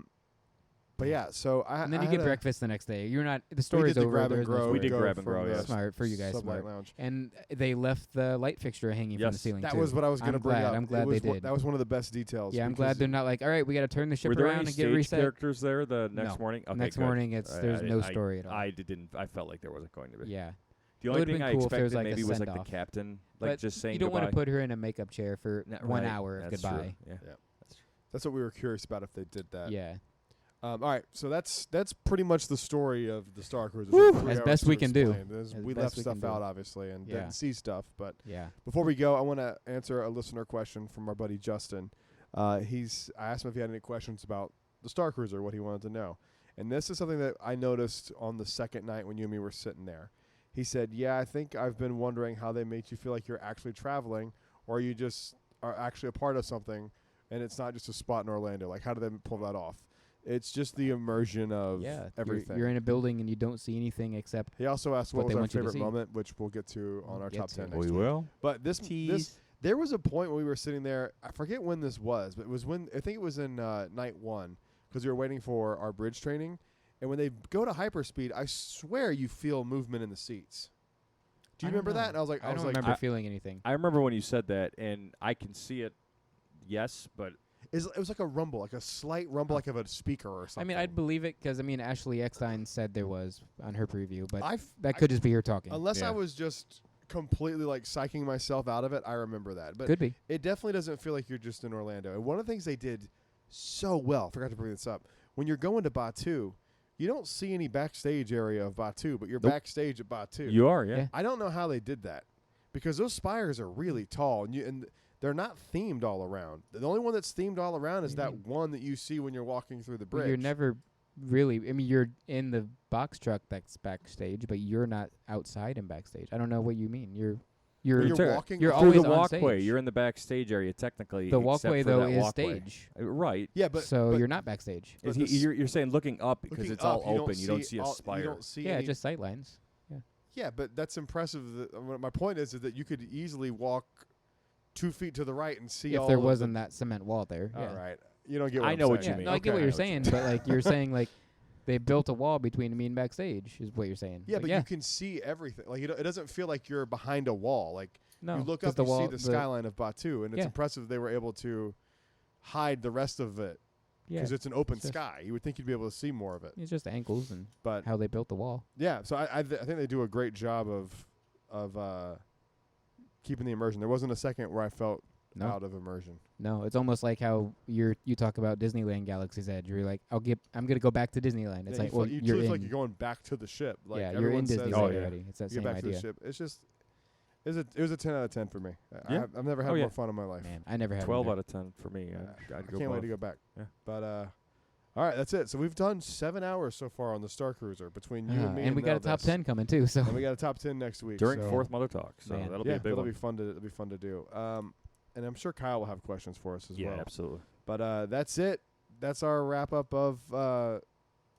But yeah, so and then you get breakfast the next day. You're not. The story's over. We did grab and grow. Yeah. Smart for you guys. Subway Lounge. And they left the light fixture hanging from the ceiling. That was what I was going to bring up. I'm glad they did. That was one of the best details. Yeah, I'm glad they're not like, all right, we got to turn the ship around and get reset. Were there any stage characters there the next morning? Okay, next morning, there's no story at all. I felt like there wasn't going to be. Yeah. The only thing I expected maybe was like the captain, like just saying goodbye. You don't want to put her in a makeup makeup chair for 1 hour of goodbye. Yeah. That's what we were curious about if they did that. Yeah. All right, so that's pretty much the story of the Starcruiser. As best we can do. We left stuff out, obviously, and didn't see stuff. But before we go, I want to answer a listener question from our buddy Justin. I asked him if he had any questions about the Starcruiser, what he wanted to know. And this is something that I noticed on the second night when you and me were sitting there. He said, I think I've been wondering how they make you feel like you're actually traveling, or you just are actually a part of something, and it's not just a spot in Orlando. Like, how do they pull that off? It's just the immersion of everything. You're in a building and you don't see anything except. He also asked what was our favorite moment, which we'll get to on our top 10 next week. We will. But there was a point when we were sitting there. I forget when this was, but it was I think it was in night 1, because we were waiting for our bridge training. And when they go to hyperspeed, I swear you feel movement in the seats. Do you remember that? And I was like, I don't remember feeling anything. I remember when you said that, and I can see it. Yes, but. It was like a rumble, like a slight rumble, like of a speaker or something. I mean, I'd believe it because, Ashley Eckstein said there was on her preview, but that could just be her talking. Unless I was just completely like psyching myself out of it, I remember that. But could be. It definitely doesn't feel like you're just in Orlando. And one of the things they did so well, forgot to bring this up, when you're going to Batuu, you don't see any backstage area of Batuu, but you're backstage at Batuu. You are, yeah. I don't know how they did that, because those spires are really tall, and they're not themed all around. The only one that's themed all around is that one that you see when you're walking through the bridge. You're never really. You're in the box truck that's backstage, but you're not outside and backstage. I don't know what you mean. You're walking. You're through always the on walkway. stage. You're in the backstage area technically. The walkway though is walkway. stage. Right. Yeah, but you're not backstage. But you're saying looking up because it's all open. You don't see a spire. You don't see just sight lines. Yeah, but that's impressive. My point is that you could easily walk 2 feet to the right and see if there wasn't that cement wall there. All right. You don't get what I know I'm what saying. you mean. No, I get what you're saying, but like you're saying like they built a wall between me and backstage. Is what you're saying? Yeah, like, but you can see everything. Like it doesn't feel like you're behind a wall. Like no, you look up, you see the skyline of Batu, and it's impressive they were able to hide the rest of it because it's an open sky. You would think you'd be able to see more of it. It's just angles and but how they built the wall. Yeah, so I think they do a great job of keeping the immersion. There wasn't a second where I felt out of immersion. No, it's almost like how you talk about Disneyland Galaxy's Edge. You're like, I'm gonna go back to Disneyland. It's like, well, you you're feel like you're going back to the ship. Like you're in Disneyland already. It's that same back idea. To the ship. It's just, it was a 10 out of 10 for me. I've never had more fun in my life. Man, I never had 12 out of 10 for me. I can't wait to go back. Yeah. But all right, that's it. So we've done 7 hours so far on the Starcruiser between you and me. And we got a top 10 coming too. So and we got a top 10 next week during Fourth Mother Talk. So that'll be a big one. It'll be fun to do. And I'm sure Kyle will have questions for us as well. Yeah, absolutely. But that's it. That's our wrap up of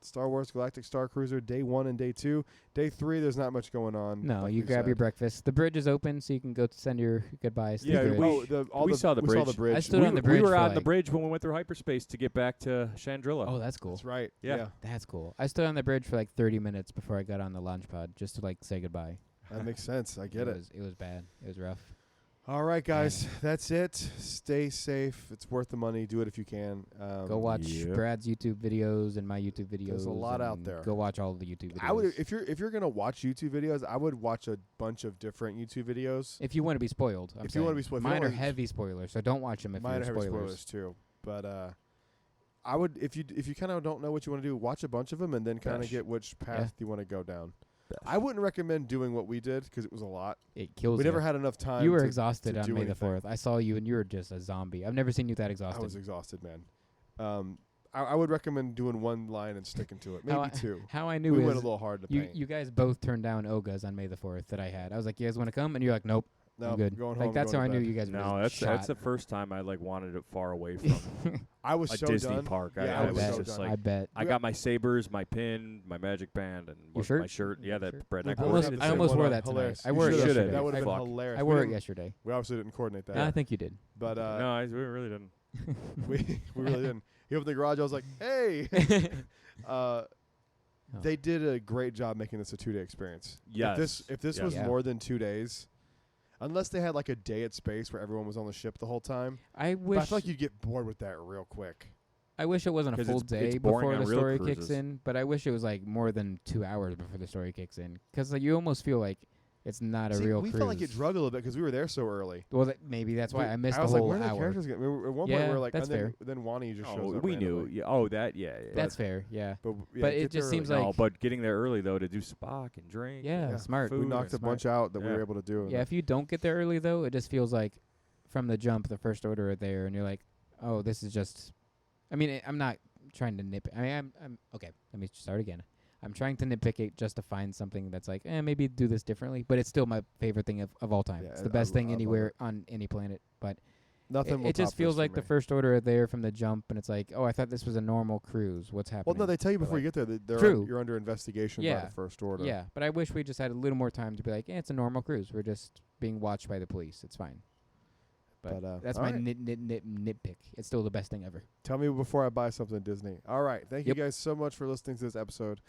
Star Wars Galactic Starcruiser Day 1 and Day 2. Day 3, there's not much going on. No, you grab your breakfast. The bridge is open, so you can go send your goodbyes to the bridge. We saw the bridge. I stood on the bridge. We were on the bridge when we went through hyperspace to get back to Chandrilla. Oh, that's cool. That's right. Yeah. That's cool. I stood on the bridge for like 30 minutes before I got on the launch pod just to like say goodbye. That makes sense. I get it. It was bad. It was rough. All right, guys. That's it. Stay safe. It's worth the money. Do it if you can. Go watch Brad's YouTube videos and my YouTube videos. There's a lot out there. Go watch all of the YouTube videos. I would, if you're gonna watch YouTube videos, I would watch a bunch of different YouTube videos. If you want to be spoiled, if you want to be spoiled, mine are heavy spoilers, so don't watch them if mine you're are heavy spoilers too. But I would, if you kind of don't know what you want to do, watch a bunch of them and then kind of get which path you want to go down. I wouldn't recommend doing what we did because it was a lot. It kills you. We never had enough time. You were exhausted on May the 4th. I saw you, and you were just a zombie. I've never seen you that exhausted. I was exhausted, man. I would recommend doing one line and sticking to it. Maybe two. How I knew we went a little hard to paint. You guys both turned down Ogas on May the 4th that I had. I was like, you guys want to come? And you're like, nope. No, I'm good. Going like home, that's how I knew you guys were. No, that's the first time I wanted it far away from. I was a so Disney done. park. Yeah, I was just like, I bet. I got my sabers, my pin, my magic band, and my shirt. Yeah, that bread. I almost wore that tonight. I wore it yesterday. That would have been hilarious. I wore it yesterday. We obviously didn't coordinate that. I think you did. But no, we really didn't. we really didn't. He opened the garage. I was like, hey. They did a great job making this a 2-day experience. Yes. If this was more than 2 days, unless they had like a day at space where everyone was on the ship the whole time, but I feel like you'd get bored with that real quick. I wish it wasn't a full day before the story kicks in, but I wish it was like more than 2 hours before the story kicks in, because like, you almost feel like it's not a real cruise. We felt like it drug a little bit because we were there so early. Well, maybe that's why I missed the whole hour. I was like, where are the characters going? At one point, we were like, that's fair. Then Wani just shows up. We knew. Yeah, that's fair. Yeah. But it just seems like. No, but getting there early though to do Spock and drink. Yeah, smart. We knocked a bunch out that we were able to do. Yeah, if you don't get there early though, it just feels like from the jump, the First Order are there, and you're like, oh, this is just. I mean, I'm not trying to nip. I mean, I'm okay. Let me start again. I'm trying to nitpick it just to find something that's like, maybe do this differently. But it's still my favorite thing of all time. It's the best thing anywhere on any planet. But nothing. It just feels like the First Order are there from the jump, and it's like, oh, I thought this was a normal cruise. What's happening? Well, no, they tell you before you get there that you're under investigation by the First Order. Yeah, but I wish we just had a little more time to be like, it's a normal cruise. We're just being watched by the police. It's fine. But that's my nitpick. It's still the best thing ever. Tell me before I buy something Disney. All right. Thank you guys so much for listening to this episode.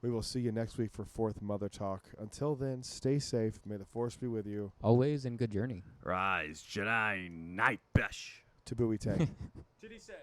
We will see you next week for Fourth Mother Talk. Until then, stay safe. May the Force be with you. Always, and good journey. Rise, Jedi, Night Besh. Tabooey Tank. Did he say?